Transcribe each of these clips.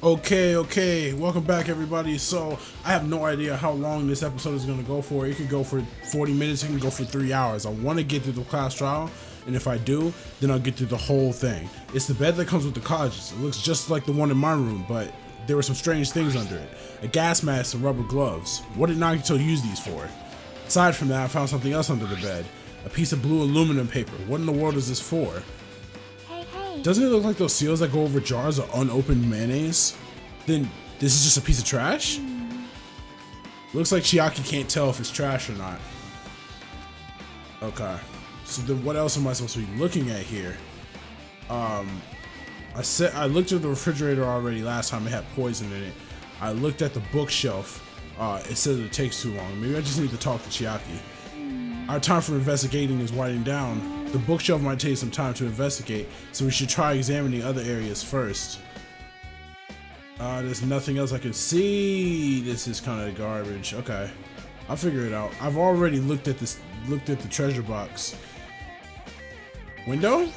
Okay, welcome back everybody. So I have no idea how long this episode is going to go for. It could go for 40 minutes, it can go for 3 hours. I want to get through the class trial, and if I do, then I'll get through the whole thing. It's the bed that comes with the cottages. It looks just like the one in my room, but there were some strange things under it. A gas mask and rubber gloves. What did Nagito use these for? Aside from that, I found something else under the bed. A piece of blue aluminum paper. What in the world is this for? Doesn't it look like those seals that go over jars of unopened mayonnaise? Then this is just a piece of trash? Looks like Chiaki can't tell if it's trash or not. Okay. So then what else am I supposed to be looking at here? I looked at the refrigerator already last time. It had poison in it. I looked at the bookshelf. It says it takes too long. Maybe I just need to talk to Chiaki. Our time for investigating is winding down. The bookshelf might take some time to investigate, so we should try examining other areas first. There's nothing else I can see. This is kind of garbage. Okay, I'll figure it out. I've already looked at the treasure box. Window?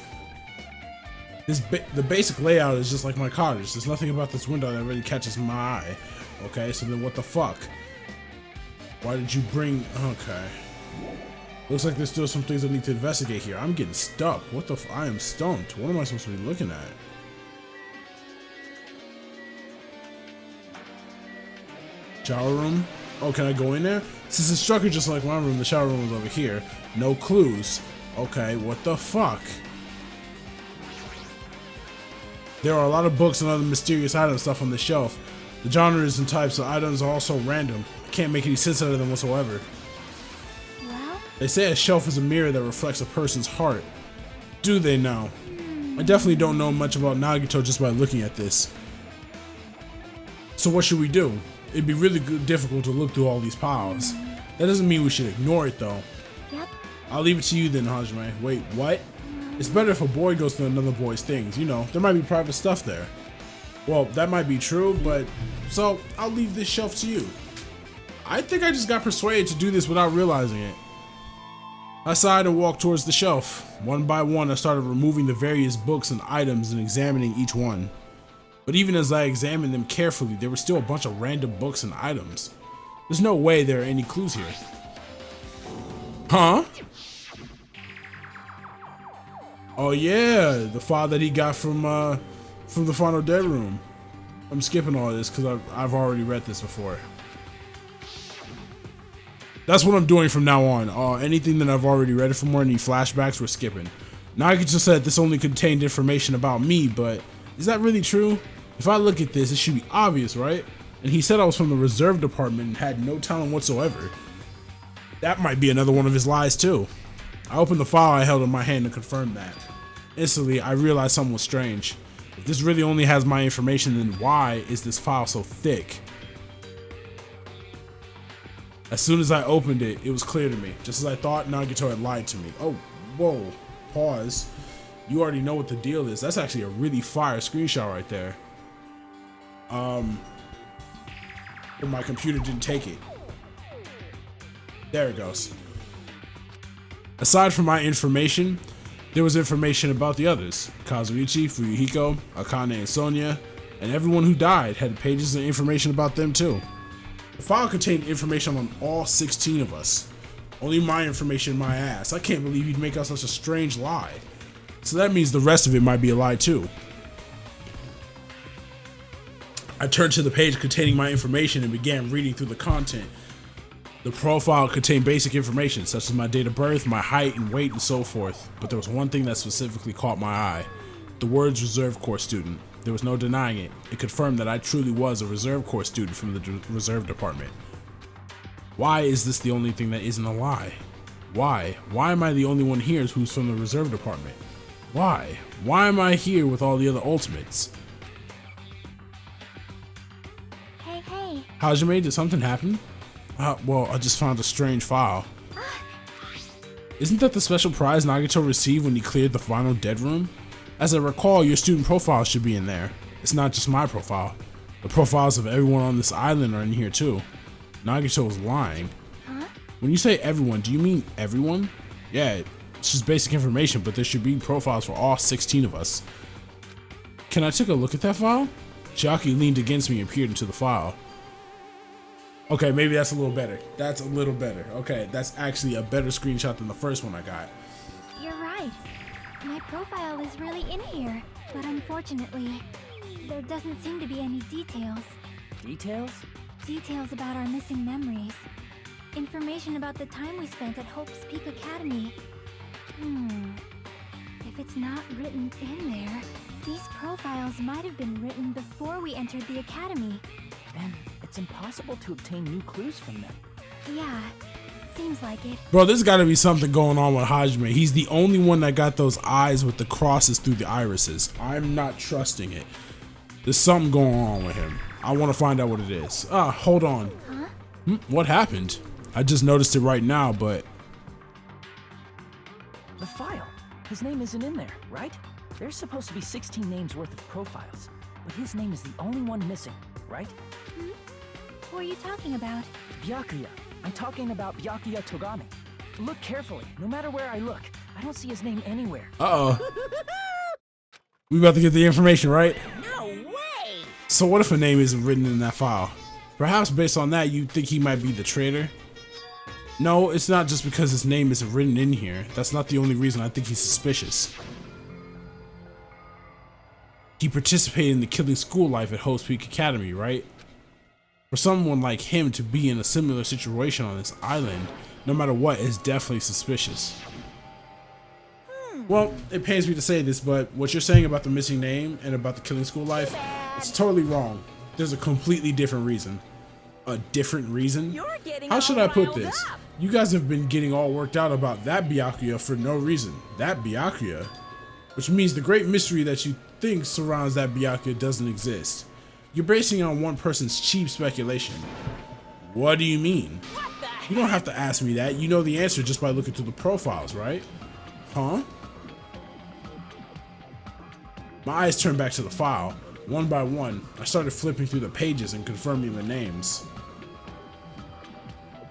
The basic layout is just like my cottage. There's nothing about this window that really catches my eye. Okay, so then what the fuck? Why did you bring... Okay. Looks like there's still some things I need to investigate here. I'm getting stuck. What the I am stumped. What am I supposed to be looking at? Shower room? Oh, can I go in there? Since it's structured just like my room, the shower room is over here. No clues. Okay, what the fuck? There are a lot of books and other mysterious item stuff on the shelf. The genres and types of items are also random. I can't make any sense out of them whatsoever. They say a shelf is a mirror that reflects a person's heart. Do they now? I definitely don't know much about Nagito just by looking at this. So what should we do? It'd be really difficult to look through all these piles. That doesn't mean we should ignore it though. Yep. I'll leave it to you then, Hajime. Wait, what? It's better if a boy goes to another boy's things. You know, there might be private stuff there. Well, that might be true, but... So, I'll leave this shelf to you. I think I just got persuaded to do this without realizing it. I sighed and walked towards the shelf. One by one, I started removing the various books and items and examining each one. But even as I examined them carefully, there were still a bunch of random books and items. There's no way there are any clues here. Huh? Oh yeah, the file that he got from the final dead room. I'm skipping all this because I've already read this before. That's what I'm doing from now on. Anything that I've already read from or any flashbacks, we're skipping. Nagito said this only contained information about me, but is that really true? If I look at this, it should be obvious, right? And he said I was from the reserve department and had no talent whatsoever. That might be another one of his lies too. I opened the file I held in my hand to confirm that. Instantly, I realized something was strange. If this really only has my information, then why is this file so thick? As soon as I opened it, it was clear to me. Just as I thought, Nagito had lied to me. Oh, whoa, pause. You already know what the deal is. That's actually a really fire screenshot right there. But my computer didn't take it. There it goes. Aside from my information, there was information about the others. Kazuichi, Fuyuhiko, Akane, and Sonia, and everyone who died had pages of information about them too. The file contained information on all 16 of us. Only my information, my ass. I can't believe you'd make up such a strange lie. So that means the rest of it might be a lie too. I turned to the page containing my information and began reading through the content. The profile contained basic information such as my date of birth, my height and weight and so forth. But there was one thing that specifically caught my eye. The words Reserve Corps student. There was no denying it. It confirmed that I truly was a Reserve Corps student from the Reserve Department. Why is this the only thing that isn't a lie? Why? Why am I the only one here who's from the Reserve Department? Why? Why am I here with all the other Ultimates? Hey. Hajime, did something happen? Well, I just found a strange file. Isn't that the special prize Nagito received when he cleared the final dead room? As I recall, your student profile should be in there. It's not just my profile. The profiles of everyone on this island are in here too. Nagito was lying. Huh? When you say everyone, do you mean everyone? Yeah, it's just basic information, but there should be profiles for all 16 of us. Can I take a look at that file? Chiaki leaned against me and peered into the file. Okay, maybe that's a little better. That's a little better. Okay, that's actually a better screenshot than the first one I got. You're right. My profile is really in here, but unfortunately, there doesn't seem to be any details. Details? Details about our missing memories. Information about the time we spent at Hope's Peak Academy. If it's not written in there, these profiles might have been written before we entered the academy. Then it's impossible to obtain new clues from them. Yeah, seems like it. Bro, there's gotta be something going on with Hajime. He's the only one that got those eyes with the crosses through the irises. I'm not trusting it. There's something going on with him. I want to find out what it is. Hold on. Huh? What happened? I just noticed it right now, but... The file. His name isn't in there, right? There's supposed to be 16 names worth of profiles, but his name is the only one missing, right? Who are you talking about? Byakuya. I'm talking about Byakuya Togami. Look carefully. No matter where I look, I don't see his name anywhere. Uh-oh. We about to get the information, right? No way! So what if a name isn't written in that file? Perhaps based on that, you think he might be the traitor? No, it's not just because his name isn't written in here. That's not the only reason I think he's suspicious. He participated in the killing school life at Hope's Peak Academy, right? For someone like him to be in a similar situation on this island, no matter what, is definitely suspicious. Well, it pains me to say this, but what you're saying about the missing name and about the killing school life, it's totally wrong. There's a completely different reason. A different reason? How should I put this? You guys have been getting all worked out about that Byakuya for no reason. That Byakuya? Which means the great mystery that you think surrounds that Byakuya doesn't exist. You're basing it on one person's cheap speculation. What do you mean? You don't have to ask me that. You know the answer just by looking through the profiles, right? Huh? My eyes turned back to the file. One by one, I started flipping through the pages and confirming the names.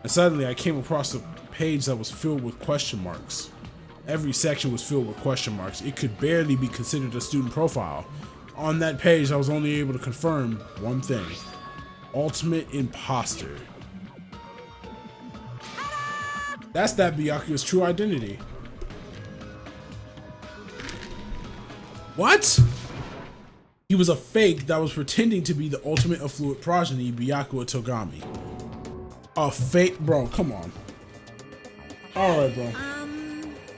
And suddenly I came across a page that was filled with question marks. Every section was filled with question marks. It could barely be considered a student profile. On that page, I was only able to confirm one thing. Ultimate imposter. That's that Byakuya's true identity. What? He was a fake that was pretending to be the ultimate affluent progeny, Byakuya Togami. A fake? Bro, come on. Alright, bro.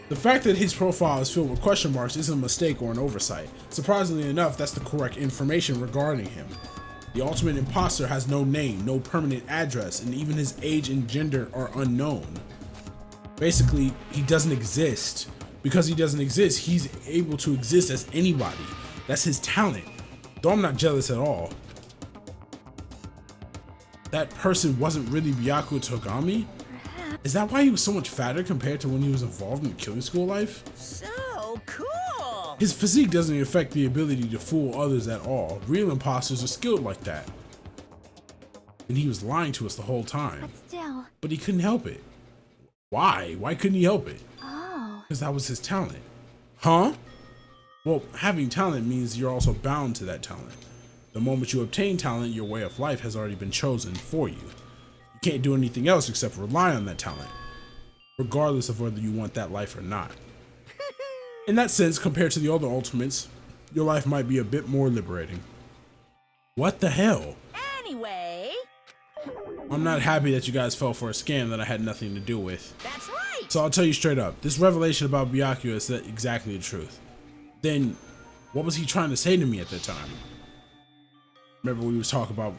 The fact that his profile is filled with question marks isn't a mistake or an oversight. Surprisingly enough, that's the correct information regarding him. The ultimate imposter has no name, no permanent address, and even his age and gender are unknown. Basically, he doesn't exist. Because he doesn't exist, he's able to exist as anybody. That's his talent. Though I'm not jealous at all. That person wasn't really Byakuya Togami? Is that why he was so much fatter compared to when he was involved in killing school life? So cool! His physique doesn't affect the ability to fool others at all. Real imposters are skilled like that. And he was lying to us the whole time. But still. But he couldn't help it. Why? Why couldn't he help it? Oh. Because that was his talent. Huh? Well, having talent means you're also bound to that talent. The moment you obtain talent, your way of life has already been chosen for you. You can't do anything else except rely on that talent, regardless of whether you want that life or not. In that sense, compared to the other ultimates, your life might be a bit more liberating. What the hell? Anyway, I'm not happy that you guys fell for a scam that I had nothing to do with. that's right. So I'll tell you straight up, this revelation about Byakuya is exactly the truth. Then, what was he trying to say to me at that time? Remember we was talking about,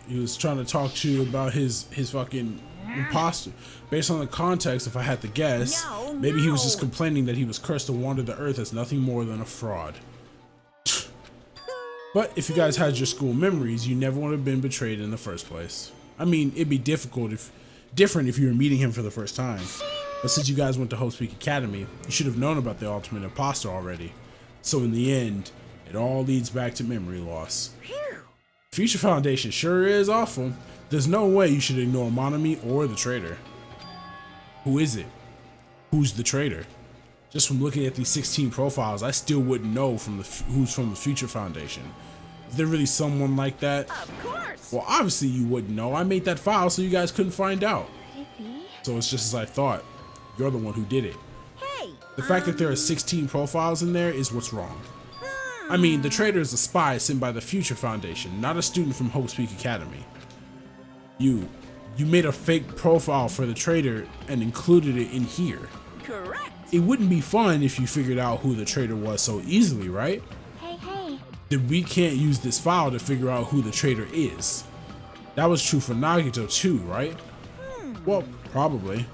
he was trying to talk to you about his fucking imposter. Based on the context, if I had to guess, maybe he was just complaining that he was cursed to wander the earth as nothing more than a fraud. But if you guys had your school memories, you never would have been betrayed in the first place. I mean, it'd be different if you were meeting him for the first time. But since you guys went to Hope's Peak Academy, you should have known about the ultimate imposter already. So in the end, it all leads back to memory loss. Future Foundation sure is awful. There's no way you should ignore Monami or the traitor. Who is it? Who's the traitor? Just from looking at these 16 profiles, I still wouldn't know who's from the Future Foundation. Is there really someone like that? Of course. Well, obviously you wouldn't know. I made that file so you guys couldn't find out. Could it be? So it's just as I thought. You're the one who did it. Hey. The fact that there are 16 profiles in there is what's wrong. I mean, the traitor is a spy sent by the Future Foundation, not a student from Hope Speak Academy. You made a fake profile for the traitor and included it in here. Correct. It wouldn't be fun if you figured out who the traitor was so easily, right? Hey. Then we can't use this file to figure out who the traitor is. That was true for Nagito too, right? Well, probably.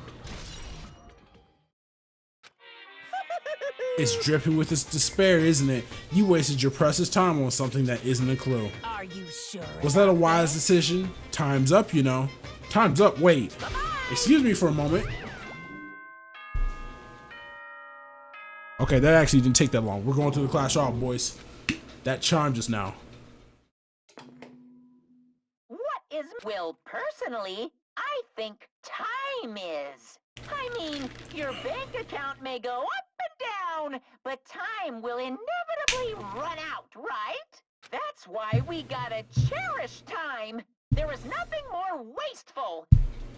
It's dripping with its despair, isn't it? You wasted your precious time on something that isn't a clue. Are you sure? Was that a wise decision? Time's up, you know. Time's up, wait. Excuse me for a moment. Okay, that actually didn't take that long. We're going to the class trial, boys. That chimed just now. What is... Well, personally, I think time is. I mean, your bank account may go up and down, but time will inevitably run out, right? That's why we gotta cherish time. There is nothing more wasteful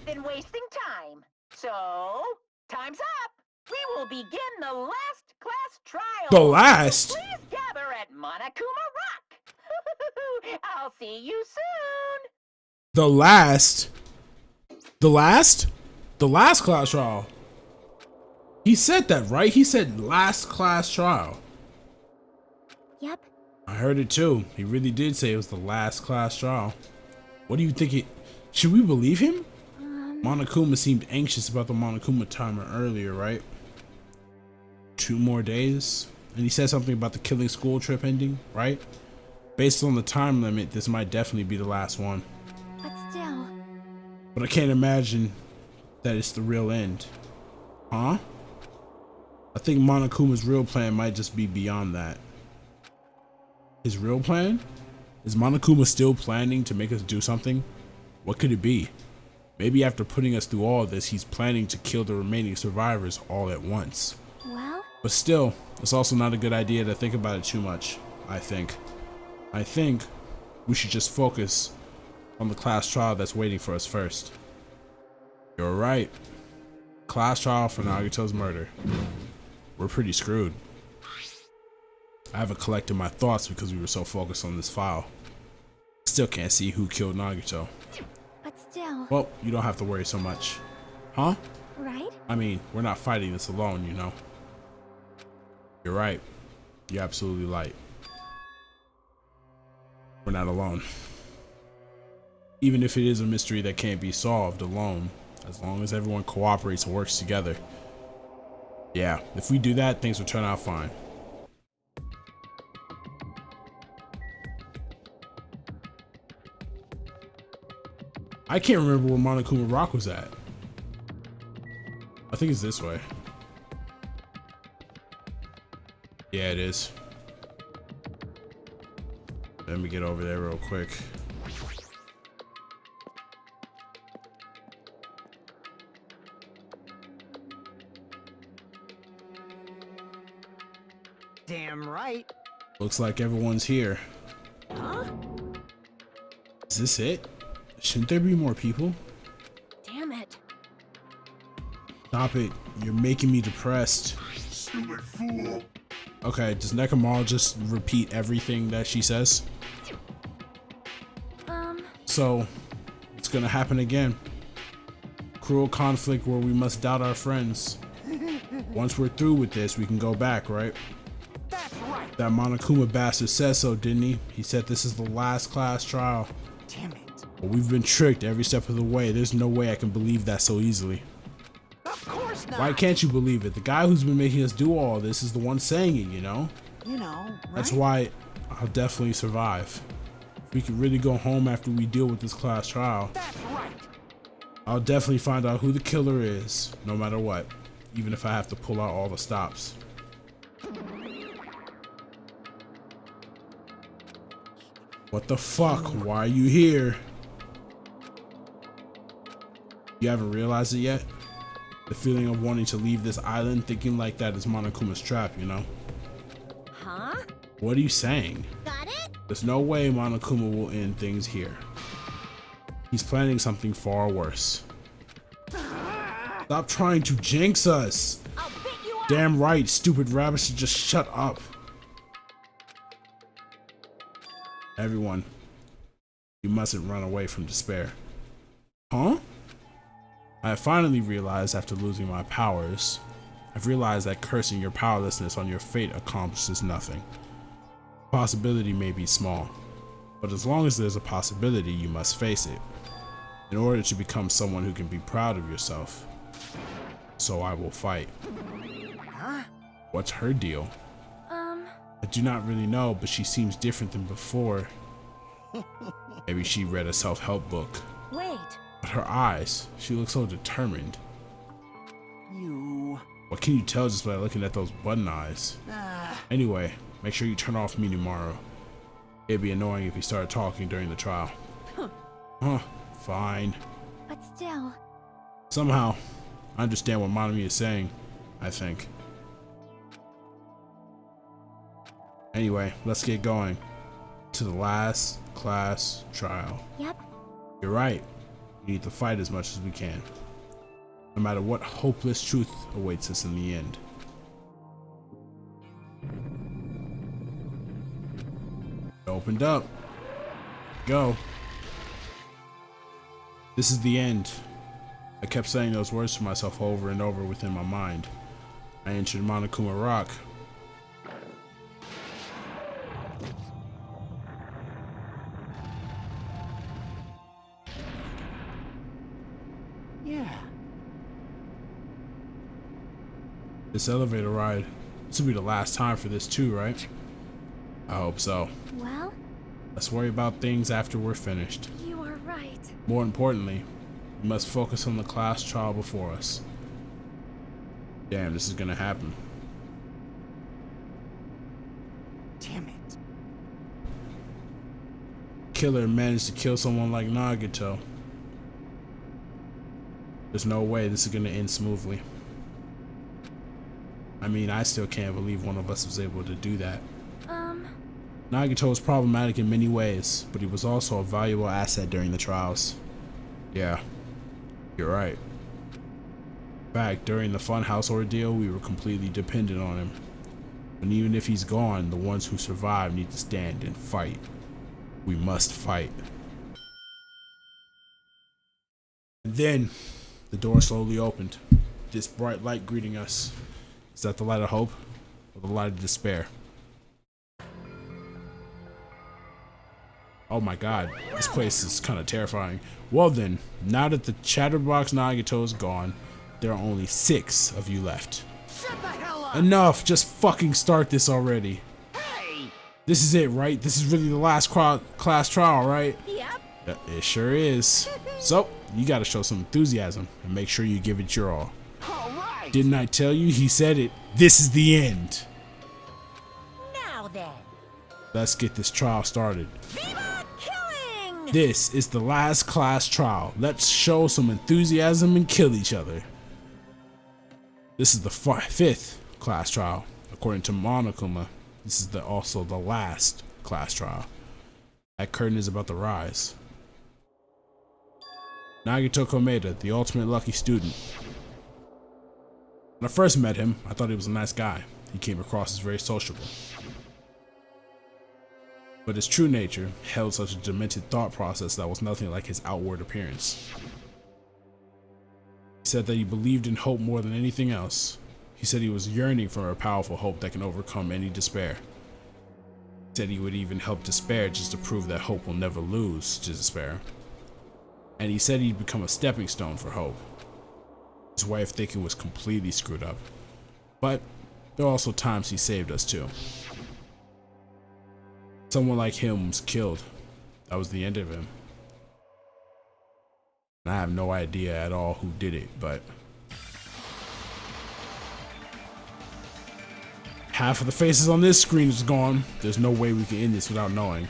than wasting time. So, time's up. We will begin the last class trial. The last? So please gather at Monokuma Rock. I'll see you soon. The last? The last? The last class trial. He said that, right? He said last class trial. Yep. I heard it too. He really did say it was the last class trial. What do you think it... Should we believe him? Monokuma seemed anxious about the Monokuma timer earlier, right? 2 more days? And he said something about the killing school trip ending, right? Based on the time limit, this might definitely be the last one. But still. But I can't imagine that it's the real end. Huh? I think Monokuma's real plan might just be beyond that. His real plan? Is Monokuma still planning to make us do something? What could it be? Maybe after putting us through all of this, he's planning to kill the remaining survivors all at once. Well? But still, it's also not a good idea to think about it too much, I think. I think we should just focus on the class trial that's waiting for us first. You're right. Class trial for Nagito's murder. We're pretty screwed. I haven't collected my thoughts because we were so focused on this file. Still can't see who killed Nagito. But still. Well, you don't have to worry so much. Huh? Right? I mean, we're not fighting this alone, you know. You're right. You're absolutely right. We're not alone. Even if it is a mystery that can't be solved alone, as long as everyone cooperates and works together. Yeah, if we do that, things will turn out fine. I can't remember where Monokuma Rock was at. I think it's this way. Yeah, it is. Let me get over there real quick. Damn right. Looks like everyone's here. Huh? Is this it? Shouldn't there be more people? Damn it. Stop it. You're making me depressed. Stupid fool. Okay, does Nekomaru just repeat everything that she says? So, it's gonna happen again. Cruel conflict where we must doubt our friends. Once we're through with this, we can go back, right? That's right. That Monokuma bastard said so, didn't he? He said this is the last class trial. Damn it. But we've been tricked every step of the way. There's no way I can believe that so easily. Of course not. Why can't you believe it? The guy who's been making us do all this is the one saying it, you know? You know, right? That's why I'll definitely survive. If we can really go home after we deal with this class trial, That's right. I'll definitely find out who the killer is, no matter what. Even if I have to pull out all the stops. What the fuck? Why are you here? You haven't realized it yet? The feeling of wanting to leave this island, thinking like that is Monokuma's trap, you know? Huh? What are you saying? Got it? There's no way Monokuma will end things here. He's planning something far worse. Stop trying to jinx us! Damn right, stupid rabbit should just shut up. Everyone, you mustn't run away from despair. Huh? I have finally realized after losing my powers, I've realized that cursing your powerlessness on your fate accomplishes nothing. Possibility may be small, but as long as there's a possibility, you must face it, in order to become someone who can be proud of yourself. So I will fight. Huh? What's her deal? I do not really know, but she seems different than before. Maybe she read a self-help book. Wait. But her eyes, she looks so determined. You... What can you tell just by looking at those button eyes? Anyway, make sure you turn off me tomorrow. It'd be annoying if he started talking during the trial. Huh, fine. But still. Somehow, I understand what Monami is saying, I think. Anyway, let's get going to the last class trial. Yep. You're right. We need to fight as much as we can, no matter what hopeless truth awaits us in the end. It opened up. Go. This is the end. I kept saying those words to myself over and over within my mind. I entered Monokuma Rock. Yeah. This elevator ride, this will be the last time for this too, right? I hope so. Well? Let's worry about things after we're finished. You are right. More importantly, we must focus on the class trial before us. Damn, this is gonna happen. Damn it. Killer managed to kill someone like Nagito. There's no way this is gonna end smoothly. I mean, I still can't believe one of us was able to do that. Nagito was problematic in many ways, but he was also a valuable asset during the trials. Yeah, you're right. In fact, during the Funhouse ordeal, we were completely dependent on him. And even if he's gone, the ones who survive need to stand and fight. We must fight. And then, the door slowly opened. This bright light greeting us. Is that the light of hope or the light of despair? Oh my god, this place is kind of terrifying. Well then, now that the Chatterbox Nagito is gone, there are only 6 of you left. Shut the hell up! Enough, just fucking start this already. Hey! This is it, right? This is really the last class trial, right? Yep. It sure is. So, you gotta show some enthusiasm and make sure you give it your all. All right! Didn't I tell you? He said it. This is the end. Now then. Let's get this trial started. Viva killing! This is the last class trial. Let's show some enthusiasm and kill each other. This is the 5th class trial. According to Monokuma, this is also the last class trial. That curtain is about to rise. Nagito Komeda, the ultimate lucky student. When I first met him, I thought he was a nice guy. He came across as very sociable. But his true nature held such a demented thought process that was nothing like his outward appearance. He said that he believed in hope more than anything else. He said he was yearning for a powerful hope that can overcome any despair. He said he would even help despair just to prove that hope will never lose to despair. And he said he'd become a stepping stone for hope. His way of thinking was completely screwed up. But there are also times he saved us too. Someone like him was killed. That was the end of him. And I have no idea at all who did it, but half of the faces on this screen is gone. There's no way we can end this without knowing.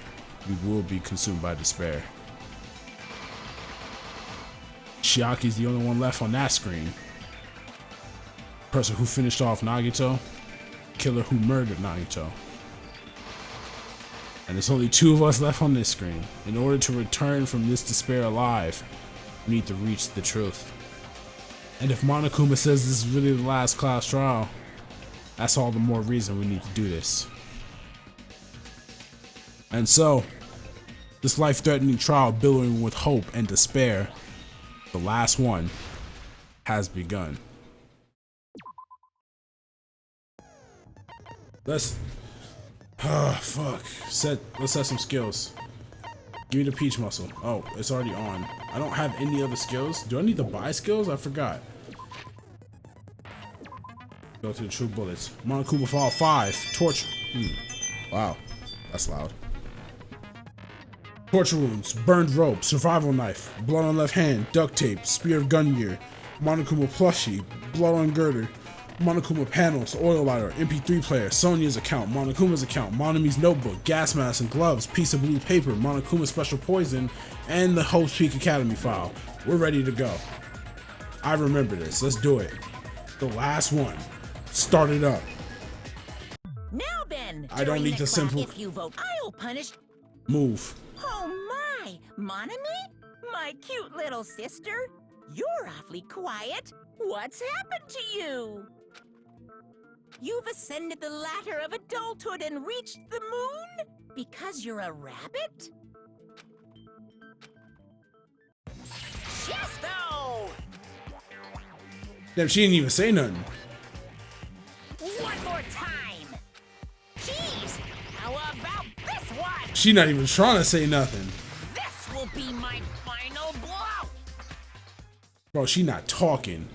We will be consumed by despair. Shiaki's the only one left on that screen. Person who finished off Nagito. Killer who murdered Nagito. And there's only 2 of us left on this screen. In order to return from this despair alive, we need to reach the truth. And if Monokuma says this is really the last class trial, that's all the more reason we need to do this. And so, this life-threatening trial billowing with hope and despair, the last one, has begun. Let's let's set some skills. Give me the peach muscle. Oh, it's already on. I don't have any other skills. Do I need to buy skills? I forgot. Go to the true bullets. Monokuma Fall 5. Torture. Wow, that's loud. Torture wounds, burned rope, survival knife, blood on left hand, duct tape, spear of gun gear, Monokuma plushie, blood on girder, Monokuma panels, oil lighter, MP3 player, Sonya's account, Monokuma's account, Monomi's notebook, gas mask and gloves, piece of blue paper, Monokuma special poison, and the Hope's Peak Academy file. We're ready to go. I remember this. Let's do it. The last one. Start it up. Now then, I don't need to simple. If you vote, I'll punish. Move. Oh my, Monomi? My cute little sister? You're awfully quiet. What's happened to you? You've ascended the ladder of adulthood and reached the moon? Because you're a rabbit? Chesto! Damn, she didn't even say nothing. One more time! Jeez! How about this one? She not even trying to say nothing. This will be my final blow! Bro, she not talking.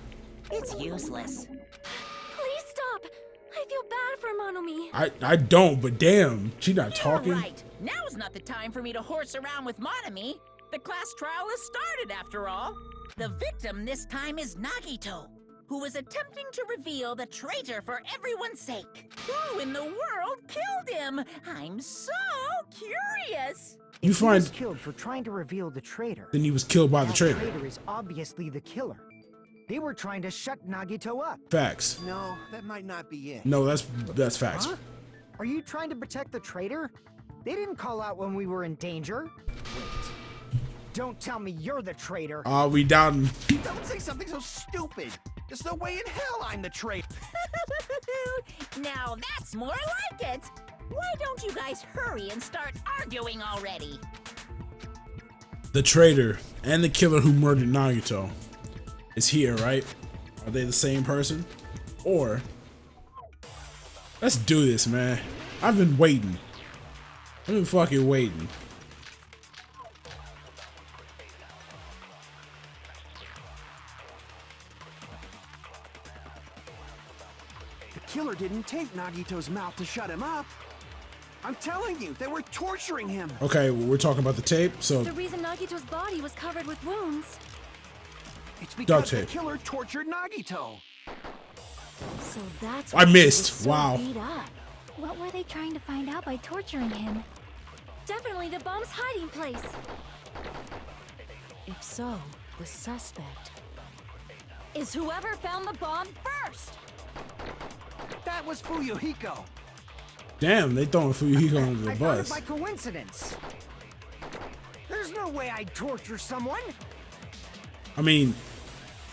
It's useless. Please stop. I feel bad for Monomi. I don't, but damn, she not You're talking. right. Now's not the time for me to horse around with Monomi. The class trial has started, after all. The victim this time is Nagito, who is attempting to reveal the traitor for everyone's sake. Who in the world killed him? I'm so curious. You He was find killed for trying to reveal the traitor. then he was killed by the That traitor. traitor is obviously the killer. They were trying to shut Nagito up. Facts. No, that might not be it. No, that's facts. Huh? Are you trying to protect the traitor? They didn't call out when we were in danger. Wait. Don't tell me you're the traitor. We down. Don't say something so stupid. There's no way in hell I'm the traitor. Now that's more like it. Why don't you guys hurry and start arguing already? The traitor and the killer who murdered Nagito is here, right? Are they the same person? Or let's do this, man. I've been waiting. I've been fucking waiting. The killer didn't tape Nagito's mouth to shut him up. I'm telling you, they were torturing him. Okay, well, we're talking about the tape, so The reason Nagito's body was covered with wounds. It's Duct because the tape. killer tortured Nagito. So that's I why he missed. was so Wow. beat up. What were they trying to find out by torturing him? Definitely the bomb's hiding place. If so, the suspect is whoever found the bomb first. That was Fuyuhiko. damn, they throwing Fuyuhiko under the I found it bus. by coincidence. There's no way I'd torture someone. I mean,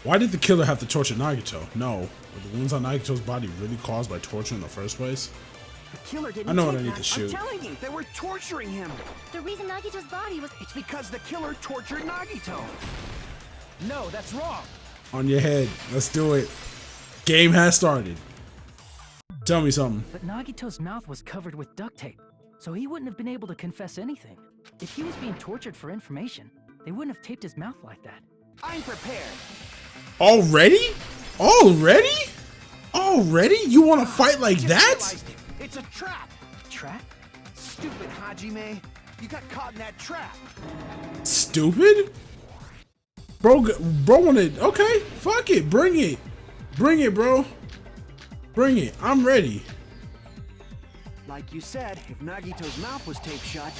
why did the killer have to torture Nagito? No, were the wounds on Nagito's body really caused by torture in the first place? The killer didn't I know what tape I need Nag- to shoot. I'm telling you, they were torturing him. The reason Nagito's body was It's because the killer tortured Nagito. No, that's wrong. On your head. Let's do it. Game has started. Tell me something. But Nagito's mouth was covered with duct tape, so he wouldn't have been able to confess anything. If he was being tortured for information, they wouldn't have taped his mouth like that. I'm prepared. Already? Already? Already? You want to fight like Just that? realized it. It's a trap. Trap? Stupid Hajime. You got caught in that trap. Stupid? Bro wanted. Okay, fuck it. Bring it. Bring it, bro. Bring it. I'm ready. Like you said, if Nagito's mouth was taped shut,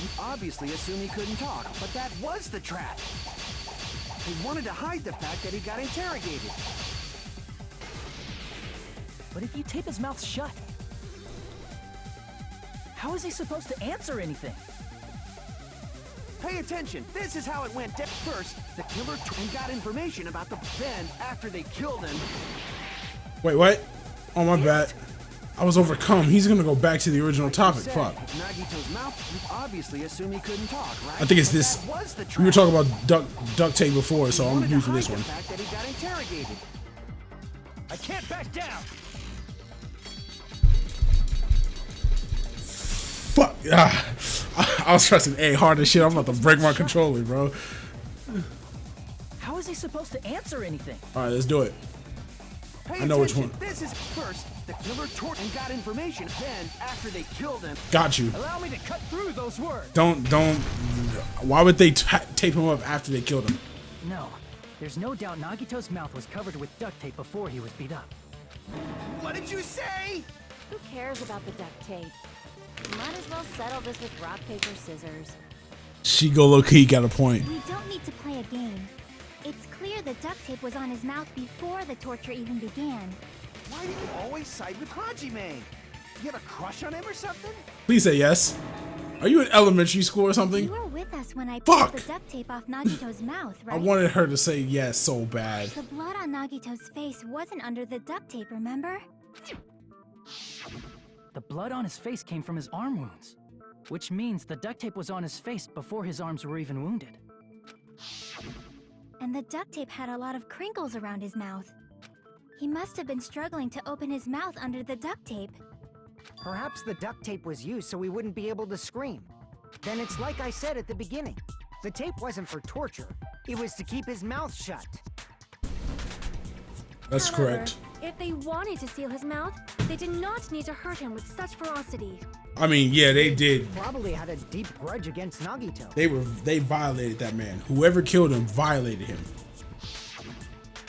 you obviously assume he couldn't talk, but that was the trap. They wanted to hide the fact that he got interrogated. But if you tape his mouth shut, How is he supposed to answer anything? Pay attention. This is how it went. First, the killer and got information about the. Then, after they killed him. Wait, what? Oh, my bad. I was overcome. He's gonna go back to the original topic. Fuck. Nagito's mouth, you obviously assume he couldn't talk, right? I think it's this. We were talking about duct tape before, so I'm using this one. The fact that he got interrogated. I can't back down. Fuck. I was pressing A hard as shit. I'm about to break my controller, bro. How is he supposed to answer anything? All right, let's do it. Pay I know which one. This is first, the killer tortured and got information. Then, after they killed him. Got you. Allow me to cut through those words. Don't. Why would they tape him up after they killed him? No, there's no doubt Nagito's mouth was covered with duct tape before he was beat up. What did you say? Who cares about the duct tape? Might as well settle this with rock, paper, scissors. She go low key got a point. We don't need to play a game. It's clear the duct tape was on his mouth before the torture even began. Why do you always side with Hajime? You have a crush on him or something? Please say yes. Are you in elementary school or something? You were with us when I Fuck! pulled the duct tape off Nagito's mouth, right? I wanted her to say yes so bad. The blood on Nagito's face wasn't under the duct tape, remember? The blood on his face came from his arm wounds, which means the duct tape was on his face before his arms were even wounded. And the duct tape had a lot of crinkles around his mouth. He must have been struggling to open his mouth under the duct tape. Perhaps the duct tape was used so he wouldn't be able to scream. Then it's like I said at the beginning. The tape wasn't for torture. It was to keep his mouth shut. That's However, correct. If they wanted to seal his mouth, they did not need to hurt him with such ferocity. I mean, yeah, they did. Probably had a deep grudge against Nagito. They violated that man. Whoever killed him violated him.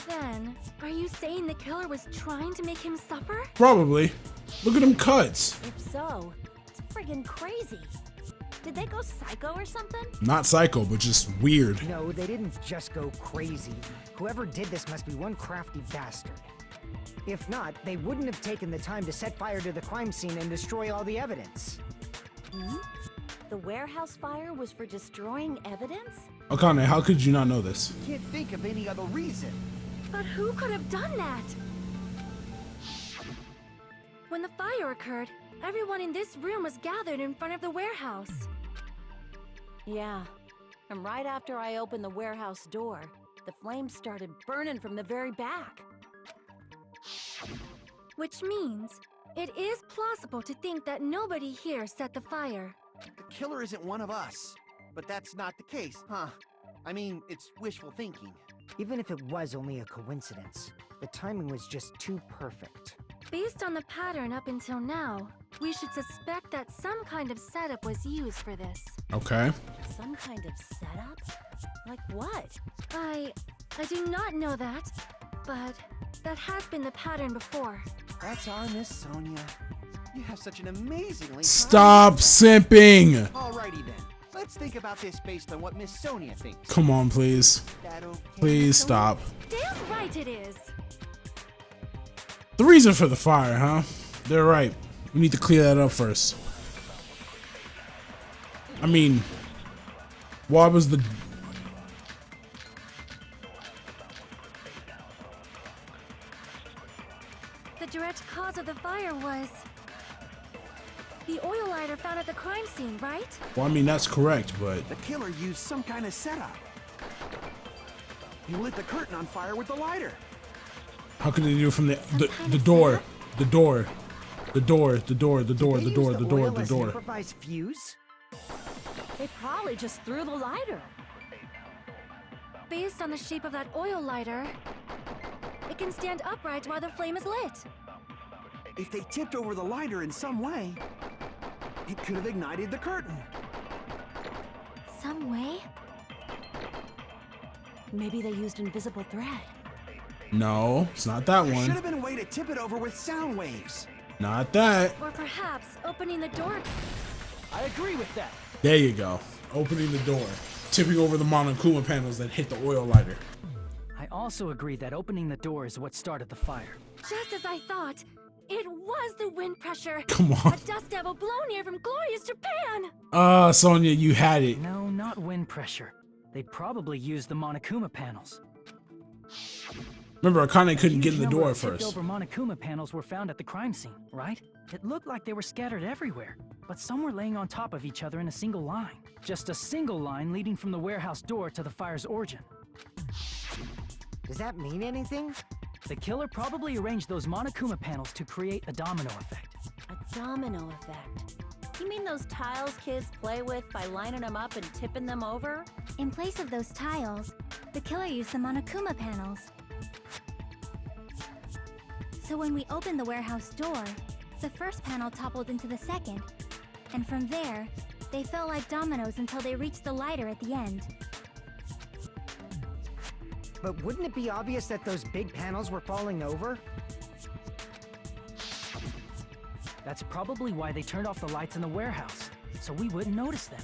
Then, are you saying the killer was trying to make him suffer? Probably. Look at them cuts. If so, it's friggin' crazy. Did they go psycho or something? Not psycho, but just weird. No, they didn't just go crazy. Whoever did this must be one crafty bastard. If not, they wouldn't have taken the time to set fire to the crime scene and destroy all the evidence. The warehouse fire was for destroying evidence? Akane, how could you not know this? Can't think of any other reason. But who could have done that? When the fire occurred, everyone in this room was gathered in front of the warehouse. Yeah, and right after I opened the warehouse door, the flames started burning from the very back. Which means, it is plausible to think that nobody here set the fire. The killer isn't one of us. But that's not the case, huh? I mean, it's wishful thinking. Even if it was only a coincidence, the timing was just too perfect. Based on the pattern up until now, we should suspect that some kind of setup was used for this. Okay. Some kind of setup? Like what? I do not know that, but that has been the pattern before. That's our Miss Sonia. You have such an amazingly... Stop simping! Alrighty then. Let's think about this based on what Miss Sonia thinks. Come on, please. That okay? Please stop. Damn right it is! The reason for the fire, huh? They're right. We need to clear that up first. I mean, why was the... The direct cause of the fire was... the oil lighter found at the crime scene, right? Well, I mean, that's correct, but... The killer used some kind of setup. He lit the curtain on fire with the lighter. How could they do it from the kind of door? setup? The door. The door. The door. The door. They The door. used The door. oil The as an door. improvised fuse? They probably just threw the lighter. Based on the shape of that oil lighter, it can stand upright while the flame is lit. If they tipped over the lighter in some way, it could have ignited the curtain. Some way? Maybe they used invisible thread. No, it's not that There should one. have been a way to tip it over with sound waves. Not that. Or perhaps opening the door. I agree with that. There you go. Opening the door. Tipping over the Monokuma panels that hit the oil lighter. I also agree that opening the door is what started the fire. Just as I thought, It was the wind pressure. Come on. A dust devil blown here from glorious Japan. Sonya, you had it. No, not wind pressure. They probably used the Monokuma panels. Remember, Akane couldn't Huge get in the number door at of first. tipped-over Monokuma panels were found at the crime scene, right? It looked like they were scattered everywhere, but some were laying on top of each other in a single line. Just a single line leading from the warehouse door to the fire's origin. Does that mean anything? The killer probably arranged those Monokuma panels to create a domino effect. A domino effect. You mean those tiles kids play with by lining them up and tipping them over? In place of those tiles, the killer used the Monokuma panels. So when we opened the warehouse door, the first panel toppled into the second, and from there, they fell like dominoes until they reached the lighter at the end. But wouldn't it be obvious that those big panels were falling over? That's probably why they turned off the lights in the warehouse, so we wouldn't notice them.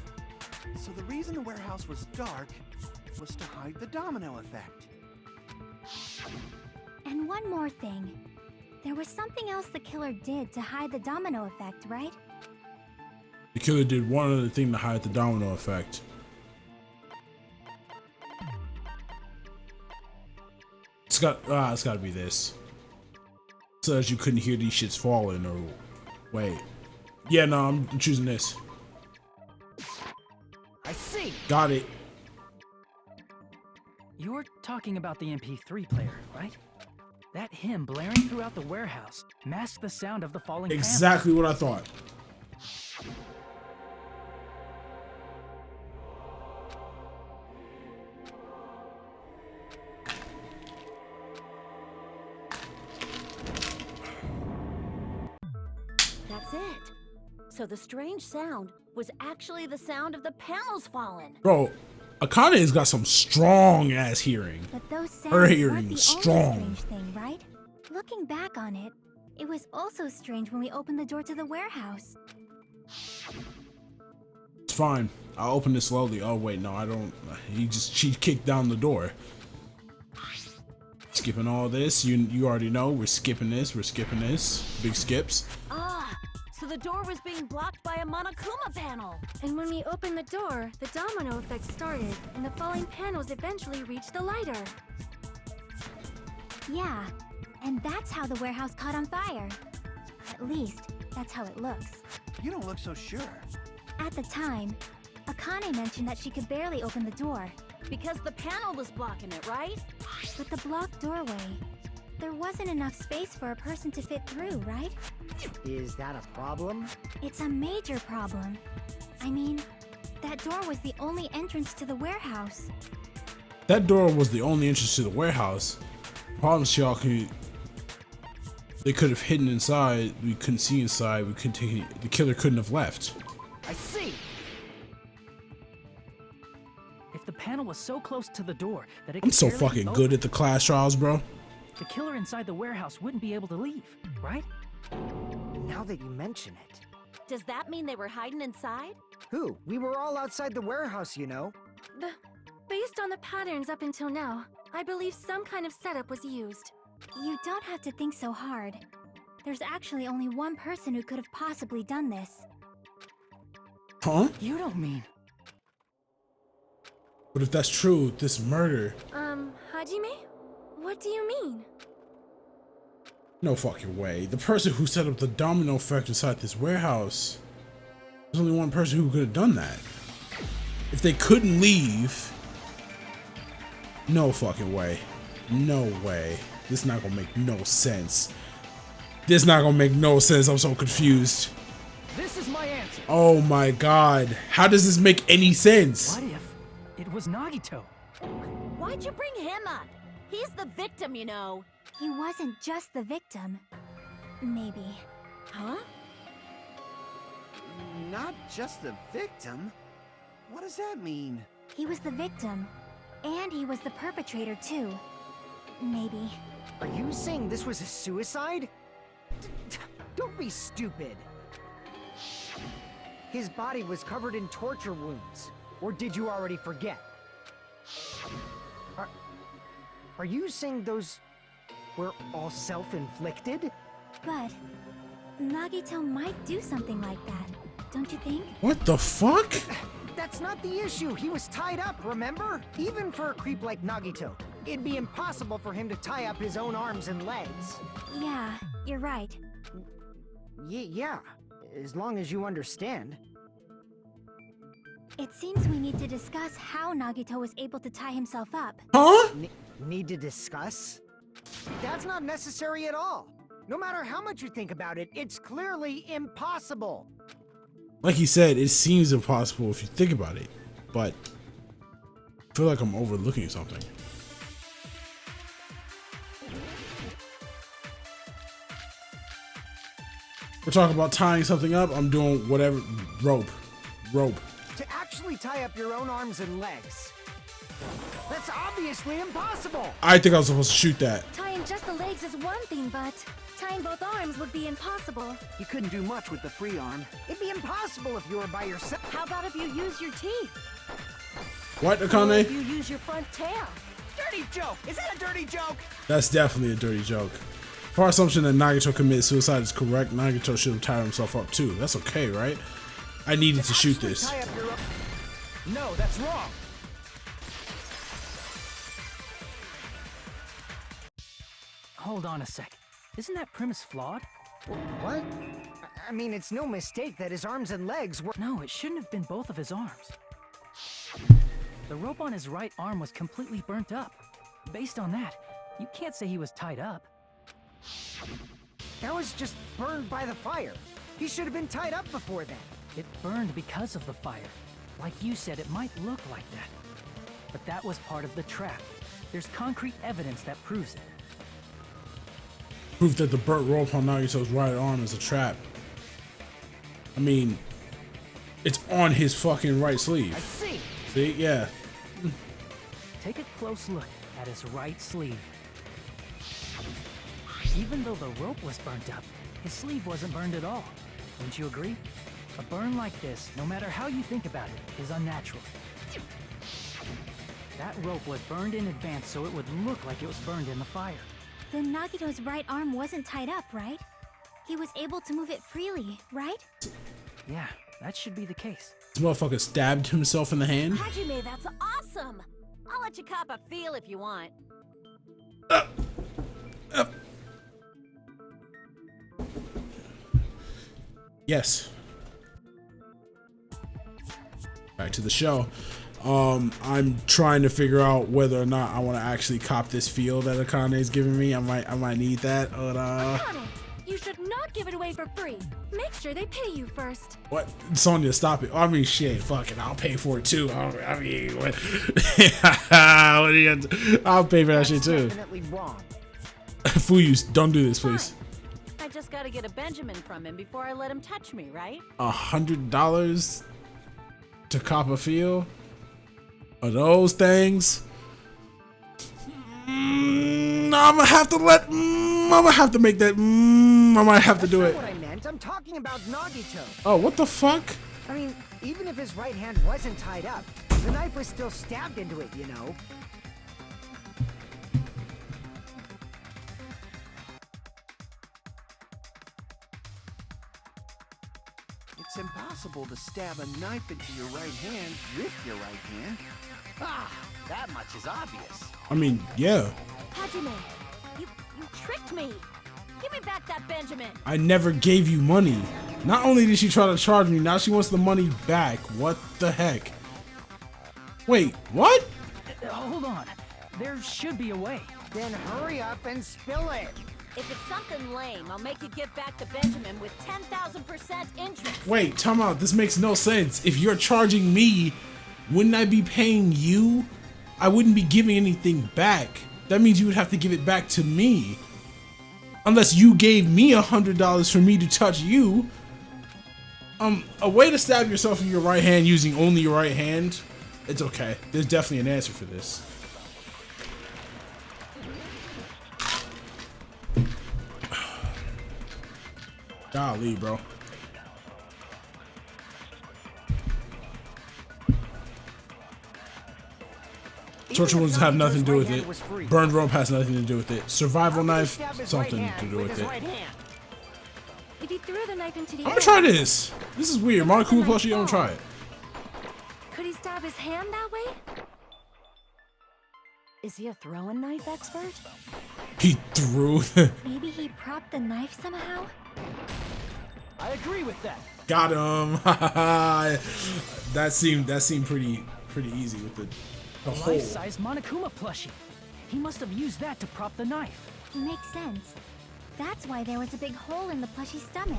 So the reason the warehouse was dark was to hide the domino effect. And one more thing. There was something else the killer did to hide the domino effect, right? The killer did one other thing to hide the domino effect. It's gotta be this. So that you couldn't hear these shits falling, or wait. Yeah, no, I'm choosing this. I see. Got it. You're talking about the MP3 player, right? That hymn blaring throughout the warehouse masked the sound of the falling panels. Exactly what I thought. That's it. So the strange sound was actually the sound of the panels falling. Bro, Akane's got some strong ass hearing. But those sounds Her weren't hearing the strong. only strange thing, right? Looking back on it, it was also strange when we opened the door to the warehouse. It's fine. I'll open this slowly. Oh wait, no, I don't. She kicked down the door. Skipping all this. You already know. We're skipping this. We're skipping this. Big skips. Ah, so the door was being blocked by a Monokuma panel. And when we opened the door, the domino effect started, and the falling panels eventually reached the lighter. Yeah, and that's how the warehouse caught on fire. At least, that's how it looks. You don't look so sure. At the time, Akane mentioned that she could barely open the door. Because the panel was blocking it, right? With the blocked doorway, there wasn't enough space for a person to fit through, right? Is that a problem? It's a major problem. I mean, that door was the only entrance to the warehouse. That door was the only entrance to the warehouse. Problem is, they could have hidden inside. We couldn't see inside. We couldn't take. The killer couldn't have left. I see. If the panel was so close to the door that it I'm could so barely be fucking opened, good at the class trials, bro. the killer inside the warehouse wouldn't be able to leave, right? Now that you mention it. Does that mean they were hiding inside? Who? We were all outside the warehouse, you know. Based on the patterns up until now, I believe some kind of setup was used. You don't have to think so hard. There's actually only one person who could have possibly done this. Huh? You don't mean... But if that's true, this murder. Hajime? What do you mean? No fucking way. The person who set up the domino effect inside this warehouse. There's only one person who could have done that. If they couldn't leave. No fucking way. No way. This is not gonna make no sense. This is not gonna make no sense. I'm so confused. This is my answer. Oh my god. How does this make any sense? What if it was Nagito? Why'd you bring him up? He's the victim, you know. He wasn't just the victim. Maybe. Huh? Not just the victim? What does that mean? He was the victim. And he was the perpetrator, too. Maybe. Are you saying this was a suicide? Don't be stupid. His body was covered in torture wounds. Or did you already forget? Are you saying those were all self-inflicted? But Nagito might do something like that, don't you think? What the fuck? That's not the issue. He was tied up, remember? Even for a creep like Nagito, it'd be impossible for him to tie up his own arms and legs. Yeah, you're right. Yeah, as long as you understand. It seems we need to discuss how Nagito was able to tie himself up. Huh? Need to discuss? That's not necessary at all. No matter how much you think about it, it's clearly impossible. Like he said, it seems impossible if you think about it, but I feel like I'm overlooking something. We're talking about tying something up. I'm doing whatever. Rope. To actually tie up your own arms and legs. That's obviously impossible. I think I was supposed to shoot that. Tying just the legs is one thing, but tying both arms would be impossible. You couldn't do much with the free arm. It'd be impossible if you were by yourself. How about if you use your teeth? What, Or if Akane? you use your front tail? Dirty joke! Is that a dirty joke? That's definitely a dirty joke. If our assumption that Nagito committed suicide is correct, Nagito should have tied himself up too. That's okay, right? I needed to shoot this. Tie up your own... No, that's wrong. Hold on a sec. Isn't that premise flawed? What? I mean, it's no mistake that his arms and legs were... No, it shouldn't have been both of his arms. The rope on his right arm was completely burnt up. Based on that, you can't say he was tied up. That was just burned by the fire. He should have been tied up before then. It burned because of the fire. Like you said, it might look like that. But that was part of the trap. There's concrete evidence that proves it. Proof that the burnt rope on Nagito's right arm is a trap. I mean, it's on his fucking right sleeve. I see. See? Yeah. Take a close look at his right sleeve. Even though the rope was burnt up, his sleeve wasn't burned at all. Wouldn't you agree? A burn like this, no matter how you think about it, is unnatural. That rope was burned in advance so it would look like it was burned in the fire. Then Nagito's right arm wasn't tied up, right? He was able to move it freely, right? Yeah, that should be the case. This motherfucker stabbed himself in the hand. Hajime, that's awesome! I'll let you cop a feel if you want. Yes. Back to the show. I'm trying to figure out whether or not I want to actually cop this feel that Akane's giving me. I might need that. Akane, you should not give it away for free. Make sure they pay you first. What? Sonya, stop it. I mean, shit, fuck it. I'll pay for it too. I mean, what? What do you got to, I'll pay for that shit too. Definitely wrong. Fuyus, don't do this, please. I just gotta get a Benjamin from him before I let him touch me, right? $100 to cop a feel of those things. I'm gonna have to I'm gonna have to make that. I might have to do it. That's not what I meant. I'm talking about Nagito. Oh, what the fuck? I mean, even if his right hand wasn't tied up, the knife was still stabbed into it, you know? It's impossible to stab a knife into your right hand with your right hand. Ah, that much is obvious. I mean, yeah. Hajime, you tricked me! Give me back that Benjamin! I never gave you money. Not only did she try to charge me, now she wants the money back. What the heck? Wait, what? Hold on. There should be a way. Then hurry up and spill it. If it's something lame, I'll make you give back the Benjamin with 10,000% interest. Wait, time out. This makes no sense. If you're charging me, wouldn't I be paying you? I wouldn't be giving anything back. That means you would have to give it back to me. Unless you gave me $100 for me to touch you. A way to stab yourself in your right hand using only your right hand, it's okay. There's definitely an answer for this. Golly, bro. Torture wounds have nothing to do with it. Burned rope has nothing to do with it. Survival knife, something to do with it. if he threw the knife into the I'm air... gonna try this. This is weird. Monokuma plushie, I'm gonna try it. Could he stab his hand that way? Is he a throwing knife expert? He threw. Maybe he propped the knife somehow? I agree with that. Got him. that seemed pretty easy with the hole. Life-size Monokuma plushie. He must have used that to prop the knife. Makes sense. That's why there was a big hole in the plushie's stomach.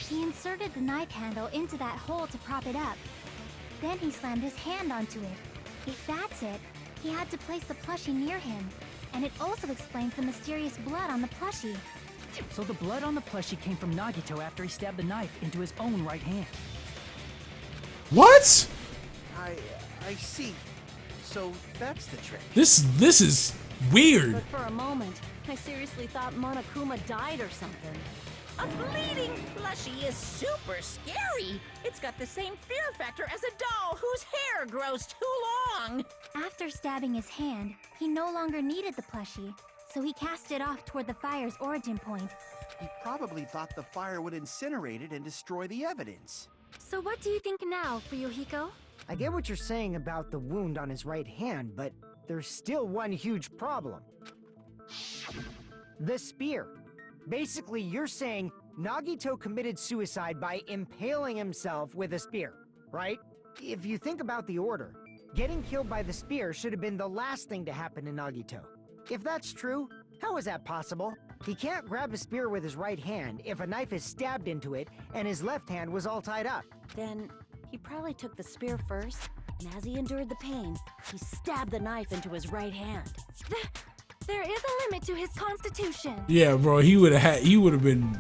He inserted the knife handle into that hole to prop it up. Then he slammed his hand onto it. If that's it, he had to place the plushie near him. And it also explains the mysterious blood on the plushie. So the blood on the plushie came from Nagito after he stabbed the knife into his own right hand. What? I see. So that's the trick. This is weird. But for a moment, I seriously thought Monokuma died or something. A bleeding plushie is super scary. It's got the same fear factor as a doll whose hair grows too long. After stabbing his hand, he no longer needed the plushie, so he cast it off toward the fire's origin point. He probably thought the fire would incinerate it and destroy the evidence. So what do you think now, Fuyuhiko? I get what you're saying about the wound on his right hand, but there's still one huge problem. The spear. Basically, you're saying Nagito committed suicide by impaling himself with a spear, right? If you think about the order, getting killed by the spear should have been the last thing to happen to Nagito. If that's true, how is that possible? He can't grab a spear with his right hand if a knife is stabbed into it and his left hand was all tied up. Then he probably took the spear first, and as he endured the pain, he stabbed the knife into his right hand. There is a limit to his constitution. Yeah, bro, he would have been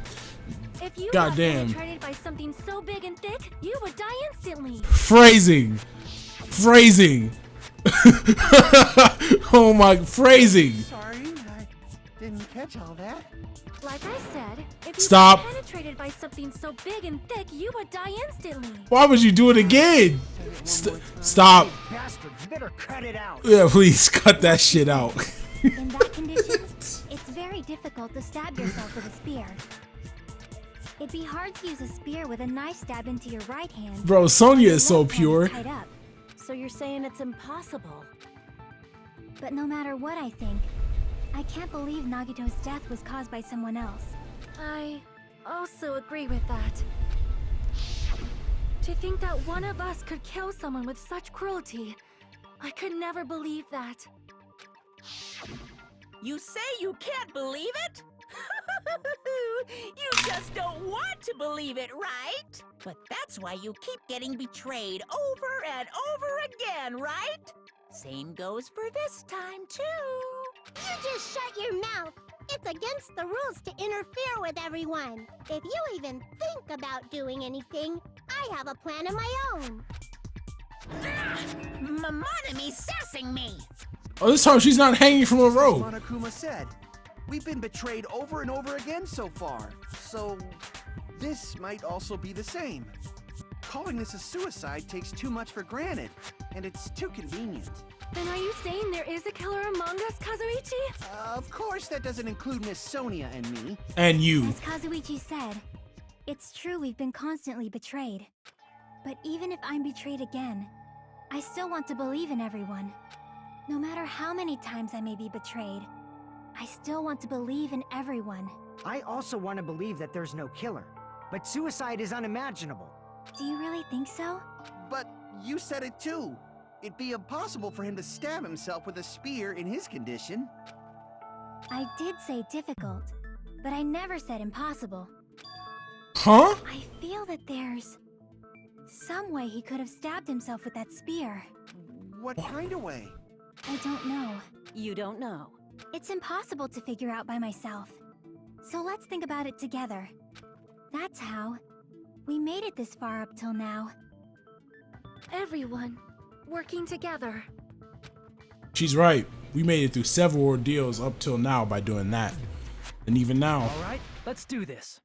If you goddamn got penetrated by something so big and thick, you would die instantly. phrasing. Oh my, phrasing. Sorry, I didn't catch all that. Like I said, if you Stop. got penetrated by something so big and thick, you would die instantly. Why would you do it again? Stop. Bastard, you better cut it out. Yeah, please cut that shit out. In that condition, it's very difficult to stab yourself with a spear. It'd be hard to use a spear with a knife stabbed into your right hand. Bro, Sonya is so Left hand pure. tied up. So you're saying it's impossible? But no matter what I think, I can't believe Nagito's death was caused by someone else. I also agree with that. To think that one of us could kill someone with such cruelty, I could never believe that. You say you can't believe it? You just don't want to believe it, right? But that's why you keep getting betrayed over and over again, right? Same goes for this time, too. You just shut your mouth. It's against the rules to interfere with everyone. If you even think about doing anything, I have a plan of my own. Monome's sassing me. Oh, this time she's not hanging from a rope. Monokuma said, we've been betrayed over and over again so far. So this might also be the same. Calling this a suicide takes too much for granted, and it's too convenient. Then are you saying there is a killer among us, Kazuichi? Of course that doesn't include Miss Sonia and me. And you. As Kazuichi said, it's true we've been constantly betrayed. But even if I'm betrayed again, I still want to believe in everyone. No matter how many times I may be betrayed, I still want to believe in everyone. I also want to believe that there's no killer, but suicide is unimaginable. Do you really think so? But you said it too. It'd be impossible for him to stab himself with a spear in his condition. I did say difficult, but I never said impossible. Huh? I feel that there's some way he could have stabbed himself with that spear. What kind of way? I don't know. You don't know. It's impossible to figure out by myself. So let's think about it together. That's how we made it this far up till now. Everyone, working together. She's right. We made it through several ordeals up till now by doing that. And even now. All right, let's do this.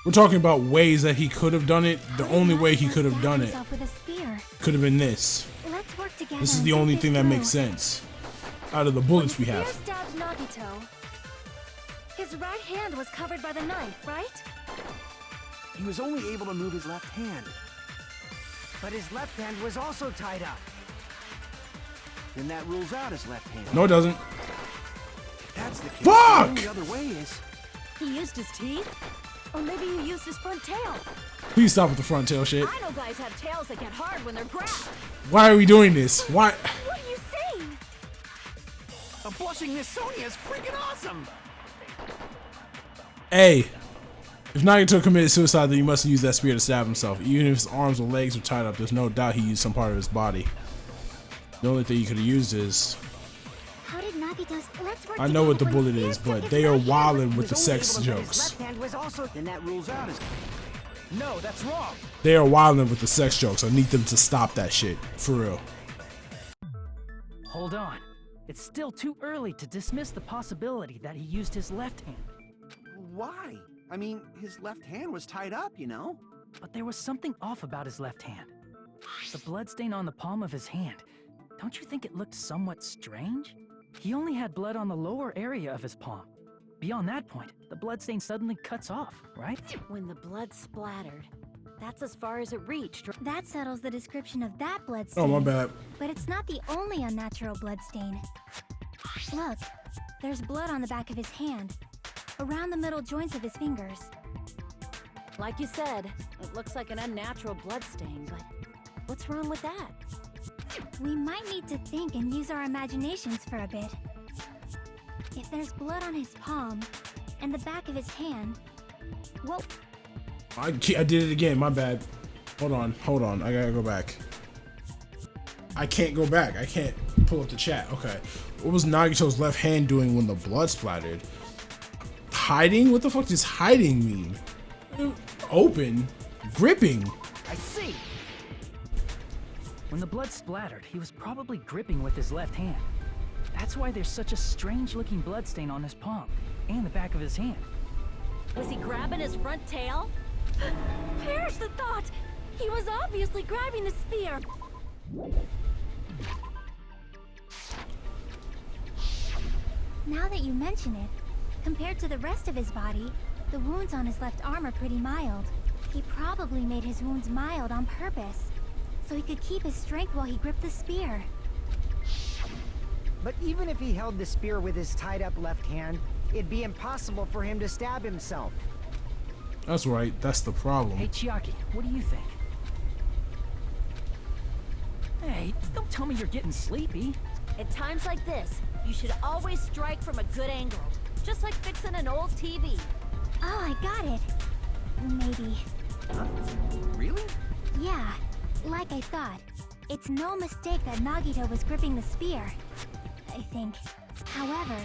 We're talking about ways that he could have done it. The only way he could have done it. With a spear. Could have been this. Let's work together. This is the and only think thing this that through. makes sense out of the bullets we have. Spear stabbed Nagito. His right hand was covered by the knife, right? He was only able to move his left hand. But his left hand was also tied up. Then that rules out his left hand. No, it doesn't. If that's the case, Fuck! the only other way is... He used his teeth? Or maybe he used his front tail. Please stop with the front tail shit. I know guys have tails that get hard when they're grabbed. Why are we doing this? Why? What are you saying? A blushing Miss Sonia is freaking awesome! Hey, if Nagito committed suicide, then he must have used that spear to stab himself. Even if his arms or legs were tied up, there's no doubt he used some part of his body. The only thing he could have used is... How did Nagito's... Let's work I know what the together bullet when is, Spear but stuck they his are right hand wildin' with the He was only sex able to put his jokes. left hand was also... Then that rules out his... No, that's wrong. They are wildin' with the sex jokes. I need them to stop that shit. For real. Hold on. It's still too early to dismiss the possibility that he used his left hand. Why? I mean, his left hand was tied up, you know? But there was something off about his left hand. The bloodstain on the palm of his hand. Don't you think it looked somewhat strange? He only had blood on the lower area of his palm. Beyond that point, the bloodstain suddenly cuts off, right? When the blood splattered, that's as far as it reached. That settles the description of that bloodstain. Oh, my bad. But it's not the only unnatural bloodstain. Look, there's blood on the back of his hand, around the middle joints of his fingers. Like you said, it looks like an unnatural bloodstain, but what's wrong with that? We might need to think and use our imaginations for a bit. If there's blood on his palm and the back of his hand, well, I did it again. My bad. Hold on. I gotta go back. I can't go back. I can't pull up the chat. Okay. What was Nagito's left hand doing when the blood splattered? Hiding? What the fuck does hiding mean? Open? Gripping? I see! When the blood splattered, he was probably gripping with his left hand. That's why there's such a strange-looking bloodstain on his palm and the back of his hand. Was he grabbing his front tail? Perish the thought! He was obviously grabbing the spear. now that you mention it, compared to the rest of his body, the wounds on his left arm are pretty mild. He probably made his wounds mild on purpose, so he could keep his strength while he gripped the spear. But even if he held the spear with his tied-up left hand, it'd be impossible for him to stab himself. That's right, that's the problem. Hey, Chiaki, what do you think? Hey, don't tell me you're getting sleepy. At times like this, you should always strike from a good angle. Just like fixing an old TV. Oh, I got it. Maybe. Huh? Really? Yeah, like I thought. It's no mistake that Nagito was gripping the spear, I think. However,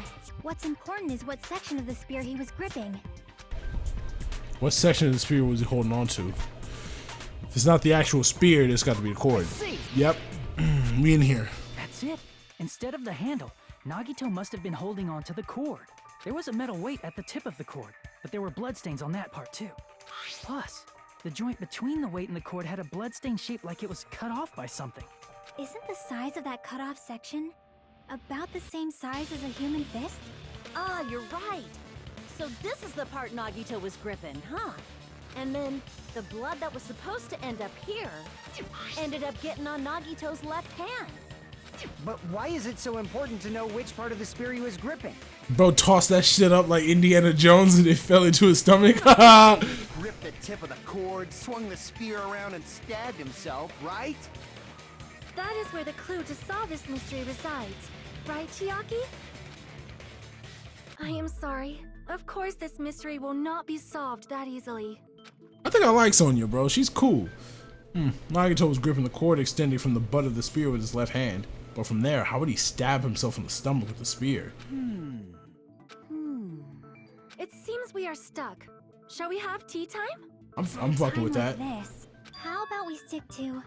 what's important is what section of the spear he was gripping. What section of the spear was he holding on to? If it's not the actual spear, it's got to be the cord. See? Yep, me in here. That's it. Instead of the handle, Nagito must have been holding on to the cord. There was a metal weight at the tip of the cord, but there were bloodstains on that part too. Plus, the joint between the weight and the cord had a bloodstain shaped like it was cut off by something. Isn't the size of that cut-off section about the same size as a human fist? Ah, you're right. So this is the part Nagito was gripping, huh? And then the blood that was supposed to end up here ended up getting on Nagito's left hand. But why is it so important to know which part of the spear he was gripping? Bro tossed that shit up like Indiana Jones and it fell into his stomach. Gripped the tip of the cord, swung the spear around and stabbed himself, right? That is where the clue to solve this mystery resides. Right, Chiaki? I am sorry. Of course this mystery will not be solved that easily. I think I like Sonya, bro. She's cool. Nagito was gripping the cord extending from the butt of the spear with his left hand. But from there, how would he stab himself in the stomach with the spear? It seems we are stuck. Shall we have tea time? I'm fucking with that. Like this, how about we stick to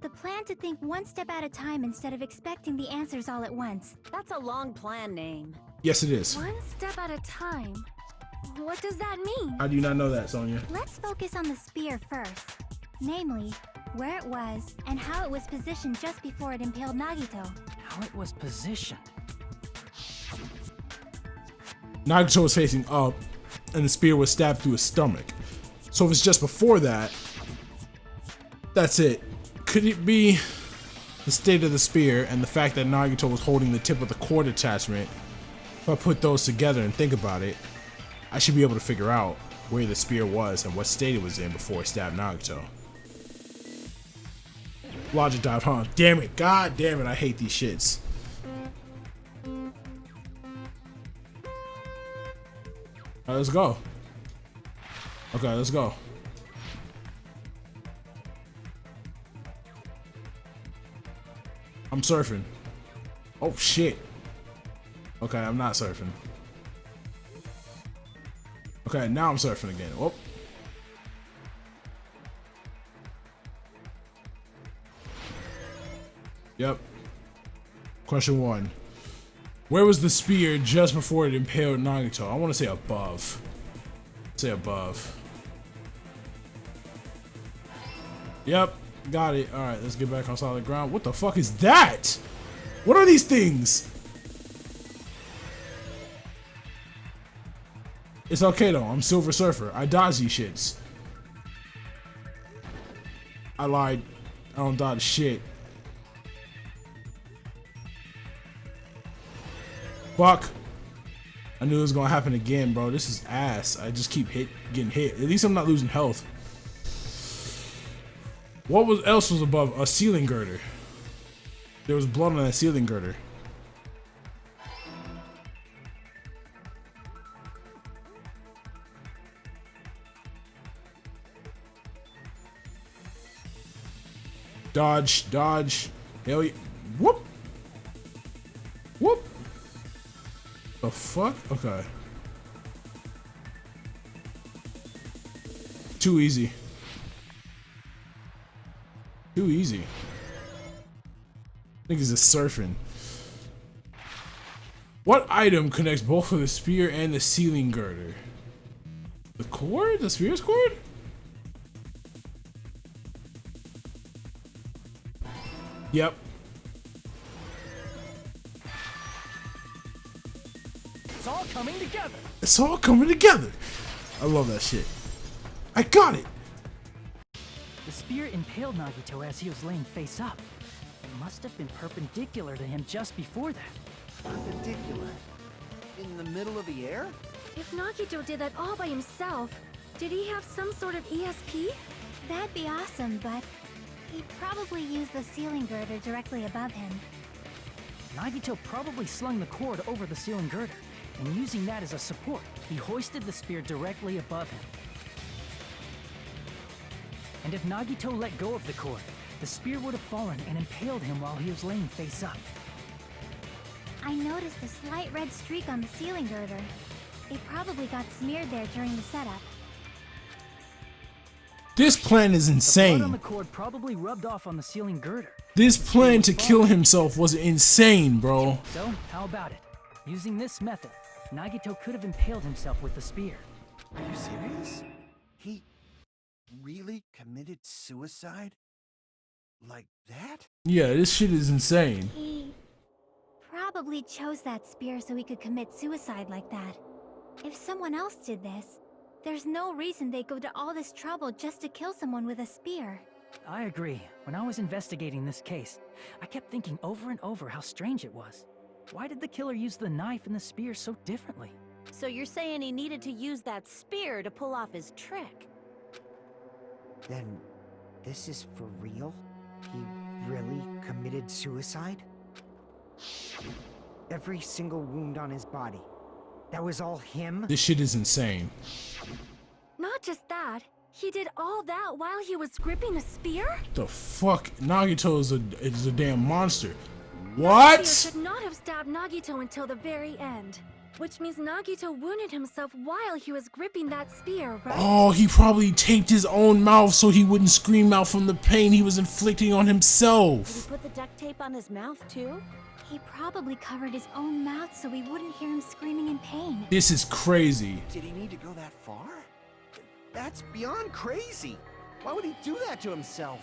the plan to think one step at a time instead of expecting the answers all at once? That's a long plan name. Yes, it is. One step at a time. What does that mean? How do you not know that, Sonya? Let's focus on the spear first. Namely, where it was, and how it was positioned just before it impaled Nagito. How it was positioned. Nagito was facing up, and the spear was stabbed through his stomach. So if it's just before that, that's it. Could it be the state of the spear and the fact that Nagito was holding the tip of the cord attachment? If I put those together and think about it, I should be able to figure out where the spear was and what state it was in before it stabbed Nagito. Logic dive, huh? Damn it. God damn it. I hate these shits. Alright, let's go. Okay, let's go. I'm surfing. Oh shit. Okay, I'm not surfing. Okay, now I'm surfing again. Oh. Yep. Question 1. Where was the spear just before it impaled Nagito? I want to say above. Say above. Yep. Got it. Alright, let's get back on solid ground. What the fuck is that? What are these things? It's okay though. I'm Silver Surfer. I dodge these shits. I lied. I don't dodge shit. Fuck. I knew it was gonna happen again, bro. This is ass. I just keep getting hit. At least I'm not losing health. What else was above? A ceiling girder. There was blood on that ceiling girder. Dodge, dodge. Hell yeah. Whoop. Whoop. The fuck? Okay. Too easy. Too easy. Niggas is surfing. What item connects both of the spear and the ceiling girder? The cord? The spear's cord? Yep. It's all coming together. It's all coming together. I love that shit. I got it. The spear impaled Nagito as he was laying face up. It must have been perpendicular to him just before that. Perpendicular? In the middle of the air? If Nagito did that all by himself, did he have some sort of ESP? That'd be awesome, but he'd probably use the ceiling girder directly above him. Nagito probably slung the cord over the ceiling girder, and using that as a support, he hoisted the spear directly above him. And if Nagito let go of the cord, the spear would have fallen and impaled him while he was laying face up. I noticed a slight red streak on the ceiling girder. It probably got smeared there during the setup. This plan is The blood on insane. the cord probably rubbed off on the ceiling girder. This plan to kill himself was insane, bro. So, how about it? Using this method, Nagito could have impaled himself with the spear. Are you serious? He really committed suicide? Like that? Yeah, this shit is insane. He probably chose that spear so he could commit suicide like that. If someone else did this, there's no reason they'd go to all this trouble just to kill someone with a spear. I agree. When I was investigating this case, I kept thinking over and over how strange it was. Why did the killer use the knife and the spear so differently? So you're saying he needed to use that spear to pull off his trick? Then, this is for real? He really committed suicide? Every single wound on his body. That was all him? This shit is insane. Not just that, he did all that while he was gripping the spear? The fuck? Nagito is a damn monster. The What? spear should not have stabbed Nagito until the very end. Which means Nagito wounded himself while he was gripping that spear, right? Oh, he probably taped his own mouth so he wouldn't scream out from the pain he was inflicting on Did he himself. put the duct tape on his mouth too? He probably covered his own mouth so we wouldn't hear him screaming in pain. This is crazy. Did he need to go that far? That's beyond crazy. Why would he do that to himself?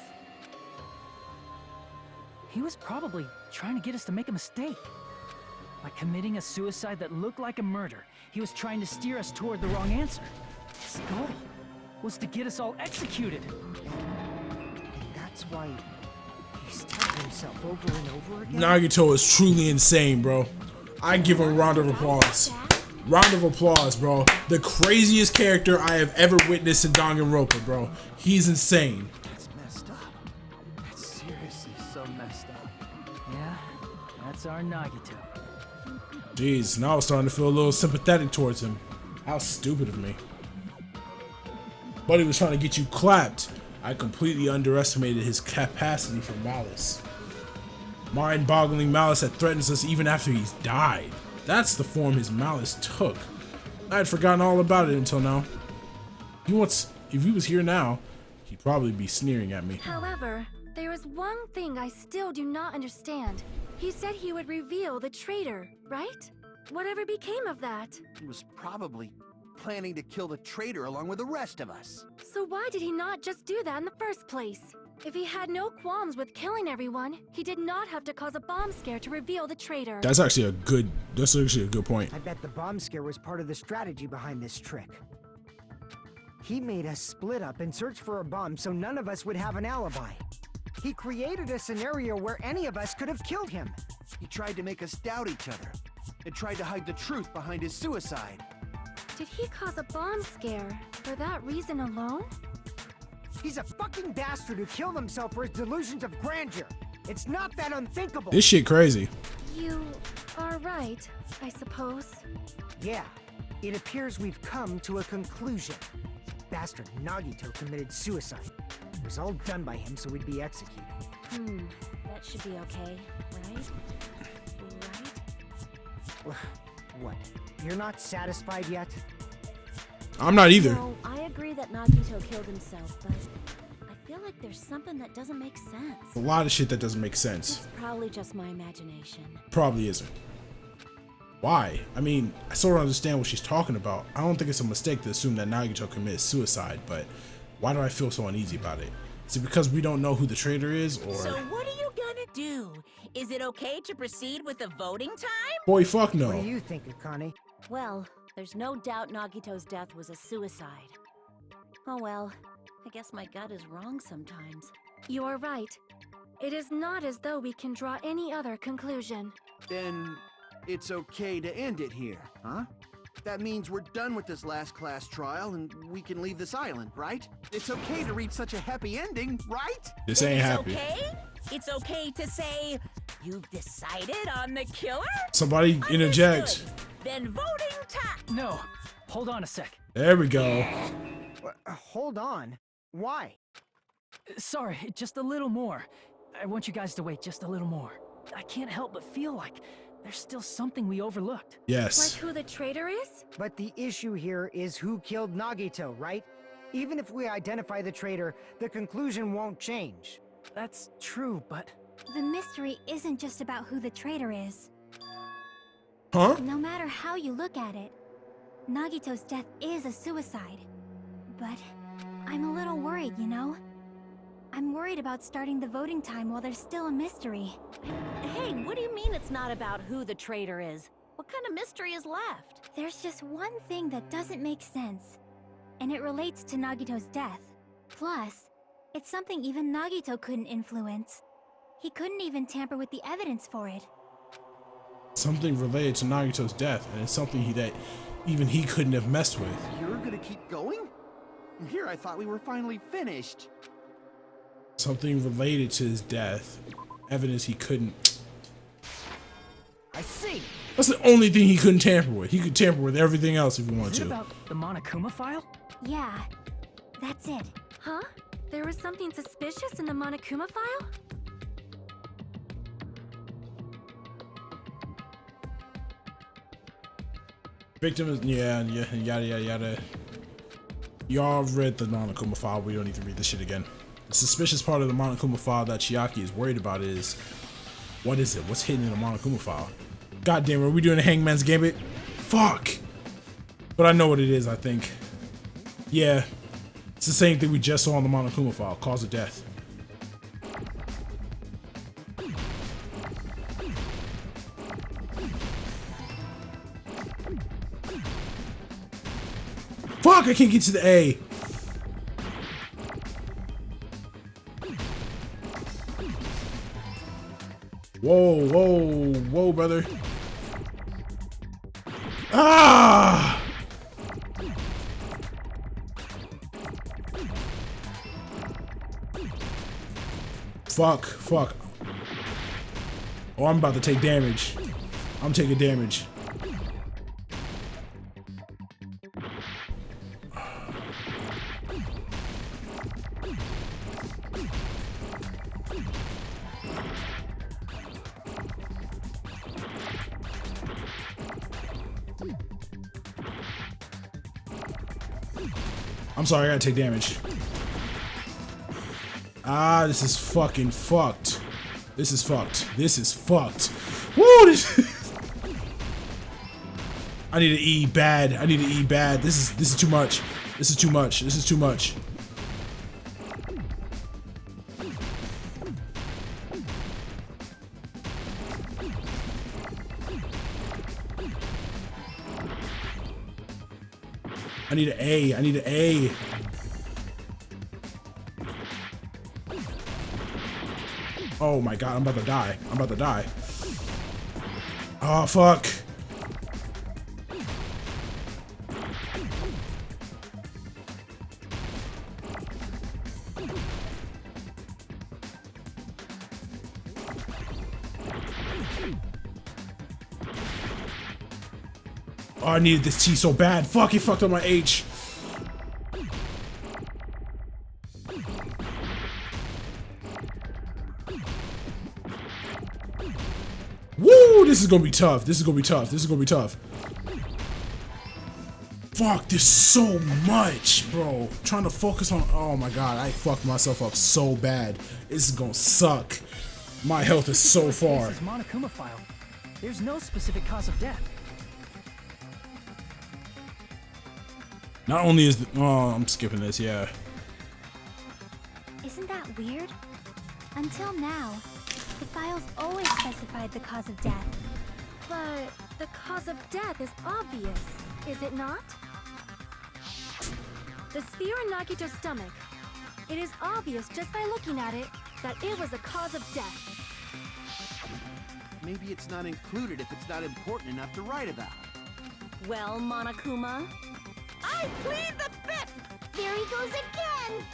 He was probably trying to get us to make a mistake. By committing a suicide that looked like a murder, he was trying to steer us toward the wrong answer. His goal was to get us all executed. And that's why he stabbed himself over and over again? Nagito is truly insane, bro. I give him a round of applause. Round of applause, bro. The craziest character I have ever witnessed in Danganronpa, bro. He's insane. That's messed up. That's seriously so messed up. Yeah, that's our Nagito. Jeez, now I'm starting to feel a little sympathetic towards him. How stupid of me. Buddy was trying to get you clapped. I completely underestimated his capacity for malice. Mind-boggling malice that threatens us even after he's died. That's the form his malice took. I had forgotten all about it until now. If he was here now, he'd probably be sneering at me. However, there is one thing I still do not understand. He said he would reveal the traitor, right? Whatever became of that? He was probably planning to kill the traitor along with the rest of us. So why did he not just do that in the first place? If he had no qualms with killing everyone, he did not have to cause a bomb scare to reveal the traitor. That's actually a good point. I bet the bomb scare was part of the strategy behind this trick. He made us split up and search for a bomb so none of us would have an alibi. He created a scenario where any of us could have killed him. He tried to make us doubt each other and tried to hide the truth behind his suicide. Did he cause a bomb scare for that reason alone? He's a fucking bastard who killed himself for his delusions of grandeur. It's not that unthinkable. This shit crazy. You are right, I suppose. Yeah, it appears we've come to a conclusion. Bastard Nagito committed suicide. It was all done by him so we'd be executed. That should be okay, right? Right? What? You're not satisfied yet? I'm not either. No, I agree that Nagito killed himself, but I feel like there's something that doesn't make sense. A lot of shit that doesn't make sense. It's probably just my imagination. Probably isn't. Why? I mean, I sort of understand what she's talking about. I don't think it's a mistake to assume that Nagito committed suicide, but why do I feel so uneasy about it? Is it because we don't know who the traitor is, or... So what are you gonna do? Is it okay to proceed with the voting time? Boy, fuck no. What do you think, Akane? Well, there's no doubt Nagito's death was a suicide. Oh well, I guess my gut is wrong sometimes. You are right. It is not as though we can draw any other conclusion. Then it's okay to end it here, huh? That means we're done with this last class trial and we can leave this island, right? It's okay to reach such a happy ending, right? This ain't happy. Okay? It's okay to say, you've decided on the killer? Somebody interject. Understood. Then voting time. No, hold on a sec. There we go. Hold on. Why? Sorry, just a little more. I want you guys to wait just a little more. I can't help but feel like there's still something we overlooked. Yes. Like who the traitor is? But the issue here is who killed Nagito, right? Even if we identify the traitor, the conclusion won't change. That's true, but... The mystery isn't just about who the traitor is. Huh? No matter how you look at it, Nagito's death is a suicide. But I'm a little worried, you know? I'm worried about starting the voting time while there's still a mystery. Hey, what do you mean it's not about who the traitor is? What kind of mystery is left? There's just one thing that doesn't make sense, and it relates to Nagito's death. Plus, it's something even Nagito couldn't influence. He couldn't even tamper with the evidence for it. Something related to Nagito's death, and it's something that even he couldn't have messed with. You're gonna keep going? Here I thought we were finally finished. Something related to his death. Evidence he couldn't. I see. That's the only thing he couldn't tamper with. He could tamper with everything else if he wanted Is it to. about the Monokuma file? Yeah, that's it. Huh? There was something suspicious in the Monokuma file? Victim is, yeah, yada, yada, yada. Y'all read the Monokuma file. We don't need to read this shit again. The suspicious part of the Monokuma file that Chiaki is worried about is, what is it? What's hidden in the Monokuma file? God damn it, are we doing a Hangman's Gambit? Fuck! But I know what it is, I think. Yeah, it's the same thing we just saw on the Monokuma file, cause of death. Fuck, I can't get to the A. Whoa, whoa, whoa, brother. Ah! Fuck, fuck. Oh, I'm about to take damage. I'm taking damage. I'm sorry, I gotta take damage. Ah, this is fucking fucked. This is fucked. This is fucked. Woo! This I need to E bad. I need to E bad. This is too much. This is too much. This is too much. I need an A. I need an A. Oh my god, I'm about to die. I'm about to die. Oh, fuck. Oh, I needed this T so bad. Fuck, he fucked up my H. Woo! This is gonna be tough. This is gonna be tough. This is gonna be tough. Fuck, there's so much, bro. Trying to focus on. Oh my god, I fucked myself up so bad. This is gonna suck. My health is so far. This is Monokuma file. There's no specific cause of death. Not only is the, oh, I'm skipping this, yeah. Isn't that weird? Until now, the files always specified the cause of death. But the cause of death is obvious, is it not? The spear in Nagito's stomach. It is obvious just by looking at it that it was the cause of death. Maybe it's not included if it's not important enough to write about. Well, Monokuma, I plead the fifth! There he goes again!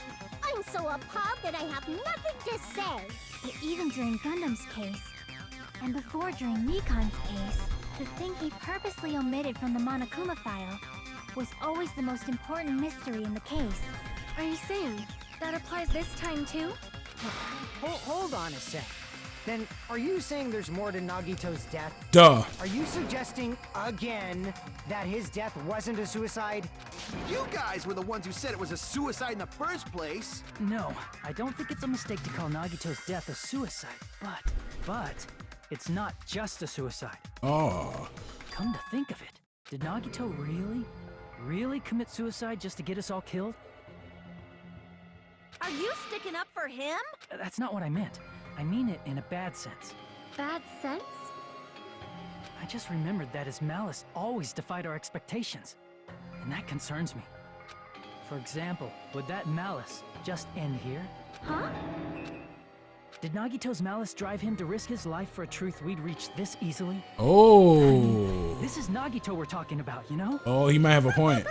I'm so appalled that I have nothing to say. But even during Gundam's case, and before during Mikan's case, the thing he purposely omitted from the Monokuma file was always the most important mystery in the case. Are you saying that applies this time too? Hold on a sec. Then, are you saying there's more to Nagito's death? Duh. Are you suggesting, again, that his death wasn't a suicide? You guys were the ones who said it was a suicide in the first place. No, I don't think it's a mistake to call Nagito's death a suicide, but it's not just a suicide. Oh. Come to think of it, did Nagito really commit suicide just to get us all killed? are you sticking up for him? That's not what I meant. I mean it in a bad sense. Bad sense? I just remembered that his malice always defied our expectations, and that concerns me. For example, would that malice just end here? Huh? Did Nagito's malice drive him to risk his life for a truth we'd reach this easily? Oh. This is Nagito we're talking about, you know? Oh, he might have a point.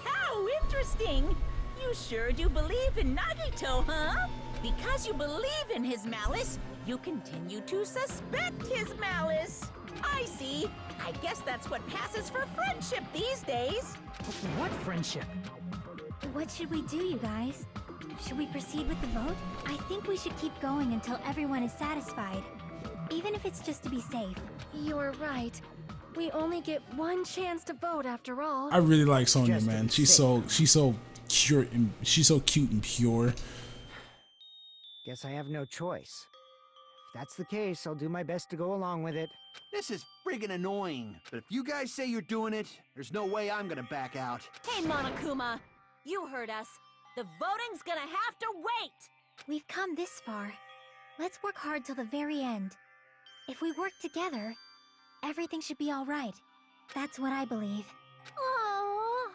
How interesting! You sure do believe in Nagito, huh? Because you believe in his malice, you continue to suspect his malice. I see. I guess that's what passes for friendship these days. What friendship? What should we do, you guys? Should we proceed with the vote? I think we should keep going until everyone is satisfied. Even if it's just to be safe. You're right. We only get one chance to vote after all. I really like Sonya, Just man. to be She's so cute and she's so cute and pure. Guess I have no choice. If that's the case, I'll do my best to go along with it. This is friggin' annoying. But if you guys say you're doing it, there's no way I'm gonna back out. Hey, Monokuma, you heard us. The voting's gonna have to wait. We've come this far. Let's work hard till the very end. If we work together, everything should be all right. That's what I believe. Oh,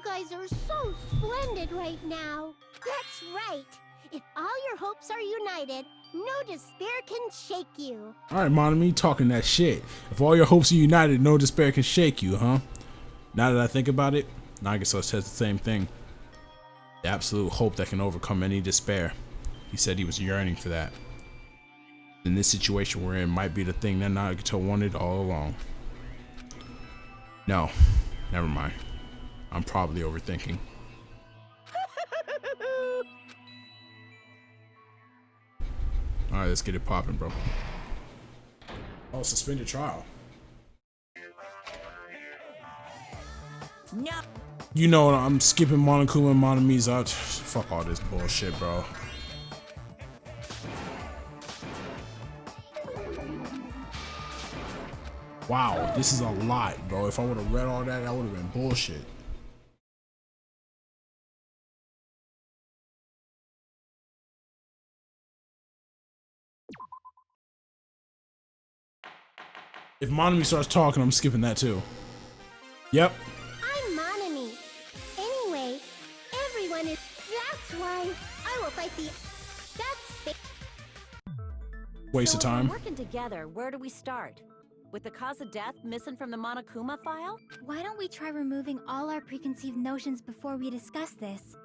guys are so splendid right now. That's right. If all your hopes are united, no despair can shake you. Alright, Monami, talking that shit. If all your hopes are united, no despair can shake you, huh? Now that I think about it, Nagato says the same thing. The absolute hope that can overcome any despair. He said he was yearning for that. And this situation we're in might be the thing that Nagato wanted all along. No, never mind. I'm probably overthinking. Alright, let's get it popping, bro. Oh, suspended trial. No. You know, I'm skipping Monokuma and Monami's out. Fuck all this bullshit, bro. Wow, this is a lot, bro. If I would have read all that, that would have been bullshit. If Monami starts talking, I'm skipping that too. Yep. I'm Monami. Anyway, everyone is... That's why I will fight the... That's... Waste of So if time. we're working together, where do we start? With the cause of death missing from the Monokuma file? Why don't we try removing all our preconceived notions before we discuss this?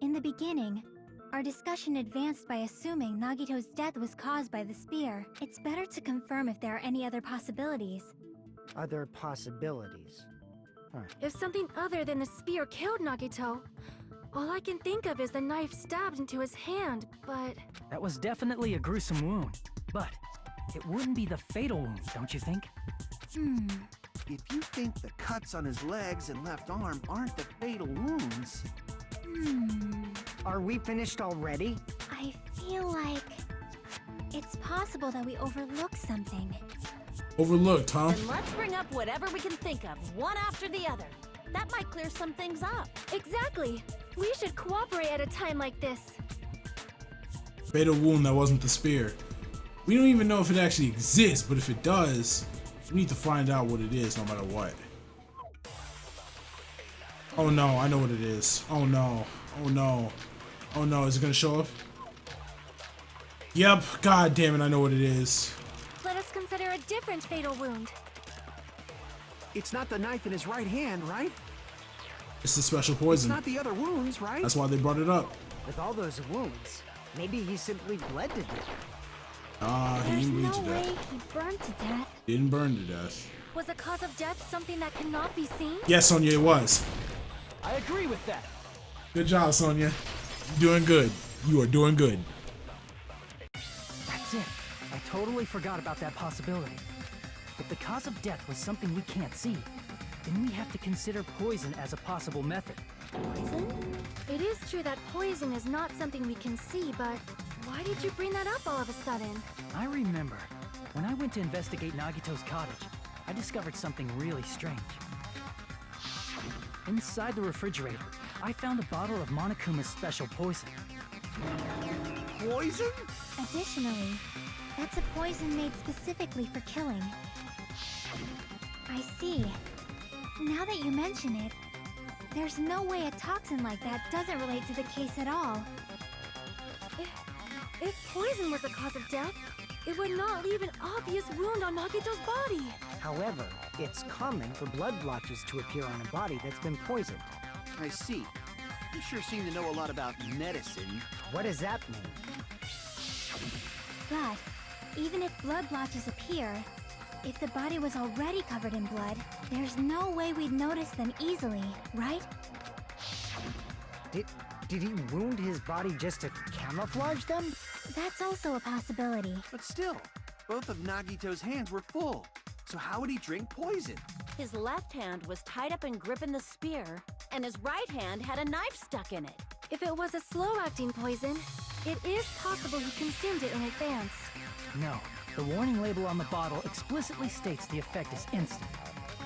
In the beginning, our discussion advanced by assuming Nagito's death was caused by the spear. It's better to confirm if there are any other possibilities. Other possibilities. If something other than the spear killed Nagito, all I can think of is the knife stabbed into his hand, but... That was definitely a gruesome wound, but it wouldn't be the fatal wound, don't you think? If you think the cuts on his legs and left arm aren't the fatal wounds... Are we finished already? I feel like... it's possible that we overlooked something. Overlooked, huh? Then let's bring up whatever we can think of, one after the other. That might clear some things up. Exactly! We should cooperate at a time like this. Fatal wound that wasn't the spear. We don't even know if it actually exists, but if it does, we need to find out what it is no matter what. Oh no, I know what it is. Oh no. Oh no. Oh no, is it gonna show up? Yep, god damn it, I know what it is. Let us consider a different fatal wound. It's not the knife in his right hand, right? It's the special It's poison. not the other wounds, right? That's why they brought it up. With all those wounds, maybe he simply bled to death. He There's didn't bleed no to way death. he burned to death. Didn't burn to death. Was the cause of death something that cannot be seen? Yes, Sonya, it was. I agree with that. Good job, Sonya. You're doing good. You are doing good. That's it. I totally forgot about that possibility. If the cause of death was something we can't see, then we have to consider poison as a possible method. Poison? It is true that poison is not something we can see, but why did you bring that up all of a sudden? I remember, when I went to investigate Nagito's cottage, I discovered something really strange. Inside the refrigerator, I found a bottle of Monokuma's special poison. Poison? Additionally, that's a poison made specifically for killing. I see. Now that you mention it, there's no way a toxin like that doesn't relate to the case at all. If poison was the cause of death, it would not leave an obvious wound on Nagito's body. However, it's common for blood blotches to appear on a body that's been poisoned. I see. You sure seem to know a lot about medicine. What does that mean? But even if blood blotches appear, if the body was already covered in blood, there's no way we'd notice them easily, right? Did he wound his body just to camouflage them? That's also a possibility. But still, both of Nagito's hands were full. So how would he drink poison? His left hand was tied up and gripping the spear, and his right hand had a knife stuck in it. If it was a slow-acting poison, it is possible he consumed it in advance. No, the warning label on the bottle explicitly states the effect is instant.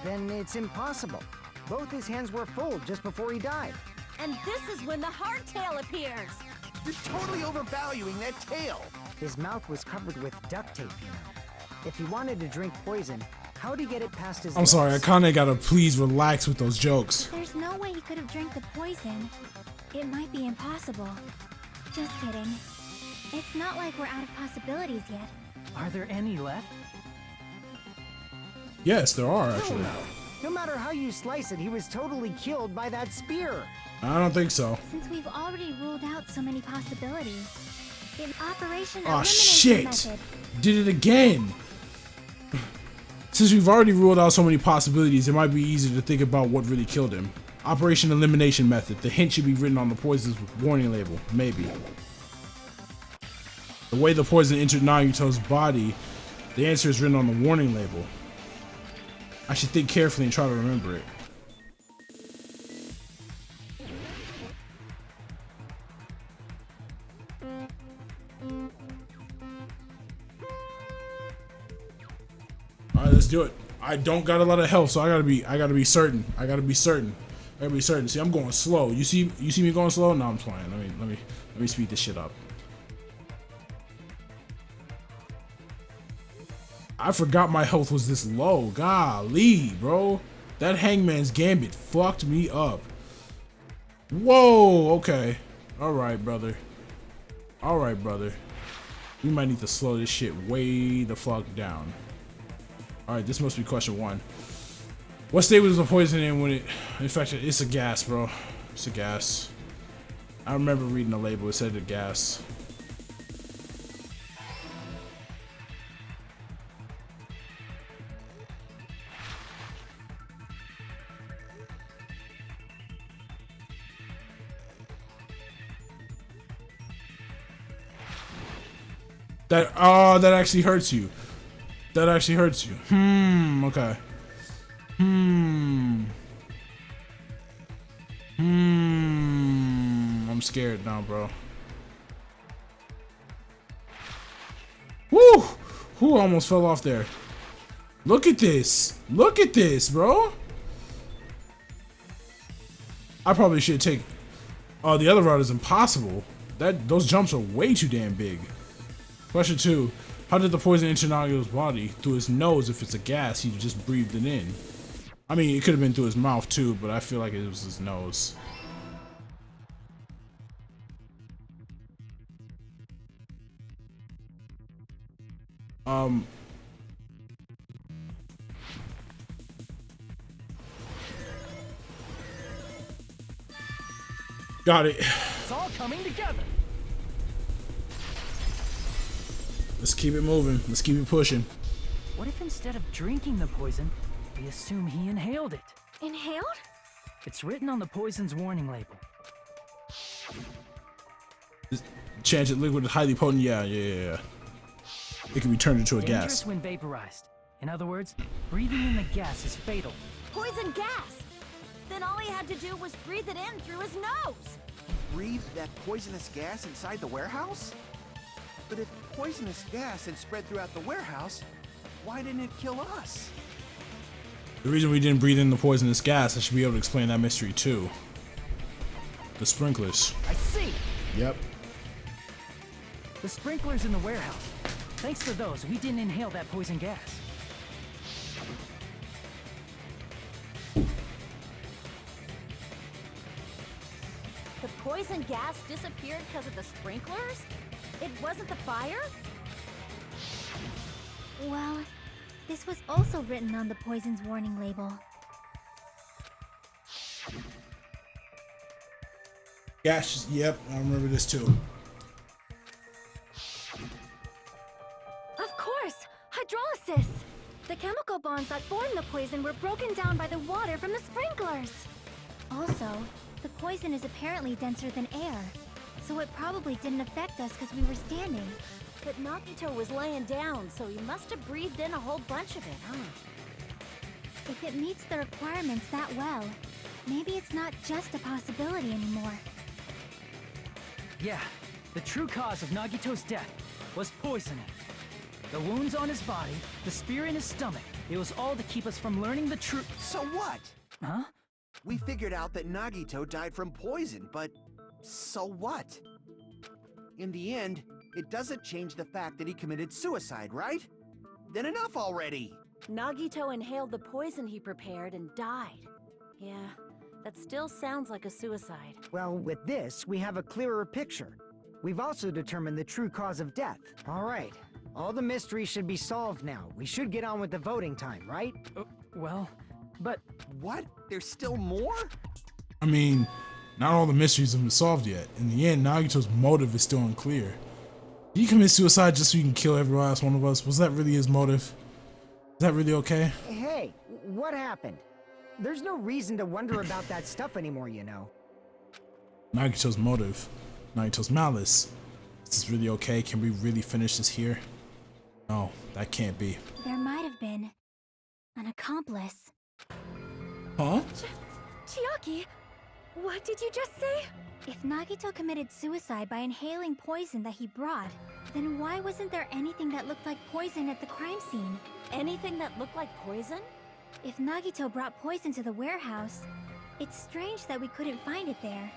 Then it's impossible. Both his hands were full just before he died. And this is when the hardtail appears. You're totally overvaluing that tail. His mouth was covered with duct tape, you know. If he wanted to drink poison, how'd he get it past his I'm sorry, I lips? kinda gotta please relax with those jokes. There's no way he could have drank the poison, it might be impossible. Just kidding. It's not like we're out of possibilities yet. Are there any left? Yes, there are actually. No matter how you slice it, he was totally killed by that spear. I don't think so. Since we've already ruled out so many possibilities, in Operation Oh Elimination shit! Method. Did it again. Since we've already ruled out so many possibilities, it might be easier to think about what really killed him. Operation Elimination Method. The hint should be written on the poison's warning label. Maybe. The way the poison entered Nagito's body, the answer is written on the warning label. I should think carefully and try to remember it. Alright, let's do it. I don't got a lot of health, so I gotta be certain. I gotta be certain. See, I'm going slow. You see me going slow? No, I'm playing. Let me speed this shit up. I forgot my health was this low. Golly, bro. That Hangman's Gambit fucked me up. Whoa, okay. Alright, brother. Alright, brother. We might need to slow this shit way the fuck down. Alright, this must be question 1. What state was the poison in when it infected? It's a gas, bro. It's a gas. I remember reading the label. It said a gas. That actually hurts you. That actually hurts you. Okay. I'm scared now, bro. Woo! Who almost fell off there? Look at this. Look at this, bro. I probably should take. Oh, the other route is impossible. Those jumps are way too damn big. Question 2. How did the poison enter Nagito's body? Through his nose. If it's a gas, he just breathed it in. I mean, it could have been through his mouth too, but I feel like it was his nose. Got it. It's all coming together. Let's keep it moving. Let's keep it pushing. What if instead of drinking the poison, we assume he inhaled it? Inhaled? It's written on the poison's warning label. Change it liquid is highly potent. Yeah. It can be turned into a Dangerous gas. when vaporized. In other words, breathing in the gas is fatal. Poison gas! Then all he had to do was breathe it in through his nose! Breathed that poisonous gas inside the warehouse? But if poisonous gas had spread throughout the warehouse, why didn't it kill us? The reason we didn't breathe in the poisonous gas, I should be able to explain that mystery too. The sprinklers. I see! Yep. The sprinklers in the warehouse. Thanks to those, we didn't inhale that poison gas. The poison gas disappeared because of the sprinklers? It wasn't the fire? Well, this was also written on the poison's warning label. Gas. Yep, I remember this too. Of course! Hydrolysis! The chemical bonds that formed the poison were broken down by the water from the sprinklers. Also, the poison is apparently denser than air, so it probably didn't affect us because we were standing. But Nagito was laying down, so he must have breathed in a whole bunch of it, huh? If it meets the requirements that well, maybe it's not just a possibility anymore. Yeah, the true cause of Nagito's death was poisoning. The wounds on his body, the spear in his stomach, it was all to keep us from learning the truth. So what? Huh? We figured out that Nagito died from poison, but so what? In the end, it doesn't change the fact that he committed suicide, right? Then enough already! Nagito inhaled the poison he prepared and died. Yeah, That still sounds like a suicide. Well, with this, we have a clearer picture. We've also determined the true cause of death. All right. All the mysteries should be solved now. We should get on with the voting time, right? Well, but... What? There's still more? I mean, not all the mysteries have been solved yet. In the end, Nagito's motive is still unclear. Did he commit suicide just so he can kill every last one of us? Was that really his motive? Is that really okay? Hey, what happened? There's no reason to wonder about that stuff anymore, you know. Nagito's motive. Nagito's malice. Is this really okay? Can we really finish this here? No, that can't be. There might have been an accomplice. Huh? Chiaki, what did you just say? If Nagito committed suicide by inhaling poison that he brought, then why wasn't there anything that looked like poison at the crime scene? Anything that looked like poison? If Nagito brought poison to the warehouse, it's strange that we couldn't find it there.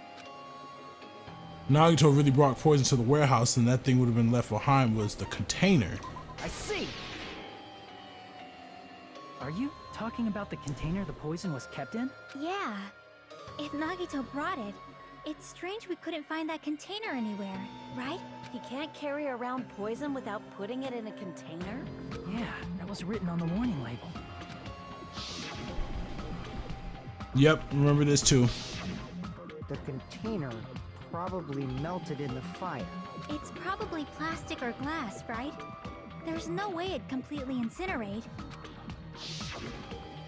Nagito really brought poison to the warehouse, and that thing would have been left behind was the container. I see. Are you talking about the container the poison was kept in? Yeah. If Nagito brought it, it's strange we couldn't find that container anywhere, right? He can't carry around poison without putting it in a container? Yeah, that was written on the warning label. Yep, remember this too. The container probably melted in the fire. It's probably plastic or glass, right? There's no way it'd completely incinerate.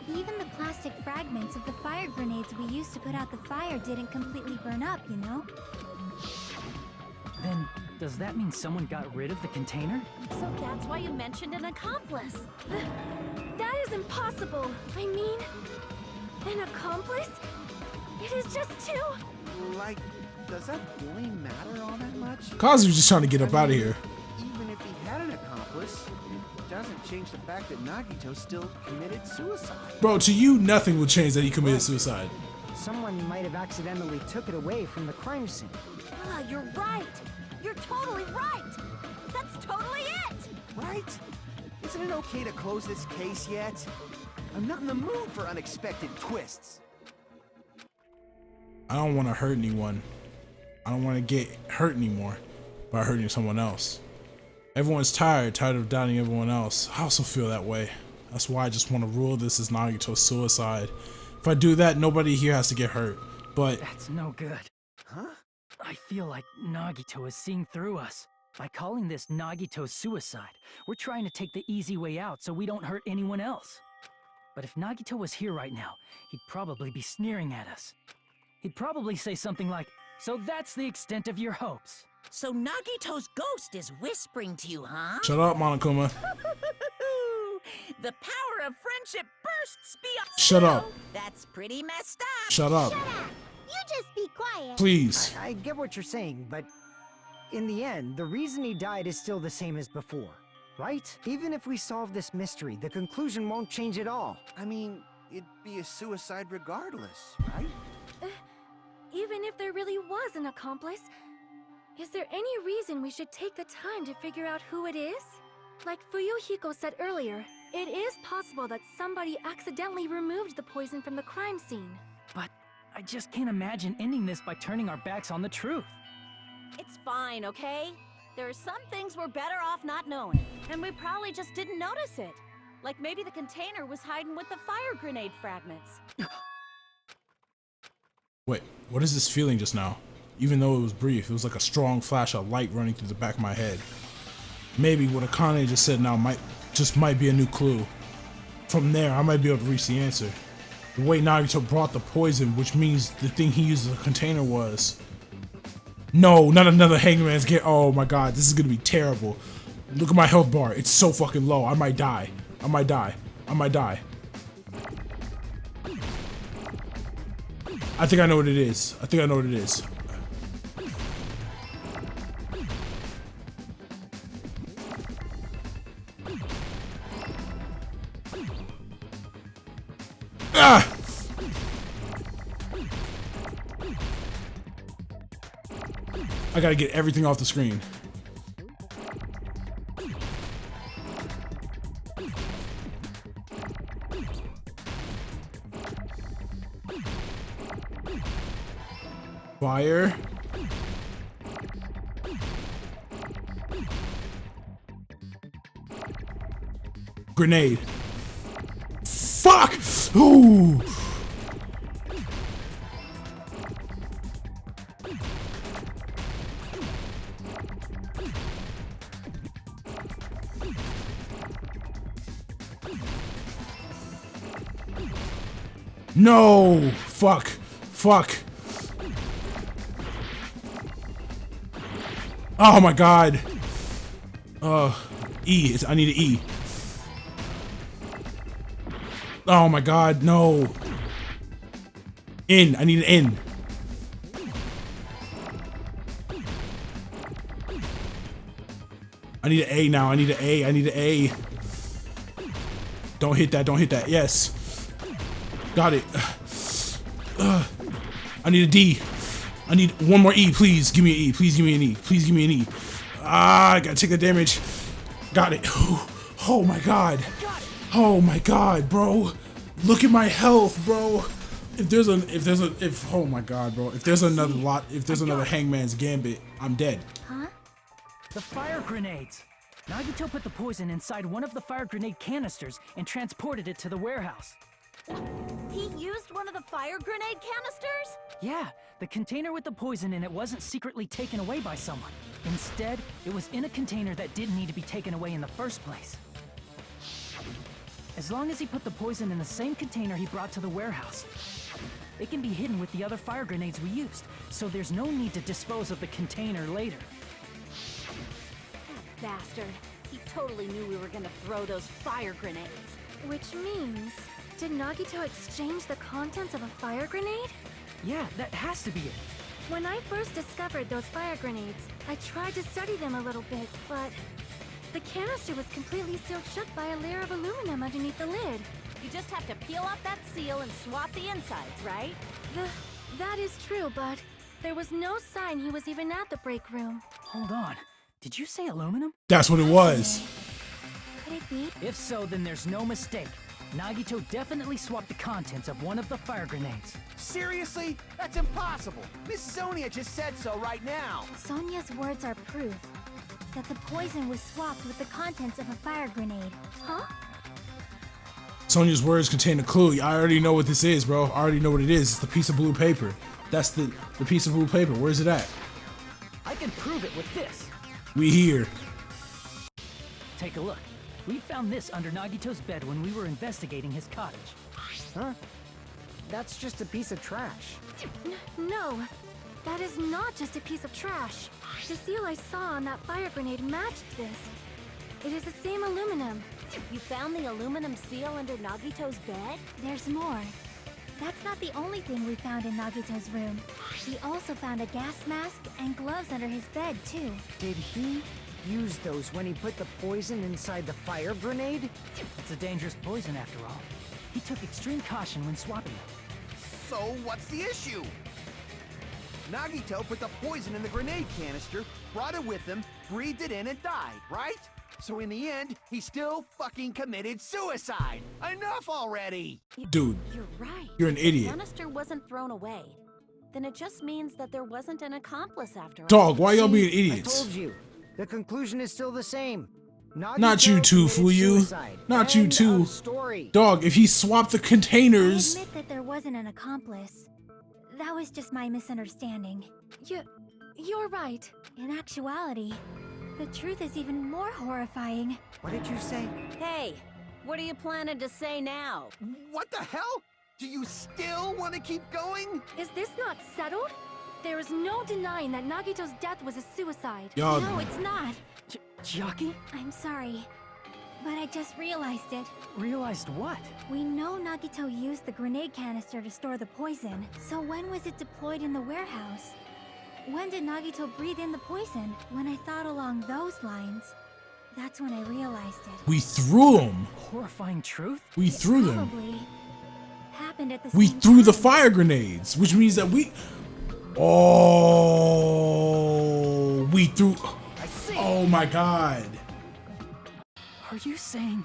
Even the plastic fragments of the fire grenades we used to put out the fire didn't completely burn up, you know? Then, does that mean someone got rid of the container? So that's why you mentioned an accomplice. That is impossible. I mean, an accomplice? It is just two. Like, does that really matter all that much? Kazu was just trying to get up out of here. Even if he had an accomplice, it doesn't change the fact that Nagito still committed suicide. Bro, to you, nothing will change that he committed suicide. Someone might have accidentally took it away from the crime scene. Ah, you're right. You're totally right. That's totally it. Right? Isn't it okay to close this case yet? I'm not in the mood for unexpected twists. I don't want to hurt anyone. I don't want to get hurt anymore by hurting someone else. Everyone's tired of doubting everyone else. I also feel that way. That's why I just want to rule this as Nagito's suicide. If I do that, nobody here has to get hurt. But That's no good. Huh? I feel like Nagito is seeing through us. By calling this Nagito's suicide, we're trying to take the easy way out so we don't hurt anyone else. But if Nagito was here right now, he'd probably be sneering at us. He'd probably say something like, "So that's the extent of your hopes." So Nagito's ghost is whispering to you, huh? shut up, Monokuma. The power of friendship bursts beyond. Shut up. That's pretty messed up. Shut up. Shut up! You just be quiet. Please. I get what you're saying, but in the end, the reason he died is still the same as before, right? Even if we solve this mystery, the conclusion won't change at all. I mean, it'd be a suicide regardless, right? Even if there really was an accomplice, is there any reason we should take the time to figure out who it is? Like Fuyuhiko said earlier, it is possible that somebody accidentally removed the poison from the crime scene. But I just can't imagine ending this by turning our backs on the truth. It's fine, okay? There are some things we're better off not knowing. And we probably just didn't notice it. Like maybe the container was hiding with the fire grenade fragments. Wait, what is this feeling just now? Even though it was brief, it was like a strong flash of light running through the back of my head. Maybe what Akane just said now might be a new clue. From there, I might be able to reach the answer. The way Nagito brought the poison, which means the thing he used as a container was... No, not another Hangman's Get. Oh my god, this is gonna be terrible. Look at my health bar. It's so fucking low. I might die. I might die. I might die. I think I know what it is. I think I know what it is. Ah! I gotta get everything off the screen. Fire. Grenade. Fuck! Ooh! No! Fuck! Fuck! Oh my god! E. I need an E. Oh my god, no. N. I need an N. I need an A now. I need an A. I need an A. Don't hit that. Don't hit that. Yes. Got it. I need a D. I need one more E, please. Give me an E. Please give me an E. Please give me an E. Ah, I gotta take the damage. Got it. Oh my god. Oh my god, bro. Look at my health, bro. Oh my god, bro. If there's another Hangman's Gambit, I'm dead. Huh? The fire grenades! Nagito put the poison inside one of the fire grenade canisters and transported it to the warehouse. He used one of the fire grenade canisters? Yeah, the container with the poison in it wasn't secretly taken away by someone. Instead, it was in a container that didn't need to be taken away in the first place. As long as he put the poison in the same container he brought to the warehouse, it can be hidden with the other fire grenades we used, so there's no need to dispose of the container later. Bastard. He totally knew we were gonna throw those fire grenades. Which means, did Nagito exchange the contents of a fire grenade? Yeah, that has to be it. When I first discovered those fire grenades, I tried to study them a little bit, but the canister was completely sealed shut by a layer of aluminum underneath the lid. You just have to peel off that seal and swap the insides, right? That is true, but there was no sign he was even at the break room. Hold on. Did you say aluminum? That's what it was. Could it be? If so, then there's no mistake. Nagito definitely swapped the contents of one of the fire grenades. Seriously? That's impossible. Miss Sonia just said so right now. Sonia's words are proof that the poison was swapped with the contents of a fire grenade. Huh? Sonia's words contain a clue. I already know what this is, bro. I already know what it is. It's the piece of blue paper. That's the piece of blue paper. Where's it at? I can prove it with this. We here. Take a look. We found this under Nagito's bed when we were investigating his cottage. Huh? That's just a piece of trash. No, that is not just a piece of trash. The seal I saw on that fire grenade matched this. It is the same aluminum. You found the aluminum seal under Nagito's bed? There's more. That's not the only thing we found in Nagito's room. We also found a gas mask and gloves under his bed, too. Did he use those when he put the poison inside the fire grenade? It's a dangerous poison after all. He took extreme caution when swapping it. So what's the issue? Nagito put the poison in the grenade canister, brought it with him, breathed it in and died, right? So in the end, he still fucking committed suicide. Enough already! Dude, You're right. you're an The idiot. canister wasn't thrown away. Then it just means that there wasn't an accomplice after all. Dog, why y'all being I idiots? told you. The conclusion is still the same. Not you Nagito two, committed Fuyu. suicide. Not you End two. of story. Dog, if he swapped the I containers... admit that there wasn't an accomplice. That was just my misunderstanding. You're right. In actuality, the truth is even more horrifying. What did you say? Hey, what are you planning to say now? What the hell? Do you still want to keep going? Is this not settled? There is no denying that Nagito's death was a suicide. Y'all, No, it's not. Chiaki? I'm sorry, but I just realized it. Realized what? We know Nagito used the grenade canister to store the poison, so when was it deployed in the warehouse? When did Nagito breathe in the poison? When I thought along those lines, that's when I realized it. we threw them. Horrifying truth? We threw them. Probably happened at the We same threw the time. fire grenades, which means that we... Oh, we threw... I see. Oh my god. Are you saying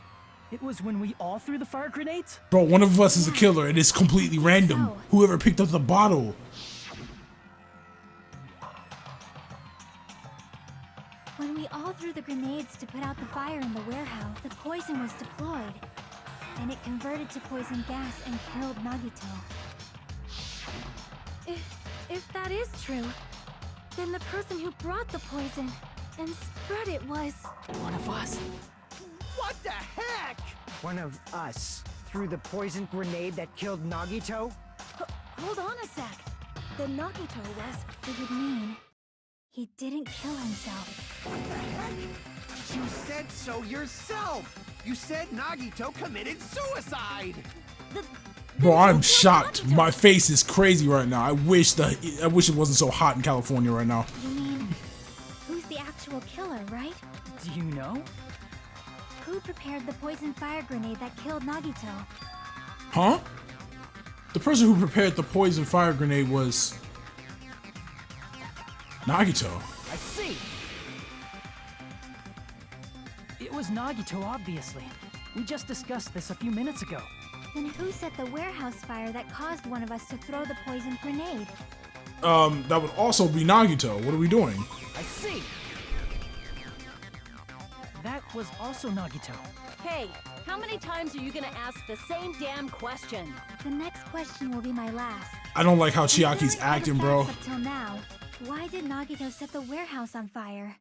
it was when we all threw the fire grenades? Bro, one of us is a killer and it's completely random. So. Whoever picked up the bottle. threw the grenades to put out the fire in the warehouse, the poison was deployed, and it converted to poison gas and killed Nagito. If that is true, then the person who brought the poison and spread it was... One of us. What the heck? One of us threw the poison grenade that killed Nagito? Hold on a sec. The Nagito was... It would mean he didn't kill himself. What the heck? You said so yourself! You said Nagito committed suicide! Bro, I'm shocked. My face is crazy right now. I wish it wasn't so hot in California right now. You mean, who's the actual killer, right? Do you know? Who prepared the poison fire grenade that killed Nagito? Huh? The person who prepared the poison fire grenade was Nagito. I see. It was Nagito, obviously. We just discussed this a few minutes ago. Then who set the warehouse fire that caused one of us to throw the poison grenade? That would also be Nagito. What are we doing? I see. That was also Nagito. Hey, how many times are you gonna ask the same damn question? The next question will be my last. I don't like how Chiaki's Considering all the acting, bro. facts up till now, why did Nagito set the warehouse on fire?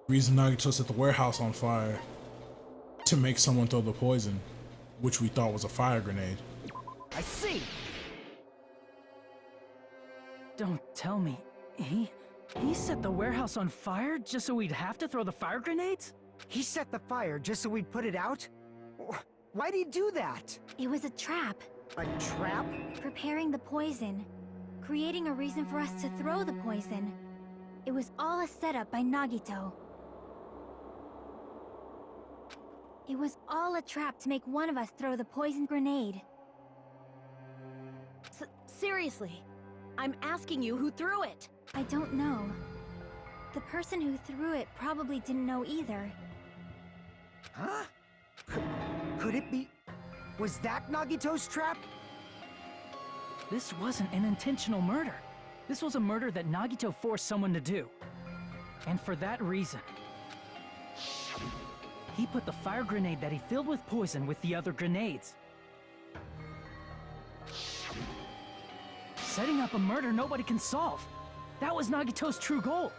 Reason Nagito set the warehouse on fire to make someone throw the poison, which we thought was a fire grenade. I see. Don't tell me. He set the warehouse on fire just so we'd have to throw the fire grenades? He set the fire just so we'd put it out? Why'd he do that? It was a trap. A trap? Preparing the poison. Creating a reason for us to throw the poison. It was all a setup by Nagito. It was all a trap to make one of us throw the poison grenade. Seriously, I'm asking you who threw it. I don't know. The person who threw it probably didn't know either. Huh? Could it be... Was that Nagito's trap? This wasn't an intentional murder. This was a murder that Nagito forced someone to do. And for that reason, he put the fire grenade that he filled with poison with the other grenades. Setting up a murder nobody can solve. That was Nagito's true goal.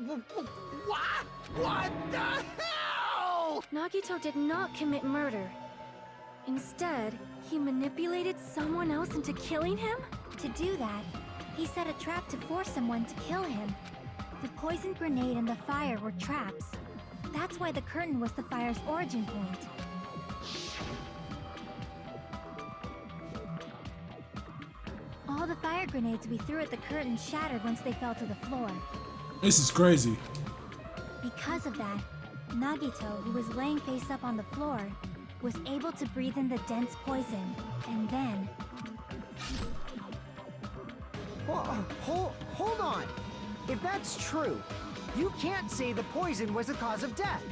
What? What the hell? Nagito did not commit murder. Instead, he manipulated someone else into killing him? To do that, he set a trap to force someone to kill him. The poison grenade and the fire were traps. That's why the curtain was the fire's origin point. All the fire grenades we threw at the curtain shattered once they fell to the floor. This is crazy. Because of that, Nagito, who was laying face up on the floor, was able to breathe in the dense poison, and then... Hold on! If that's true, you can't say the poison was the cause of death.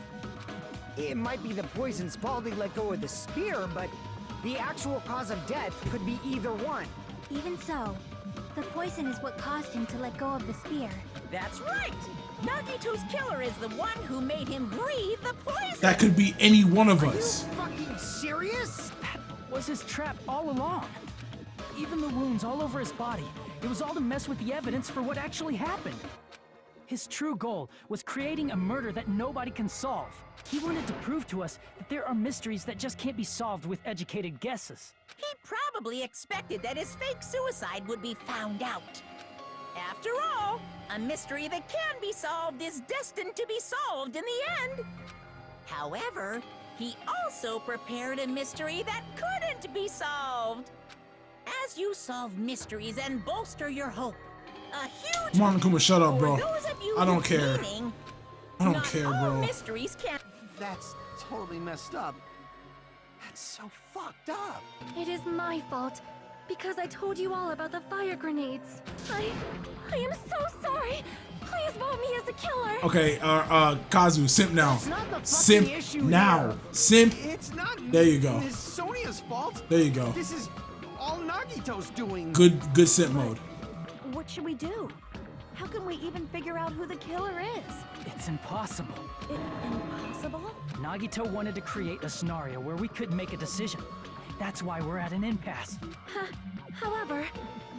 It might be the poison's fault they let go of the spear, but the actual cause of death could be either one. Even so, the poison is what caused him to let go of the spear. That's right! Nagito's killer is the one who made him breathe the poison! That could be any one of us. Are you fucking serious? That was his trap all along. Even the wounds all over his body, it was all to mess with the evidence for what actually happened. His true goal was creating a murder that nobody can solve. He wanted to prove to us that there are mysteries that just can't be solved with educated guesses. He probably expected that his fake suicide would be found out. After all, a mystery that can be solved is destined to be solved in the end. However, he also prepared a mystery that couldn't be solved. As you solve mysteries and bolster your hope, a huge Monokuma, shut up, bro. for those of you I don't with care. meaning, I don't not care, all bro. mysteries can... That's totally messed up. That's so fucked up. It is my fault, because I told you all about the fire grenades. I am so sorry. Please vote me as the killer. Okay, Kazu, simp now. It's not the fucking Simp issue now. here. Simp. It's not There you go. Miss Sonia's fault. There you go. This is all Nagito's doing. Good simp mode. What should we do? How can we even figure out who the killer is? It's impossible. Impossible? Nagito wanted to create a scenario where we couldn't make a decision. That's why we're at an impasse. However,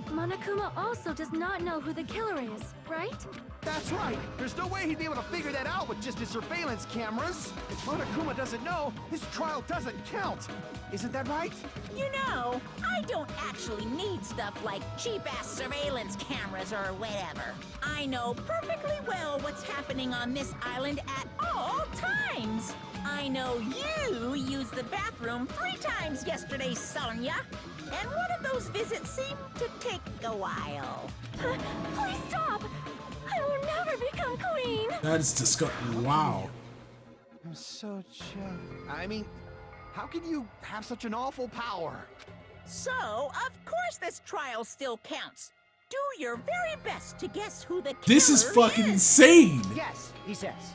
Monokuma also does not know who the killer is, right? That's right. There's no way he'd be able to figure that out with just his surveillance cameras. If Monokuma doesn't know, his trial doesn't count. Isn't that right? You know, I don't actually need stuff like cheap-ass surveillance cameras or whatever. I know perfectly well what's happening on this island at all times. I know you used the bathroom 3 times yesterday, Sonia. And one of those visits seemed to take a while. Please stop! I will never become queen! That's disgusting. Wow. I'm so jealous. I mean, how can you have such an awful power? So, of course this trial still counts. Do your very best to guess who the killer is. This is fucking insane. Yes, he says.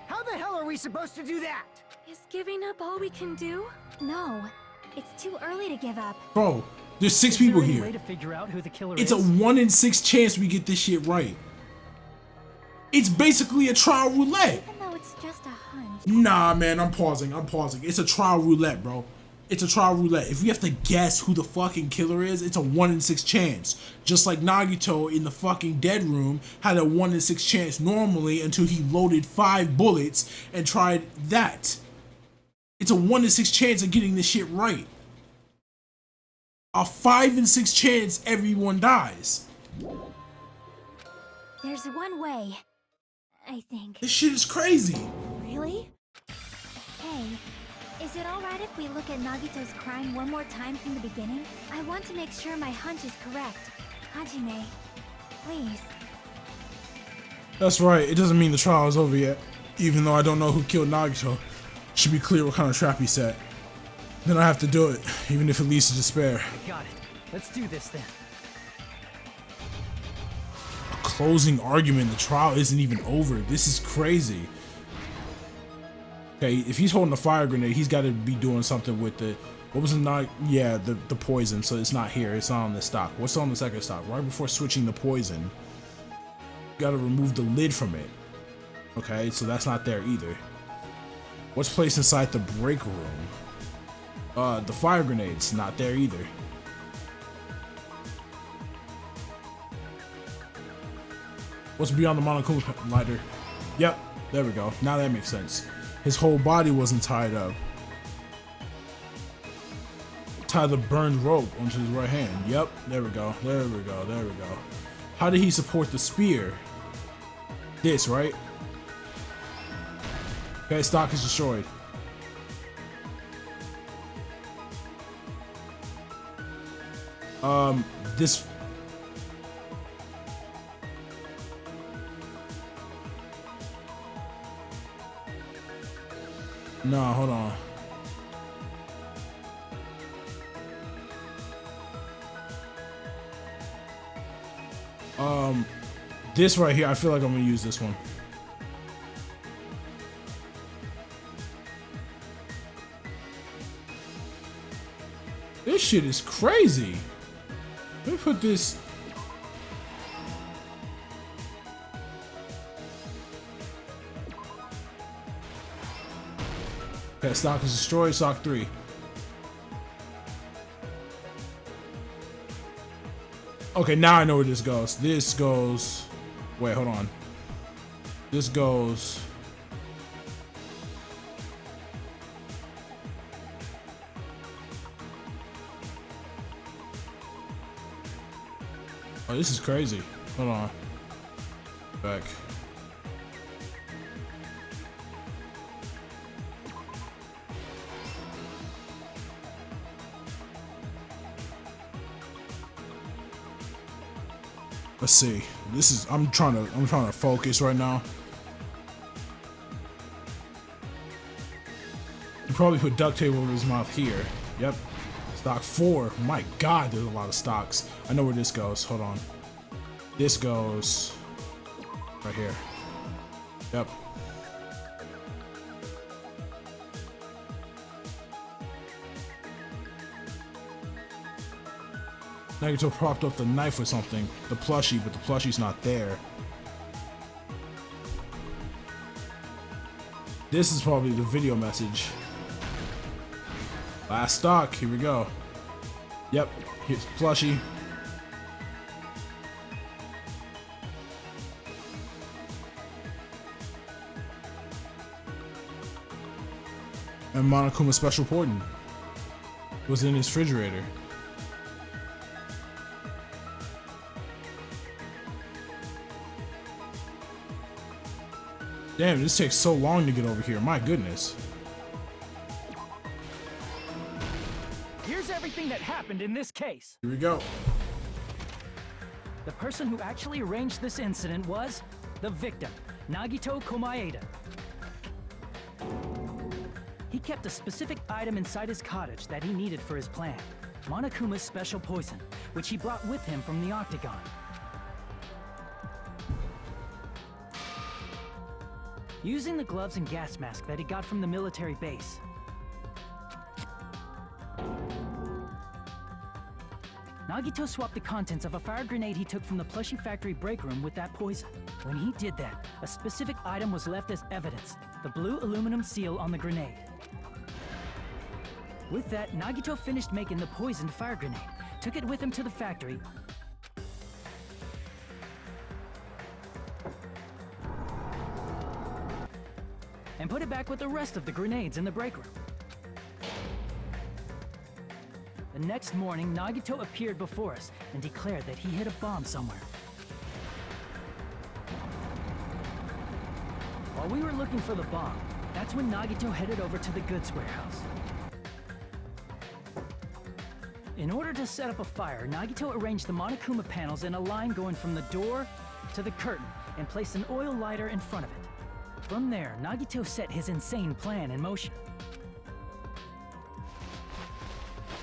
How the hell are we supposed to do that? Is giving up all we can do? No, it's too early to give up. Bro, there's 6 Is there people any here. way to figure out who the killer It's is? a 1 in 6 chance we get this shit right. It's basically a trial roulette. Even though it's just a hunch. Nah, man, I'm pausing. It's a trial roulette, bro. It's a trial roulette. If we have to guess who the fucking killer is, it's a 1 in 6 chance. Just like Nagito in the fucking dead room had a 1 in 6 chance normally until he loaded 5 bullets and tried that. It's a 1 in 6 chance of getting this shit right. A 5 in 6 chance everyone dies. There's one way, I think. This shit is crazy. Really? Hey, is it alright if we look at Nagito's crime one more time from the beginning? I want to make sure my hunch is correct. Hajime, please. That's right, it doesn't mean the trial is over yet. Even though I don't know who killed Nagito, should be clear what kind of trap he set. Then I have to do it, even if it leads to despair. I got it. Let's do this then. A closing argument, the trial isn't even over. This is crazy. Okay, if he's holding a fire grenade, he's got to be doing something with the... What was the night? Yeah, the poison, so it's not here. It's not on the stock. What's on the second stock? Right before switching the poison, you got to remove the lid from it. Okay, so that's not there either. What's placed inside the break room? The fire grenade's not there either. What's beyond the Monokuma lighter? Yep, there we go. Now that makes sense. His whole body wasn't tied up. Tie the burned rope onto his right hand. Yep, there we go. There we go. There we go. How did he support the spear? This, right? Okay, stock is destroyed. This... No, hold on. This right here, I feel like I'm gonna use this one. This shit is crazy. Let me put this... Okay, stock is destroyed, stock 3. Okay, now I know where this goes. This goes... Wait, hold on. This goes... Oh, this is crazy. Hold on. Back. Let's see. This is I'm trying to focus right now. You probably put duct tape over his mouth here. Yep. Stock 4. My God, there's a lot of stocks. I know where this goes. Hold on. This goes right here. Yep. Nagito propped up the knife with something, the plushie, but the plushie's not there. This is probably the video message. Last stock, here we go. Yep, here's plushie. And Monokuma's special portent was in his refrigerator. Damn, this takes so long to get over here. My goodness. Here's everything that happened in this case. Here we go. The person who actually arranged this incident was the victim, Nagito Komaeda. He kept a specific item inside his cottage that he needed for his plan, Monokuma's special poison, which he brought with him from the Octagon. Using the gloves and gas mask that he got from the military base, Nagito swapped the contents of a fire grenade he took from the plushie factory break room with that poison. When he did that, a specific item was left as evidence, the blue aluminum seal on the grenade. With that, Nagito finished making the poisoned fire grenade, took it with him to the factory, and put it back with the rest of the grenades in the break room. The next morning, Nagito appeared before us and declared that he hid a bomb somewhere. While we were looking for the bomb, that's when Nagito headed over to the goods warehouse. In order to set up a fire, Nagito arranged the Monokuma panels in a line going from the door to the curtain and placed an oil lighter in front of it. From there, Nagito set his insane plan in motion.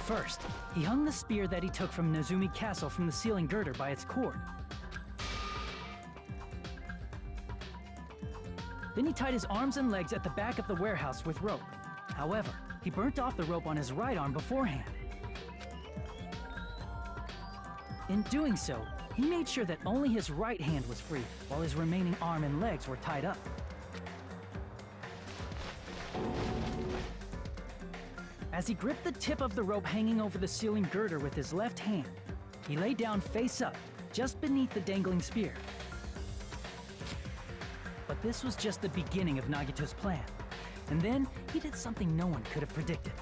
First, he hung the spear that he took from Nezumi Castle from the ceiling girder by its cord. Then he tied his arms and legs at the back of the warehouse with rope. However, he burnt off the rope on his right arm beforehand. In doing so, he made sure that only his right hand was free, while his remaining arm and legs were tied up. As he gripped the tip of the rope hanging over the ceiling girder with his left hand, he lay down face up, just beneath the dangling spear. But this was just the beginning of Nagito's plan. And then, he did something no one could have predicted.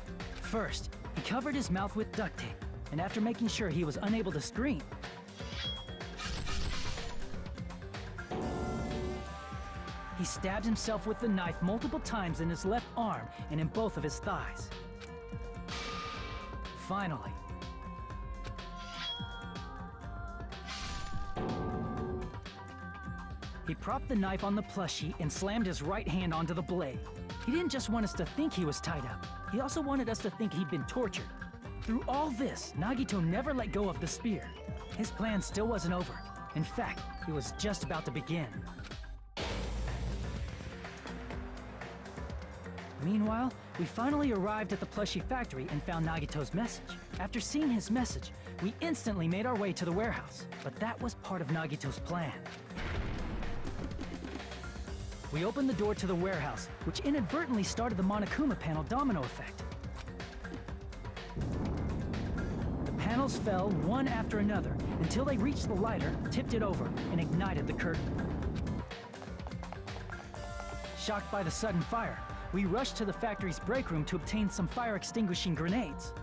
First, he covered his mouth with duct tape, and after making sure he was unable to scream, he stabbed himself with the knife multiple times in his left arm and in both of his thighs. Finally, he propped the knife on the plushie and slammed his right hand onto the blade. He didn't just want us to think he was tied up, he also wanted us to think he'd been tortured. Through all this, Nagito never let go of the spear. His plan still wasn't over. In fact, it was just about to begin. Meanwhile, we finally arrived at the plushie factory and found Nagito's message. After seeing his message, we instantly made our way to the warehouse. But that was part of Nagito's plan. We opened the door to the warehouse, which inadvertently started the Monokuma panel domino effect. The panels fell one after another until they reached the lighter, tipped it over, and ignited the curtain. Shocked by the sudden fire, we rushed to the factory's break room to obtain some fire-extinguishing grenades.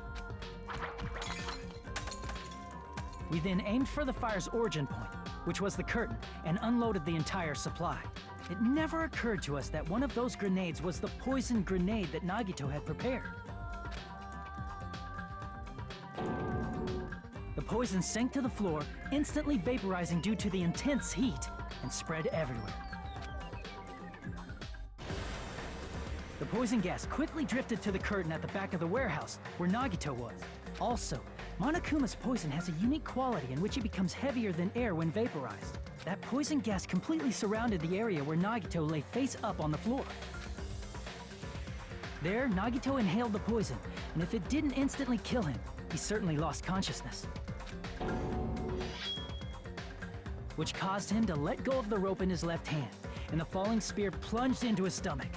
We then aimed for the fire's origin point, which was the curtain, and unloaded the entire supply. It never occurred to us that one of those grenades was the poison grenade that Nagito had prepared. The poison sank to the floor, instantly vaporizing due to the intense heat, and spread everywhere. The poison gas quickly drifted to the curtain at the back of the warehouse, where Nagito was. Also, Monokuma's poison has a unique quality in which it becomes heavier than air when vaporized. That poison gas completely surrounded the area where Nagito lay face up on the floor. There, Nagito inhaled the poison, and if it didn't instantly kill him, he certainly lost consciousness. which caused him to let go of the rope in his left hand, and the falling spear plunged into his stomach.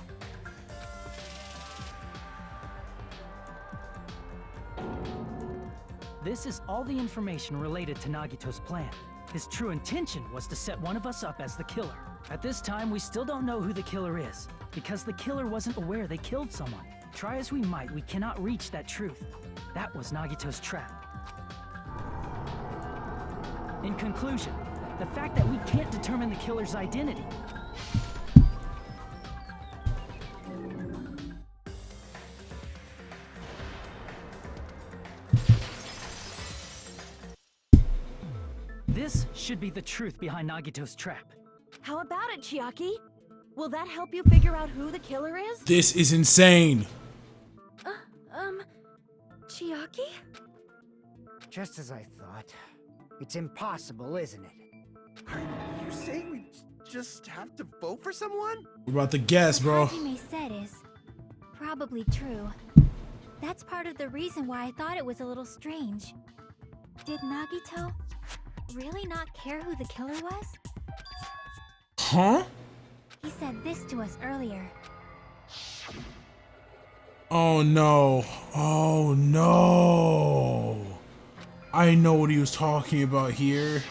This is all the information related to Nagito's plan. His true intention was to set one of us up as the killer. At this time, we still don't know who the killer is, because the killer wasn't aware they killed someone. Try as we might, we cannot reach that truth. That was Nagito's trap. In conclusion, the fact that we can't determine the killer's identity this should be the truth behind Nagito's trap. How about it, Chiaki? Will that help you figure out who the killer is? This is insane. Chiaki? Just as I thought. It's impossible, isn't it? Are you saying we just have to vote for someone? We're about to guess, bro. What Hajime said is probably true. That's part of the reason why I thought it was a little strange. Did Nagito really not care who the killer was? Huh? He said this to us earlier. Oh no. Oh no. I know what he was talking about here.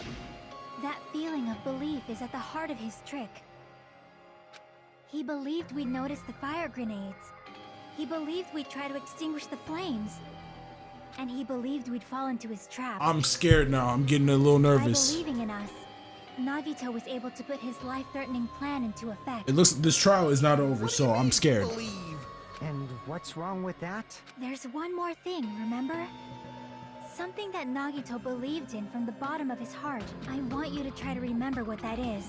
That feeling of belief is at the heart of his trick. He believed we'd notice the fire grenades. He believed we'd try to extinguish the flames. And he believed we'd fall into his trap. I'm scared now. I'm getting a little nervous. By believing in us, Nagito was able to put his life-threatening plan into effect. It looks this trial is not over, so I'm scared. And what's wrong with that? There's one more thing, remember? Something that Nagito believed in from the bottom of his heart. I want you to try to remember what that is.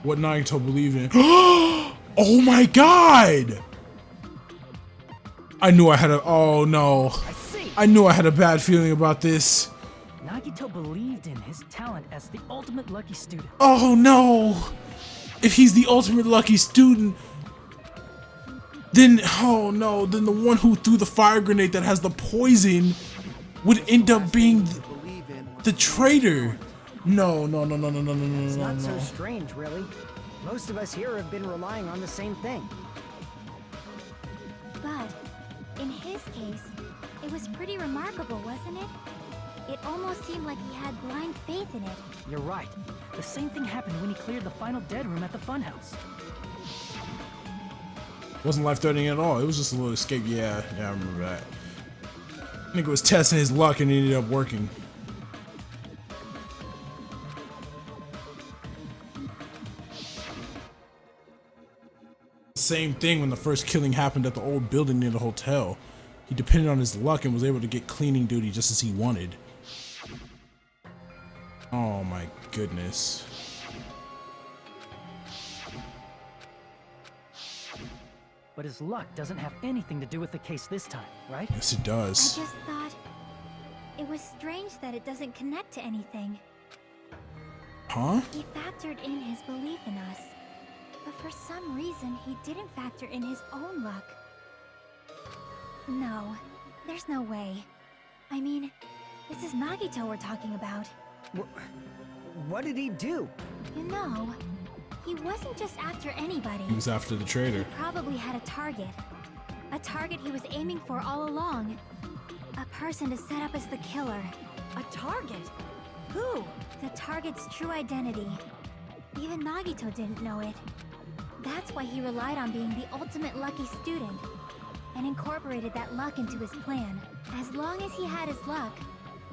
What Nagito believed in. Oh my god! I knew I had a. Oh no. I knew I had a bad feeling about this. Nagito believed in his talent as the ultimate lucky student. Oh no! If he's the ultimate lucky student, then oh no, then the one who threw the fire grenade that has the poison would end up being the traitor. No. It's not so strange, really. Most of us here have been relying on the same thing. But in his case, it was pretty remarkable, wasn't it? It almost seemed like he had blind faith in it. You're right. The same thing happened when he cleared the final dead room at the funhouse. Wasn't life-threatening at all. It was just a little escape. Yeah, I remember that. I think it was testing his luck and it ended up working. Same thing when the first killing happened at the old building near the hotel. He depended on his luck and was able to get cleaning duty just as he wanted. Oh my goodness. But his luck doesn't have anything to do with the case this time, right? Yes, it does. I just thought it was strange that it doesn't connect to anything. Huh? He factored in his belief in us, but for some reason he didn't factor in his own luck. No, there's no way. I mean, this is Nagito we're talking about. What did he do? You know, he wasn't just after anybody. He was after the traitor. He probably had a target. A target he was aiming for all along. A person to set up as the killer. A target? Who? The target's true identity. Even Nagito didn't know it. That's why he relied on being the ultimate lucky student, and incorporated that luck into his plan. As long as he had his luck,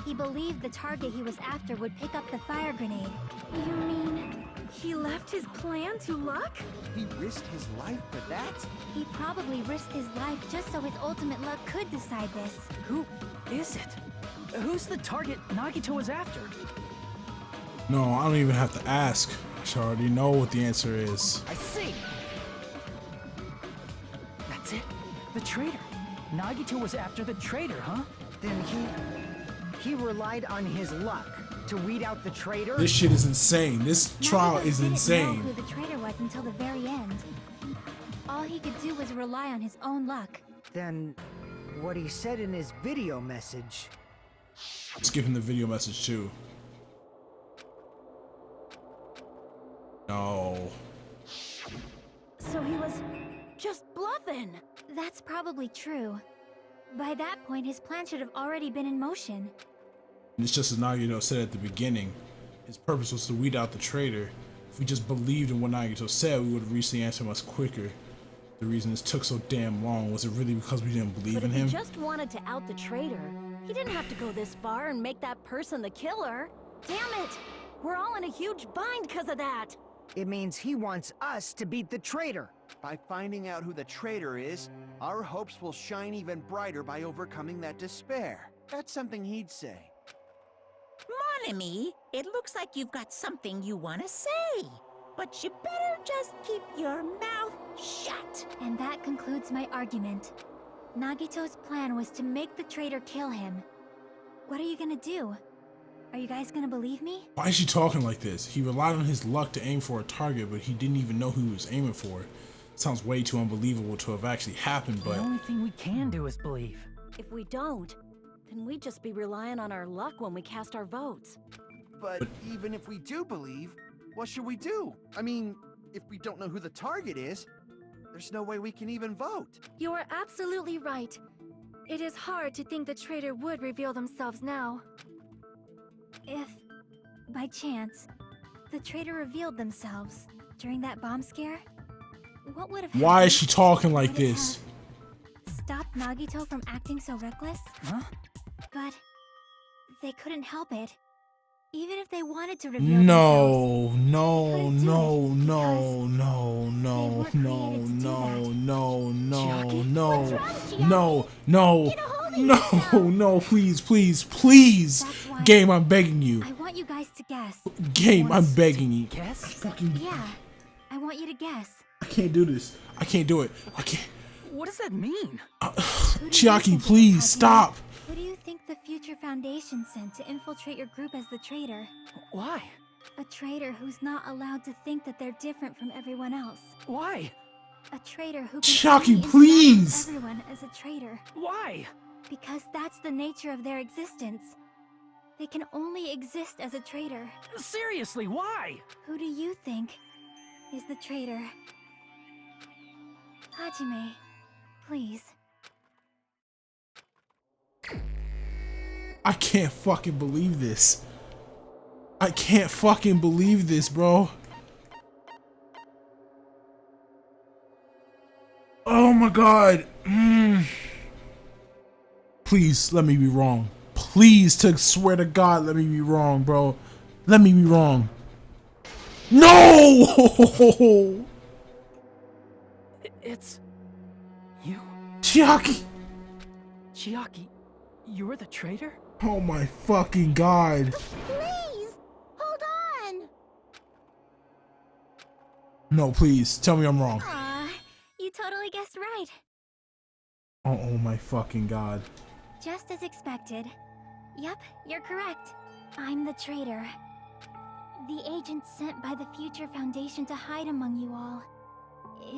he believed the target he was after would pick up the fire grenade. You mean he left his plan to luck? He risked his life for that? He probably risked his life just so his ultimate luck could decide this. Who is it? Who's the target Nagito was after? No, I don't even have to ask. I already know what the answer is. I see. That's it. The traitor. Nagito was after the traitor, huh? Then he relied on his luck to weed out the traitor? This shit is insane. This trial Nagito is didn't insane. know who the traitor was until the very end. All he could do was rely on his own luck. Then what he said in his video message Skipping the video message too. No. So he was just bluffing. That's probably true. By that point, his plan should have already been in motion. And it's just as Nagito said at the beginning. His purpose was to weed out the traitor. If we just believed in what Nagito said, we would have reached the answer much quicker. The reason this took so damn long, was it really because we didn't believe in him? But if he just wanted to out the traitor, he didn't have to go this far and make that person the killer. Damn it! We're all in a huge bind because of that. It means he wants us to beat the traitor. By finding out who the traitor is, our hopes will shine even brighter by overcoming that despair. That's something he'd say. Mon ami, it looks like you've got something you want to say. But you better just keep your mouth shut. And that concludes my argument. Nagito's plan was to make the traitor kill him. What are you gonna do? Are you guys gonna believe me? Why is she talking like this? He relied on his luck to aim for a target, but he didn't even know who he was aiming for. Sounds way too unbelievable to have actually happened, but... The only thing we can do is believe. If we don't, then we'd just be relying on our luck when we cast our votes. But even if we do believe, what should we do? I mean, if we don't know who the target is, there's no way we can even vote. You are absolutely right. It is hard to think the traitor would reveal themselves now. If, by chance, the traitor revealed themselves during that bomb scare, what would have happened? Why is she talking like Would it this? have stopped Nagito from acting so reckless? Huh? But they couldn't help it. Even if they wanted to reveal themselves, No, they couldn't do no, it no, because no, no, they were created to do that. no, please. That's why Game, I'm begging you. I want you guys to guess. Game, I'm begging you. Guess? Fucking, Yeah, I want you to guess. I can't do this. I can't do it. I can't. What does that mean? Who do you Chiaki, think it please, is, Hajime? stop. Who do you think the Future Foundation sent to infiltrate your group as the traitor? Why? A traitor who's not allowed to think that they're different from everyone else. Why? A traitor who can Chiaki, only interact with please! everyone as a traitor. Why? Because that's the nature of their existence. They can only exist as a traitor. Seriously, why? Who do you think is the traitor? Hajime, please. I can't fucking believe this. I can't fucking believe this, bro. Oh my god. Please, let me be wrong. Please, to swear to God, let me be wrong, bro. Let me be wrong. No! It's... you? Chiaki! Chiaki, you're the traitor? Oh my fucking god. Please, hold on. No, please, tell me I'm wrong. Aw, you totally guessed right. Oh my fucking god. Just as expected. Yep, you're correct. I'm the traitor. The agent sent by the Future Foundation to hide among you all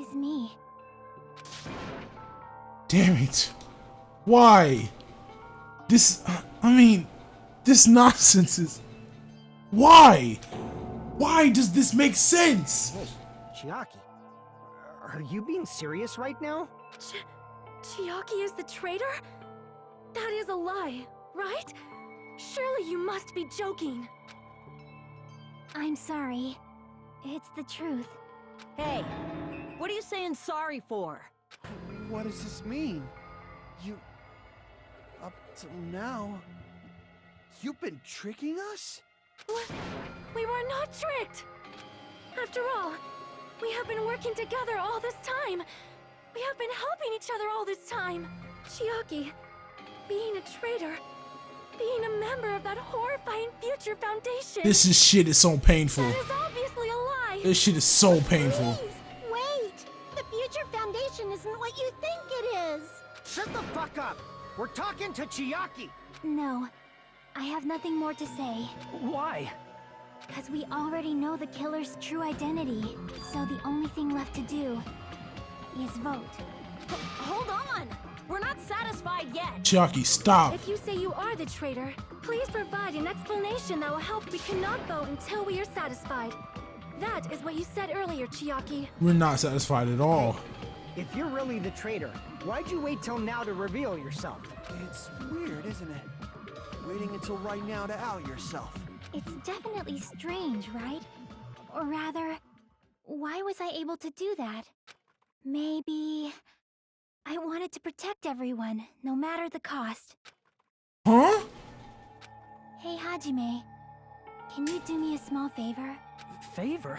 is me. Damn it. Why? This, I mean, this nonsense is... Why? Why does this make sense? Hey, Chiaki, are you being serious right now? Chiaki is the traitor? That is a lie, right? Surely you must be joking. I'm sorry. It's the truth. Hey, what are you saying sorry for? What does this mean? You... Up till now... You've been tricking us? We were not tricked! After all, we have been working together all this time. We have been helping each other all this time. Chiaki, being a traitor, being a member of that horrifying Future Foundation. This is shit is so painful. That is obviously a lie. This shit is so painful. Please, wait. The Future Foundation isn't what you think it is. Shut the fuck up! We're talking to Chiaki! No, I have nothing more to say. Why? Because we already know the killer's true identity. So the only thing left to do is vote. Hold on! We're not satisfied yet. Chiaki, stop. If you say you are the traitor, please provide an explanation that will help. We cannot vote until we are satisfied. That is what you said earlier, Chiaki. We're not satisfied at all. If you're really the traitor, why'd you wait till now to reveal yourself? It's weird, isn't it? Waiting until right now to out yourself. It's definitely strange, right? Or rather, why was I able to do that? Maybe I wanted to protect everyone, no matter the cost. Huh? Hey, Hajime, can you do me a small favor? Favor?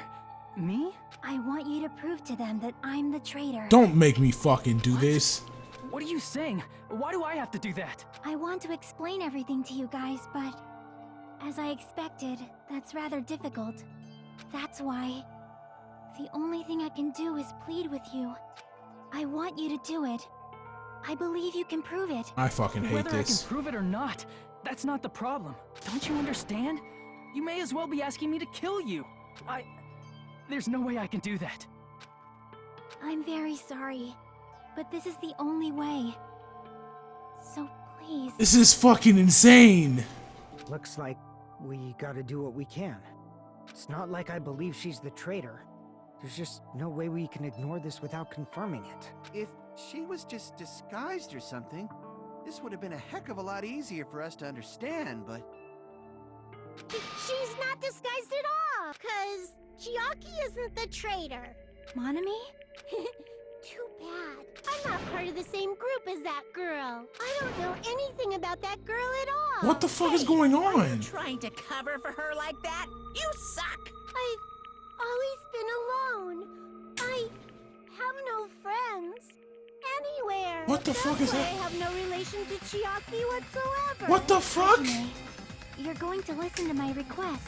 Me? I want you to prove to them that I'm the traitor. Don't make me fucking do this. What are you saying? Why do I have to do that? I want to explain everything to you guys, but as I expected, that's rather difficult. That's why the only thing I can do is plead with you. I want you to do it. I believe you can prove it. I fucking hate Whether this. I can prove it or not, that's not the problem. Don't you understand? You may as well be asking me to kill you. There's no way I can do that. I'm very sorry, but this is the only way. So please. This is fucking insane. Looks like we gotta do what we can. It's not like I believe she's the traitor. There's just no way we can ignore this without confirming it. If she was just disguised or something, this would have been a heck of a lot easier for us to understand, but... She's not disguised at all, 'cause Chiaki isn't the traitor. Monami? Too bad. I'm not part of the same group as that girl. I don't know anything about that girl at all. What the fuck is going on? Trying to cover for her like that? You suck! I've always been alone. I have no friends anywhere. What the fuck is That's that? why I have no relation to Chiaki whatsoever. What the fuck? Hajime, you're going to listen to my request,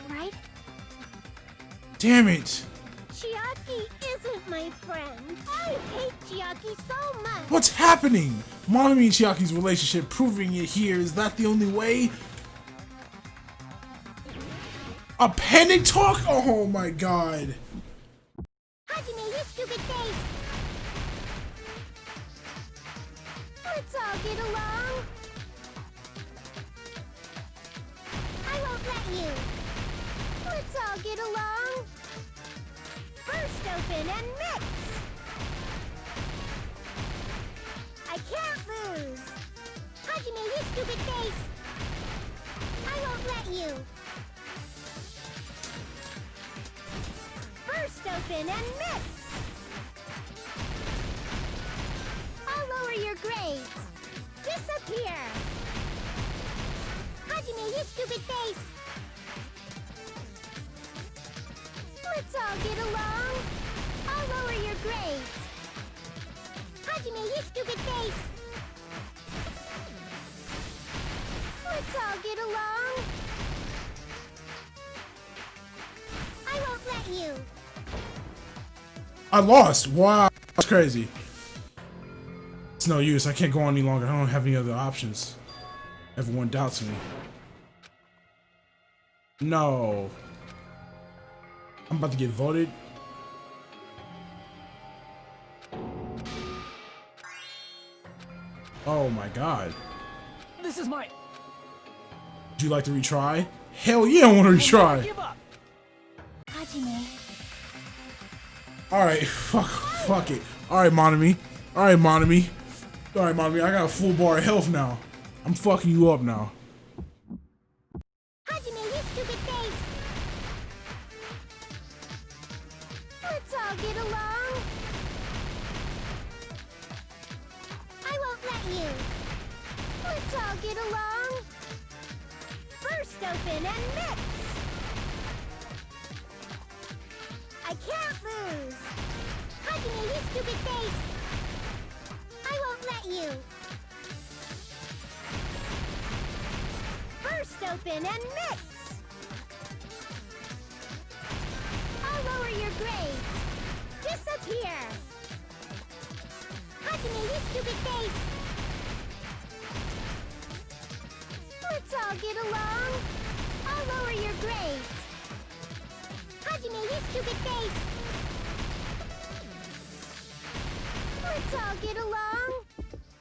right? Damn it. Chiaki isn't my friend. I hate Chiaki so much. What's happening? Monami and Chiaki's relationship, proving it here. Is that the only way? A panic talk? Oh my god. Hajime, you stupid face. Let's all get along. I won't let you. Let's all get along. Burst open and mix. I can't lose. Hajime, you stupid face. I won't let you. Burst open and mix. I'll lower your grades. Disappear. Hajime, you stupid face. Let's all get along. I'll lower your grades. Hajime, you stupid face. Let's all get along. I won't let you. I lost. Wow. That's crazy. It's no use. I can't go on any longer. I don't have any other options. Everyone doubts me. No. I'm about to get voted. Oh my god. This is my... Would you like to retry? Hell yeah, I want to retry. Give up! Hajime, Alright, fuck it. Alright, Monami. Alright, Monami. Alright, Monami, I got a full bar of health now. I'm fucking you up now. Hajime, you stupid face. Let's all get along. I won't let you. Let's all get along. Burst open and mix. I can't lose. Hajime, you stupid face. I won't let you. Burst open and mix. I'll lower your grades. Disappear. Hajime, you stupid face. Let's all get along. I'll lower your grades. Hajime, you stupid face. Let's all get along.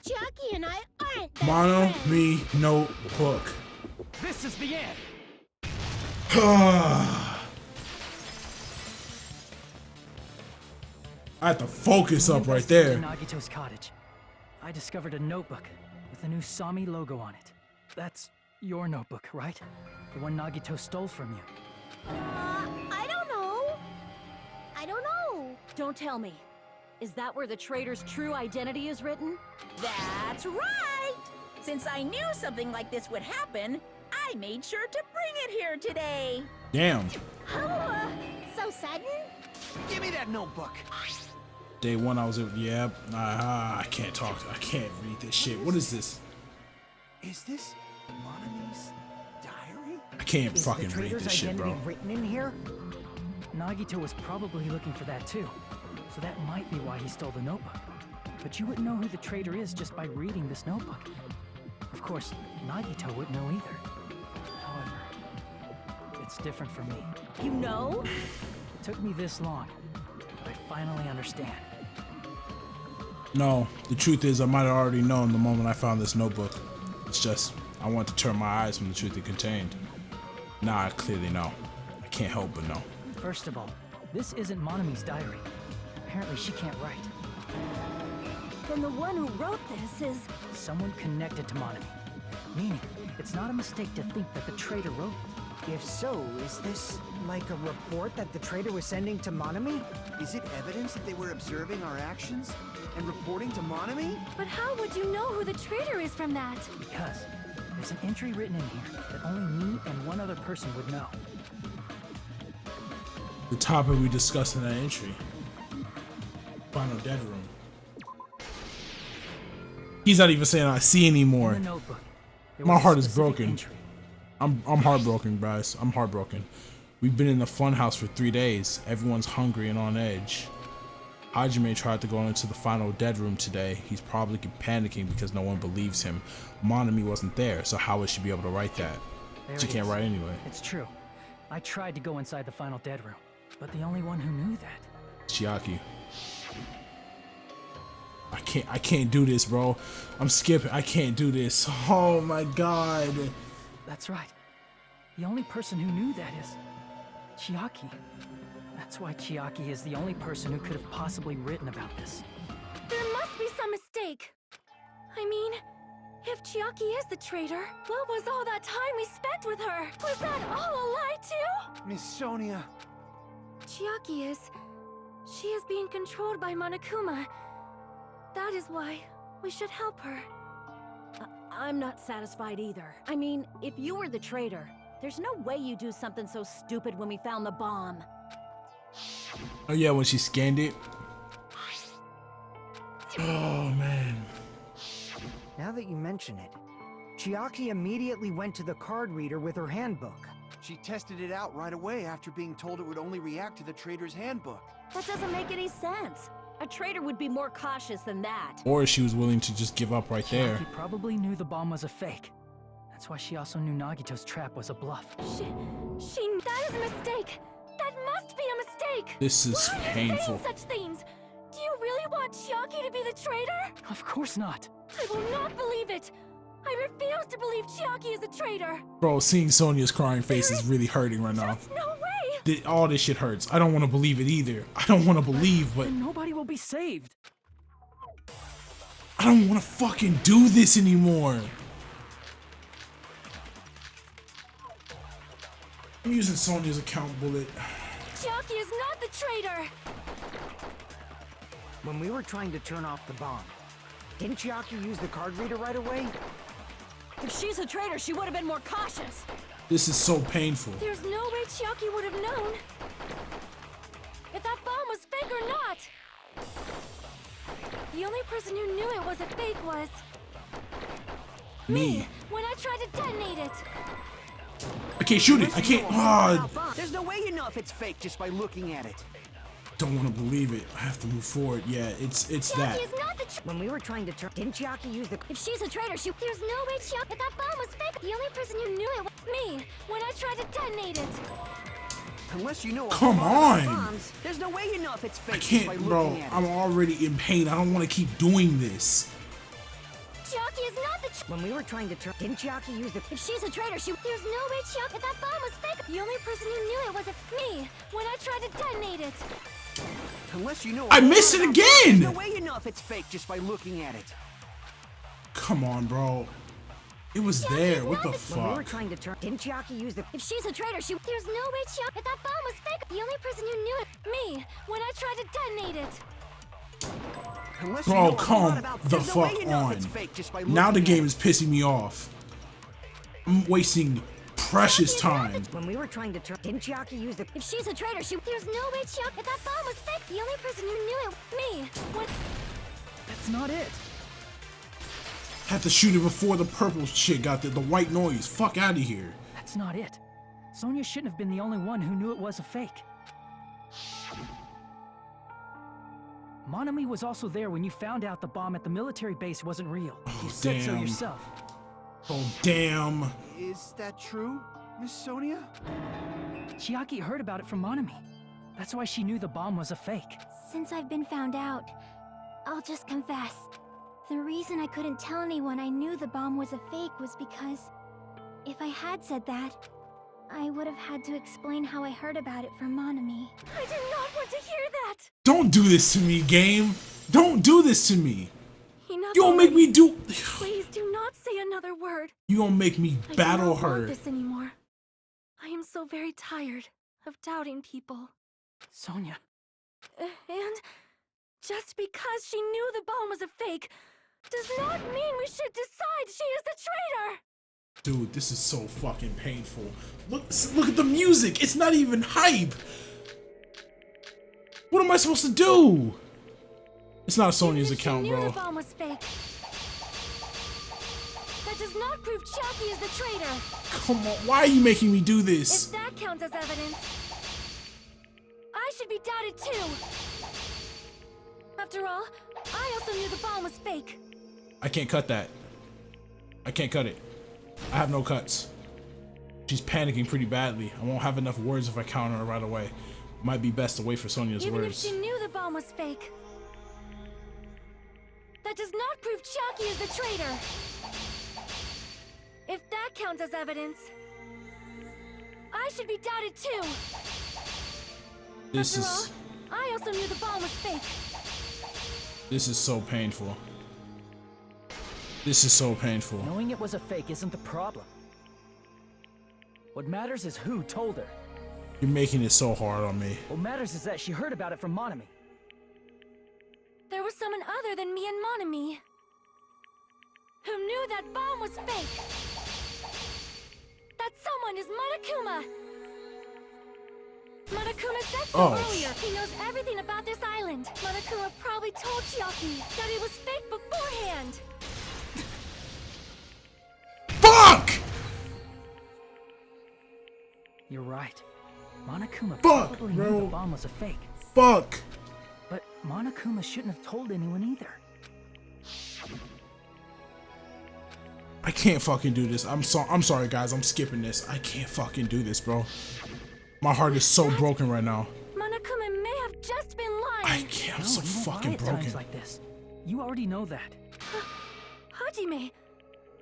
Chiaki and I aren't best Mono friends. me notebook. This is the end. I have to focus up right there. Nagito's cottage. I discovered a notebook with the new Sami logo on it. That's your notebook, right? The one Nagito stole from you. I don't know. I don't know. Don't tell me. Is that where the traitor's true identity is written? That's right! Since I knew something like this would happen, I made sure to bring it here today. Damn. Oh, so sudden? Give me that notebook. Day one, I was yeah. I can't talk. I can't read this shit. What is this? Is this Monami's diary? I can't Is fucking the read traitor's this shit, identity bro. written in here? Nagito was probably looking for that too. So that might be why he stole the notebook. But you wouldn't know who the traitor is just by reading this notebook. Of course, Nagito wouldn't know either. However, it's different for me. You know? It took me this long, but I finally understand. No, the truth is I might have already known the moment I found this notebook. It's just, I wanted to turn my eyes from the truth it contained. Now I clearly know. I can't help but know. First of all, this isn't Monami's diary. Apparently she can't write. Then the one who wrote this is... Someone connected to Monami. Meaning, it's not a mistake to think that the traitor wrote it. If so, is this like a report that the traitor was sending to Monami? Is it evidence that they were observing our actions and reporting to Monami? But how would you know who the traitor is from that? Because there's an entry written in here that only me and one other person would know. The topic we discussed in that entry. Final dead room. He's not even saying I see anymore. In the notebook, there My was a heart is specific broken. entry. I'm heartbroken, guys. I'm heartbroken. We've been in the funhouse for 3 days. Everyone's hungry and on edge. Hajime tried to go into the final dead room today. He's probably panicking because no one believes him. Monami wasn't there, so how would she be able to write that? There She it can't is. write anyway. It's true. I tried to go inside the final dead room, but the only one who knew that. Chiaki. I can't do this, bro. I'm skipping. I can't do this. Oh my god. That's right. The only person who knew that is Chiaki. That's why Chiaki is the only person who could have possibly written about this. There must be some mistake. I mean, if Chiaki is the traitor, what was all that time we spent with her? Was that all a lie too? Miss Sonia. Chiaki is... She is being controlled by Monokuma. That is why we should help her. I'm not satisfied either. I mean, if you were the traitor, there's no way you do something so stupid when we found the bomb. Oh yeah, when she scanned it. Oh man. Now that you mention it, Chiaki immediately went to the card reader with her handbook. She tested it out right away after being told it would only react to the traitor's handbook. That doesn't make any sense. A traitor would be more cautious than that. Or she was willing to just give up right there. Chiaki probably knew the bomb was a fake. That's why she also knew Nagito's trap was a bluff. That is a mistake. That must be a mistake. This is Why are you painful. saying such things? Do you really want Chiaki to be the traitor? Of course not. I will not believe it. I refuse to believe Chiaki is a traitor. Bro, seeing Sonia's crying face is really hurting right now. There's no way. All this shit hurts. I don't want to believe it either. I don't want to believe, but Then nobody will be saved. I don't want to fucking do this anymore. I'm using Sonia's account bullet. Chiaki is not the traitor. When we were trying to turn off the bomb, didn't Chiaki use the card reader right away? If she's a traitor, she would have been more cautious. This is so painful. There's no way Chiaki would have known if that bomb was fake or not. The only person who knew it was a fake was Me. when I tried to detonate it. I can't shoot it. I can't. There's no way you know if it's fake just by looking at it. Don't want to believe it. I have to move forward. Yeah, it's that. Chiaki is not the When we were trying to turn, didn't Chiaki use the? If she's a traitor, there's no way Chiaki. If that bomb was fake, the only person who knew it was me when I tried to detonate it. Unless you know. Come on. Bombs, there's no way you know if it's fake I just by can't, looking bro. at it. I'm already in pain. I don't want to keep doing this. Chiaki is not the When we were trying to turn, didn't Chiaki use the... If she's a traitor, there's no way Chiaki... That bomb was fake! The only person who knew it was me, when I tried to detonate it! Unless you know... I missed it again! There's no way you know if it's fake just by looking at it. Come on, bro. It was there. What the When we were fuck? trying to turn, didn't Chiaki use the... If she's a traitor, there's no way Chiaki... That bomb was fake! The only person who knew it, me, when I tried to detonate it! Unless Bro, you know a whole come lot about... the There's no way fuck you know if on. it's fake just by Now the looking game at is pissing me off. I'm wasting precious time. When we were trying to turn, didn't Chiaki use the... If she's a traitor, there's no way Chiaki... That bomb was fake! The only person who knew it, me, when... That's not it. Had to shoot it before the purple shit got the white noise. Fuck out of here. That's not it. Sonia shouldn't have been the only one who knew it was a fake. Monami was also there when you found out the bomb at the military base wasn't real. You said so damn. yourself. Oh, damn. Is that true, Miss Sonia? Chiaki heard about it from Monami. That's why she knew the bomb was a fake. Since I've been found out, I'll just confess. The reason I couldn't tell anyone I knew the bomb was a fake was because if I had said that, I would have had to explain how I heard about it from Monami. I did not want to hear that! Don't do this to me, game. Don't do this to me. Enough You gonna make already. me do... Please do not say another word. You gonna make me I battle do not her. want this anymore. I am so very tired of doubting people. Sonia. And just because she knew the bomb was a fake does not mean we should decide she is the traitor! Dude, this is so fucking painful. Look at the music. It's not even hype. What am I supposed to do? It's not Sonia's Even if account, she knew bro. the bomb was fake, that does not prove Chiaki is the traitor. Come on, why are you making me do If this? that counts as evidence, I should be doubted too. After all, I also knew the bomb was fake. I can't cut that. I can't cut it. I have no cuts. She's panicking pretty badly. I won't have enough words if I counter her right away. Might be best to wait for Sonia's Even words. if she knew the bomb was fake, that does not prove Chiaki is the traitor. If that counts as evidence, I should be doubted too. This After is all, I also knew the bomb was fake. this is so painful. This is so painful. Knowing it was a fake isn't the problem. What matters is who told her. You're making it so hard on me. What matters is that she heard about it from Monami. There was someone other than me and Monami who knew that bomb was fake. That someone is Monokuma. Monokuma said so earlier. He knows everything about this island. Monokuma probably told Chiaki that it was fake beforehand. Fuck! You're right. Monokuma Fuck, probably bro. knew the bomb was a fake. Fuck! But Monokuma shouldn't have told anyone either. I can't fucking do this. I'm sorry, guys. I'm skipping this. I can't fucking do this, bro. My heart is so broken right now. Monokuma may have just been lying. I can't. I'm so No, you won't fucking lie at broken. times like this. You already know that. Hajime,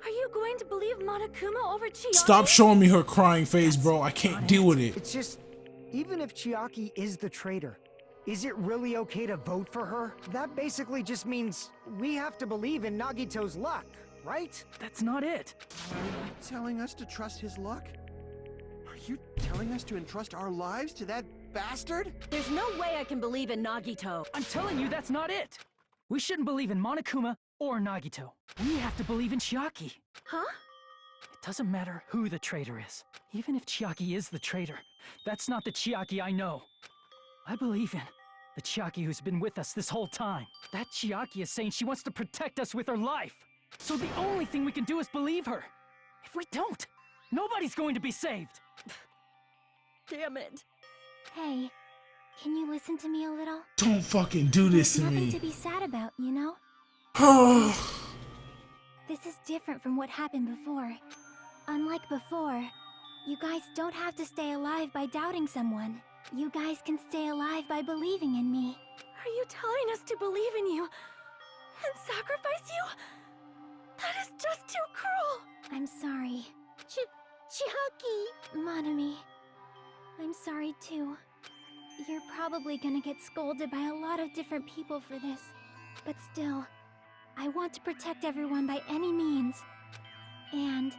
are you going to believe Monokuma over Chiaki? Stop showing me her crying face, bro. I can't deal with it. It's just, even if Chiaki is the traitor, is it really okay to vote for her? That basically just means we have to believe in Nagito's luck, right? That's not it. Are you telling us to trust his luck? Are you telling us to entrust our lives to that bastard? There's no way I can believe in Nagito. I'm telling you, that's not it. We shouldn't believe in Monokuma or Nagito. We have to believe in Chiaki. Huh? It doesn't matter who the traitor is. Even if Chiaki is the traitor, that's not the Chiaki I know. I believe in the Chiaki who's been with us this whole time. That Chiaki is saying she wants to protect us with her life. So the only thing we can do is believe her. If we don't, nobody's going to be saved. Damn it. Hey, can you listen to me a little? Don't fucking do this There's to nothing me. to be sad about, you know? Oh, This is different from what happened before. Unlike before, you guys don't have to stay alive by doubting someone. You guys can stay alive by believing in me. Are you telling us to believe in you and sacrifice you? That is just too cruel. I'm sorry. Chiaki. Monami. I'm sorry too. You're probably gonna get scolded by a lot of different people for this. But still, I want to protect everyone by any means. And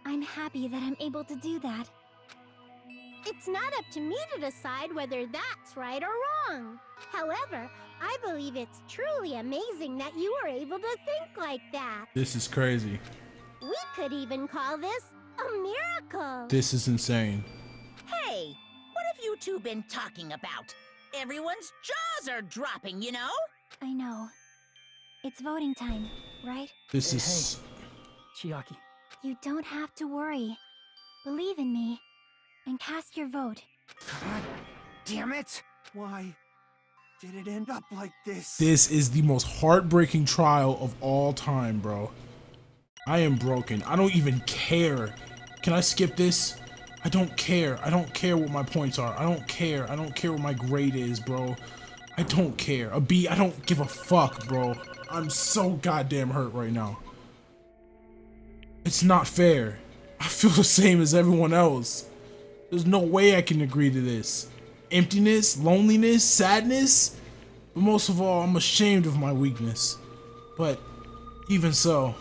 I'm happy that I'm able to do that. It's not up to me to decide whether that's right or wrong. However, I believe it's truly amazing that you were able to think like that. This is crazy. We could even call this a miracle. This is insane. Hey, what have you two been talking about? Everyone's jaws are dropping, you know? I know. It's voting time, right? This is... Chiaki. You don't have to worry. Believe in me, and cast your vote. God damn it! Why did it end up like this? This is the most heartbreaking trial of all time, bro. I am broken. I don't even care. Can I skip this? I don't care. I don't care what my points are. I don't care. I don't care what my grade is, bro. I don't care. A B, I don't give a fuck, bro. I'm so goddamn hurt right now. It's not fair. I feel the same as everyone else. There's no way I can agree to this. Emptiness, loneliness, sadness. But most of all, I'm ashamed of my weakness. But even so,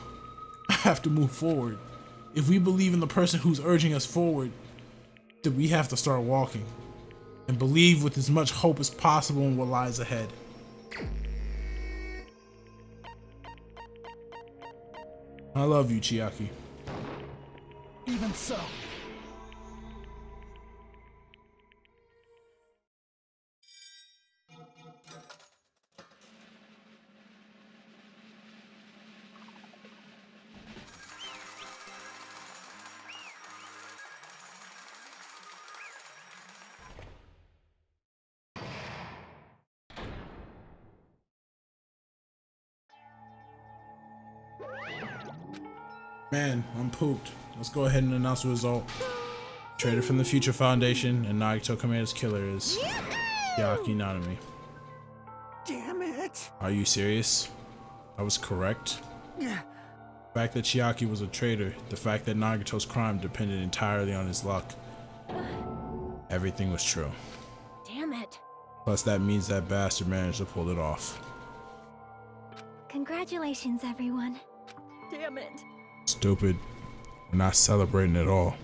I have to move forward. If we believe in the person who's urging us forward, then we have to start walking. And believe with as much hope as possible in what lies ahead. I love you, Chiaki. Even so. Man, I'm pooped. Let's go ahead and announce the result. Traitor from the Future Foundation and Nagito Komeda's killer is Chiaki Nanami. Damn it! Are you serious? I was correct? The fact that Chiaki was a traitor, the fact that Nagito's crime depended entirely on his luck. Everything was true. Damn it. Plus that means that bastard managed to pull it off. Congratulations, everyone. Damn it. Stupid. We're not celebrating at all.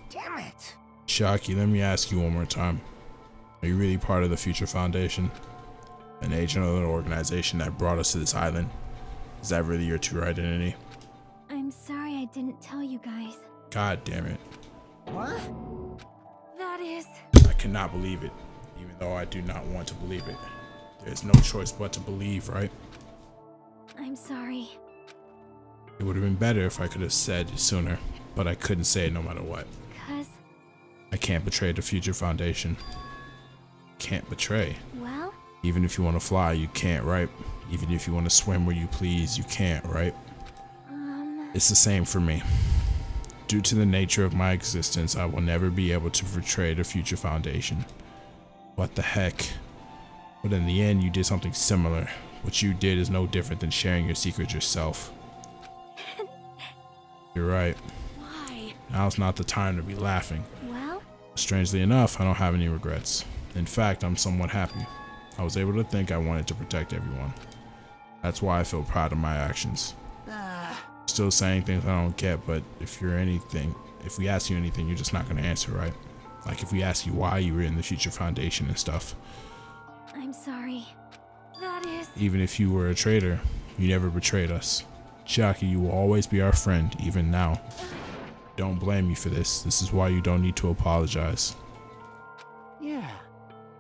Damn it! Chiaki, let me ask you one more time. Are you really part of the Future Foundation? An agent of an organization that brought us to this island? Is that really your true identity? I'm sorry I didn't tell you guys. God damn it. What? That is... I cannot believe it, even though I do not want to believe it. There's no choice but to believe, right? I'm sorry. It would have been better if I could have said it sooner, but I couldn't say it no matter what. 'Cause... I can't betray the Future Foundation. Can't betray. well... Even if you want to fly, you can't, right? Even if you want to swim where you please, you can't, right? It's the same for me. Due to the nature of my existence, I will never be able to betray the Future Foundation. What the heck? But in the end, you did something similar. What you did is no different than sharing your secret yourself. You're right. Why? Now's not the time to be laughing. well... Strangely enough, I don't have any regrets. In fact, I'm somewhat happy. I was able to think I wanted to protect everyone. That's why I feel proud of my actions. Still saying things I don't get, but if we ask you anything, you're just not gonna answer, right? Like if we ask you why you were in the Future Foundation and stuff. I'm sorry. That is... Even if you were a traitor, you never betrayed us. Chiaki, you will always be our friend, even now. Don't blame me for this. This is why you don't need to apologize. Yeah.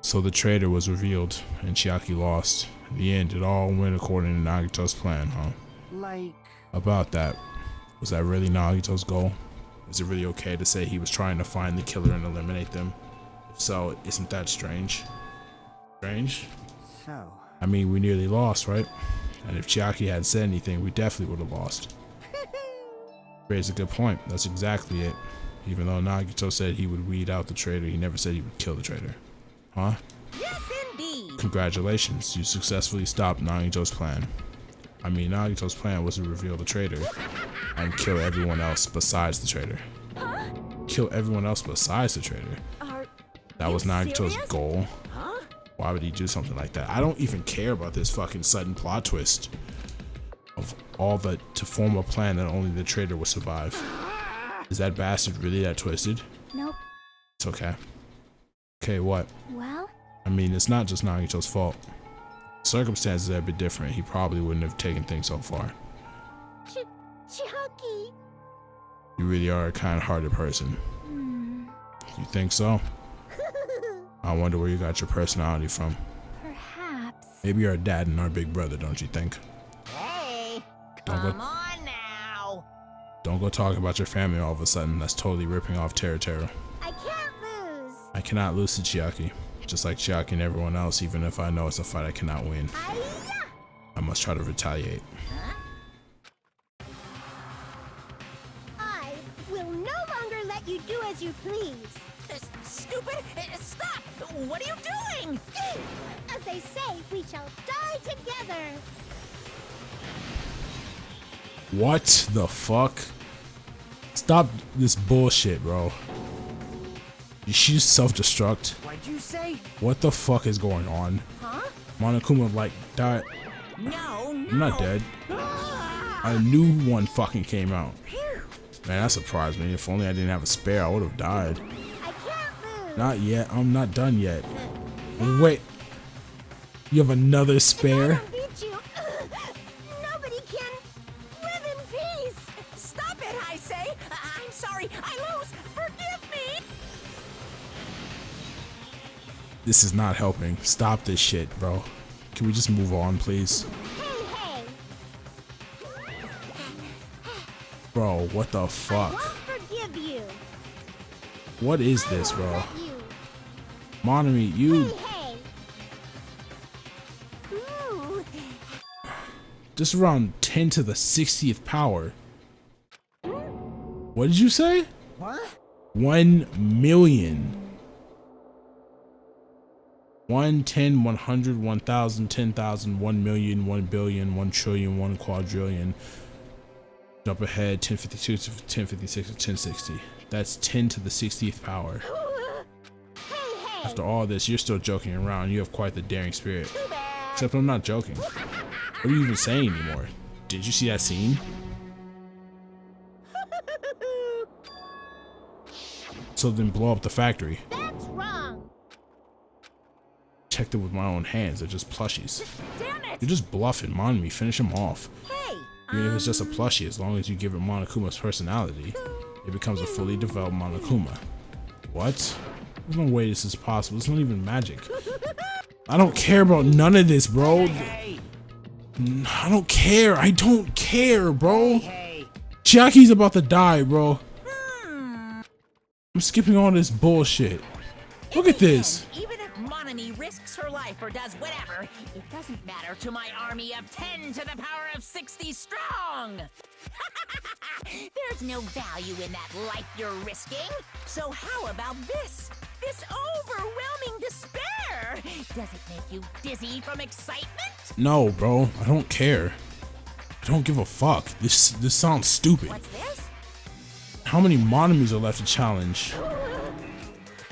So the traitor was revealed, and Chiaki lost. In the end, it all went according to Nagito's plan, huh? Like... About that, was that really Nagito's goal? Is it really okay to say he was trying to find the killer and eliminate them? If so, isn't that strange? Strange? So... I mean, we nearly lost, right? And if Chiaki hadn't said anything, we definitely would have lost. Raised a good point. That's exactly it. Even though Nagito said he would weed out the traitor, he never said he would kill the traitor. Huh? Yes, indeed. Congratulations, you successfully stopped Nagito's plan. I mean, Nagito's plan was to reveal the traitor and kill everyone else besides the traitor. Huh? Kill everyone else besides the traitor. That was Nagito's goal. Huh? Why would he do something like that? I don't even care about this fucking sudden plot twist of all the to form a plan that only the traitor would survive. Is that bastard really that twisted? Nope. It's okay. Okay, what? Well? I mean, it's not just Nagito's fault. Circumstances are a bit different. He probably wouldn't have taken things so far. Chiaki. You really are a kind-hearted person. You think so? I wonder where you got your personality from. Perhaps. Maybe you're a dad and our big brother, don't you think? Hey, Don't come go- on now. Don't go talk about your family all of a sudden. That's totally ripping off Teru. I can't lose. I cannot lose to Chiaki. Just like Chiaki and everyone else, even if I know it's a fight I cannot win. Hi-ya! I must try to retaliate. I will no longer let you do as you please. Stupid! Stop! What are you doing? As they say, we shall die together. What the fuck? Stop this bullshit, bro. Did she just self-destruct? What'd you say? What the fuck is going on? Huh? Monokuma like died. No, no. I'm not dead. A new one fucking came out. Man, that surprised me. If only I didn't have a spare, I would have died. I can't lose. Not yet. I'm not done yet. Wait. You have another spare? I beat you. Nobody can live in peace. Stop it, I say. I'm sorry. I lose. Forgive me. This is not helping. Stop this shit, bro. Can we just move on, please? Hey. Bro, what the I fuck? won't forgive you. What is I this, won't bro? let you. Monami, you... Hey. Ooh. Just around 10 to the 60th power. What did you say? What? 1 million. 1, 10, 100, 1,000, 10,000, 1 million, 1 billion, 1 trillion, 1 quadrillion. Jump ahead, 1052 to 1056 to 1060. That's 10 to the 60th power. Hey. After all this, you're still joking around. You have quite the daring spirit. Too bad. Except I'm not joking. What are you even saying anymore? Did you see that scene? So then blow up the factory. That's wrong. Checked it with my own hands. They're just plushies. Damn it. You're just bluffing. Monami, finish him off. Hey. Even if it's just a plushie, as long as you give it Monokuma's personality, it becomes a fully developed Monokuma. What? There's no way this is possible. It's not even magic. I don't care about none of this, bro. Hey. I don't care. I don't care, bro. Hey. Chiaki's about to die, bro. I'm skipping all this bullshit. Look at this. Even if Monami risks her life or does whatever, it doesn't matter to my army of 10 to the power of 60 strong. There's no value in that life you're risking. So how about this? This overwhelming despair. Does it make you dizzy from excitement? No, bro. I don't care. I don't give a fuck. This sounds stupid. What's this? How many Monamis are left to challenge?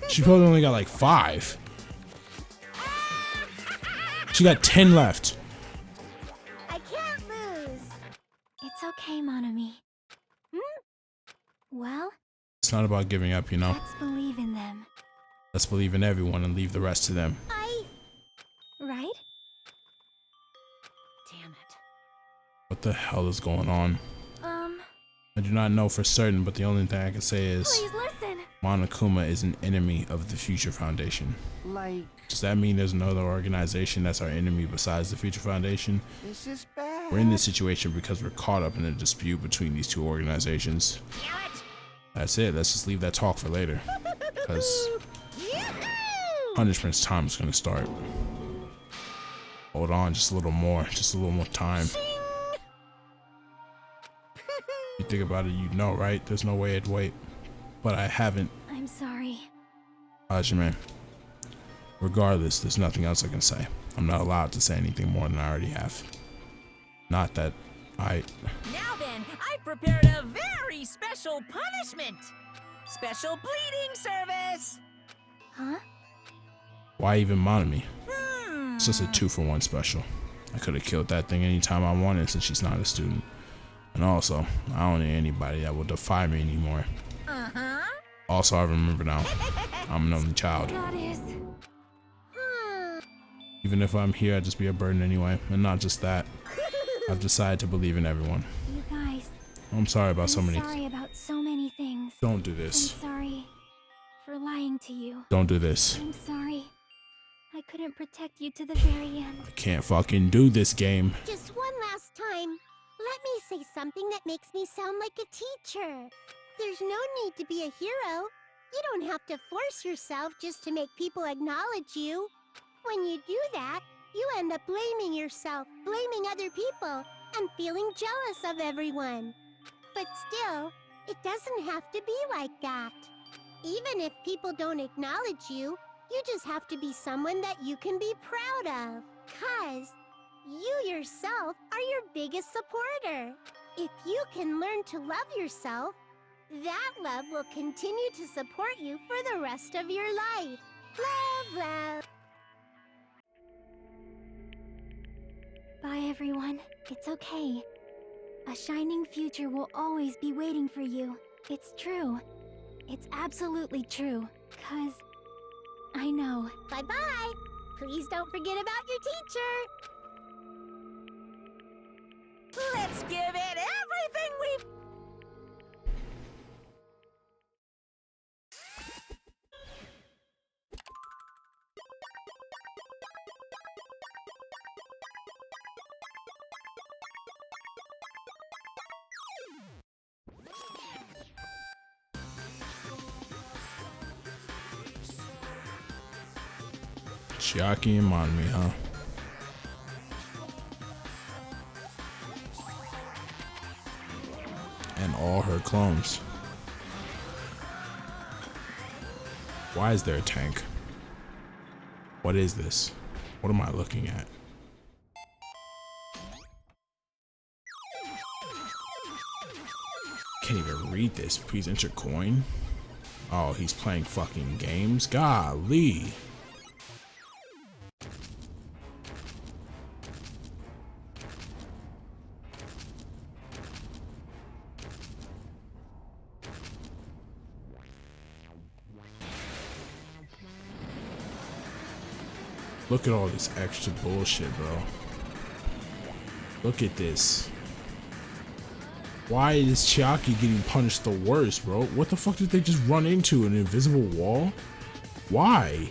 She probably only got like 5. She got 10 left. I can't lose. It's okay, Monami. Well, It's not about giving up, you know. let's believe in them, Let's believe in everyone and leave the rest to them. right? Damn it. What the hell is going on? I do not know for certain, but the only thing I can say is Please listen. Monokuma is an enemy of the Future Foundation. Like, Does that mean there's another organization that's our enemy besides the Future Foundation? this is bad. We're in this situation because we're caught up in a dispute between these two organizations. Damn it. That's it. Let's just leave that talk for later. Because punishment's time is going to start. Hold on, just a little more. Just a little more time. You think about it, you know, right? There's no way I'd wait. But I haven't. I'm sorry. Hajime. Regardless, there's nothing else I can say. I'm not allowed to say anything more than I already have. Not that I... Now then, I've prepared a very special punishment. Special bleeding service. Huh? Why even monitor me? It's just a 2-for-1 special. I could have killed that thing anytime I wanted since she's not a student. And also, I don't need anybody that will defy me anymore. Also, I remember now, I'm an only child. Goddess. Even if I'm here, I'd just be a burden anyway. And not just that. I've decided to believe in everyone. You guys. I'm sorry about so many. Sorry about so many things. Don't do this. I'm sorry for lying to you. Don't do this. I'm sorry. I couldn't protect you to the very end. I can't fucking do this game. Just one last time, let me say something that makes me sound like a teacher. There's no need to be a hero. You don't have to force yourself just to make people acknowledge you. When you do that, you end up blaming yourself, blaming other people, and feeling jealous of everyone. But still, it doesn't have to be like that. Even if people don't acknowledge you, you just have to be someone that you can be proud of. 'Cause you yourself are your biggest supporter. If you can learn to love yourself, that love will continue to support you for the rest of your life. Love, love. Bye, everyone. It's okay. A shining future will always be waiting for you. It's true. It's absolutely true. 'Cause I know. Bye-bye. Please don't forget about your teacher. Let's give it everything we've... Chiaki and Monmi, huh? And all her clones. Why is there a tank? What is this? What am I looking at? Can't even read this. Please enter coin. Oh, he's playing fucking games? Golly. Look at all this extra bullshit, bro. Look at this. Why is Chiaki getting punished the worst, bro? What the fuck did they just run into? An invisible wall? Why?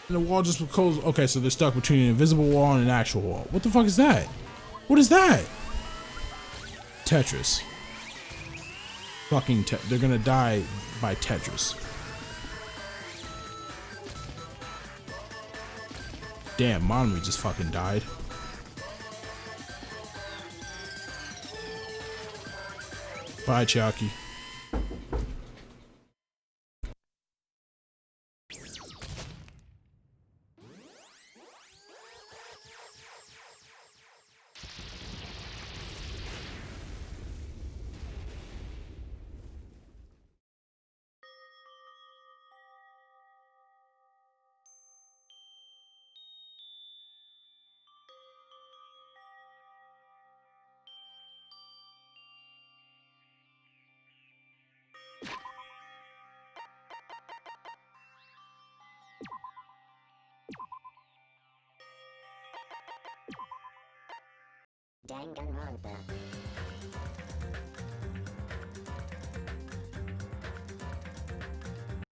And the wall just closed. Okay, so they're stuck between an invisible wall and an actual wall. What the fuck is that? What is that? Tetris. Fucking they're gonna die by Tetris. Damn, Monmi just fucking died. Bye, Chiaki. Danganronpa.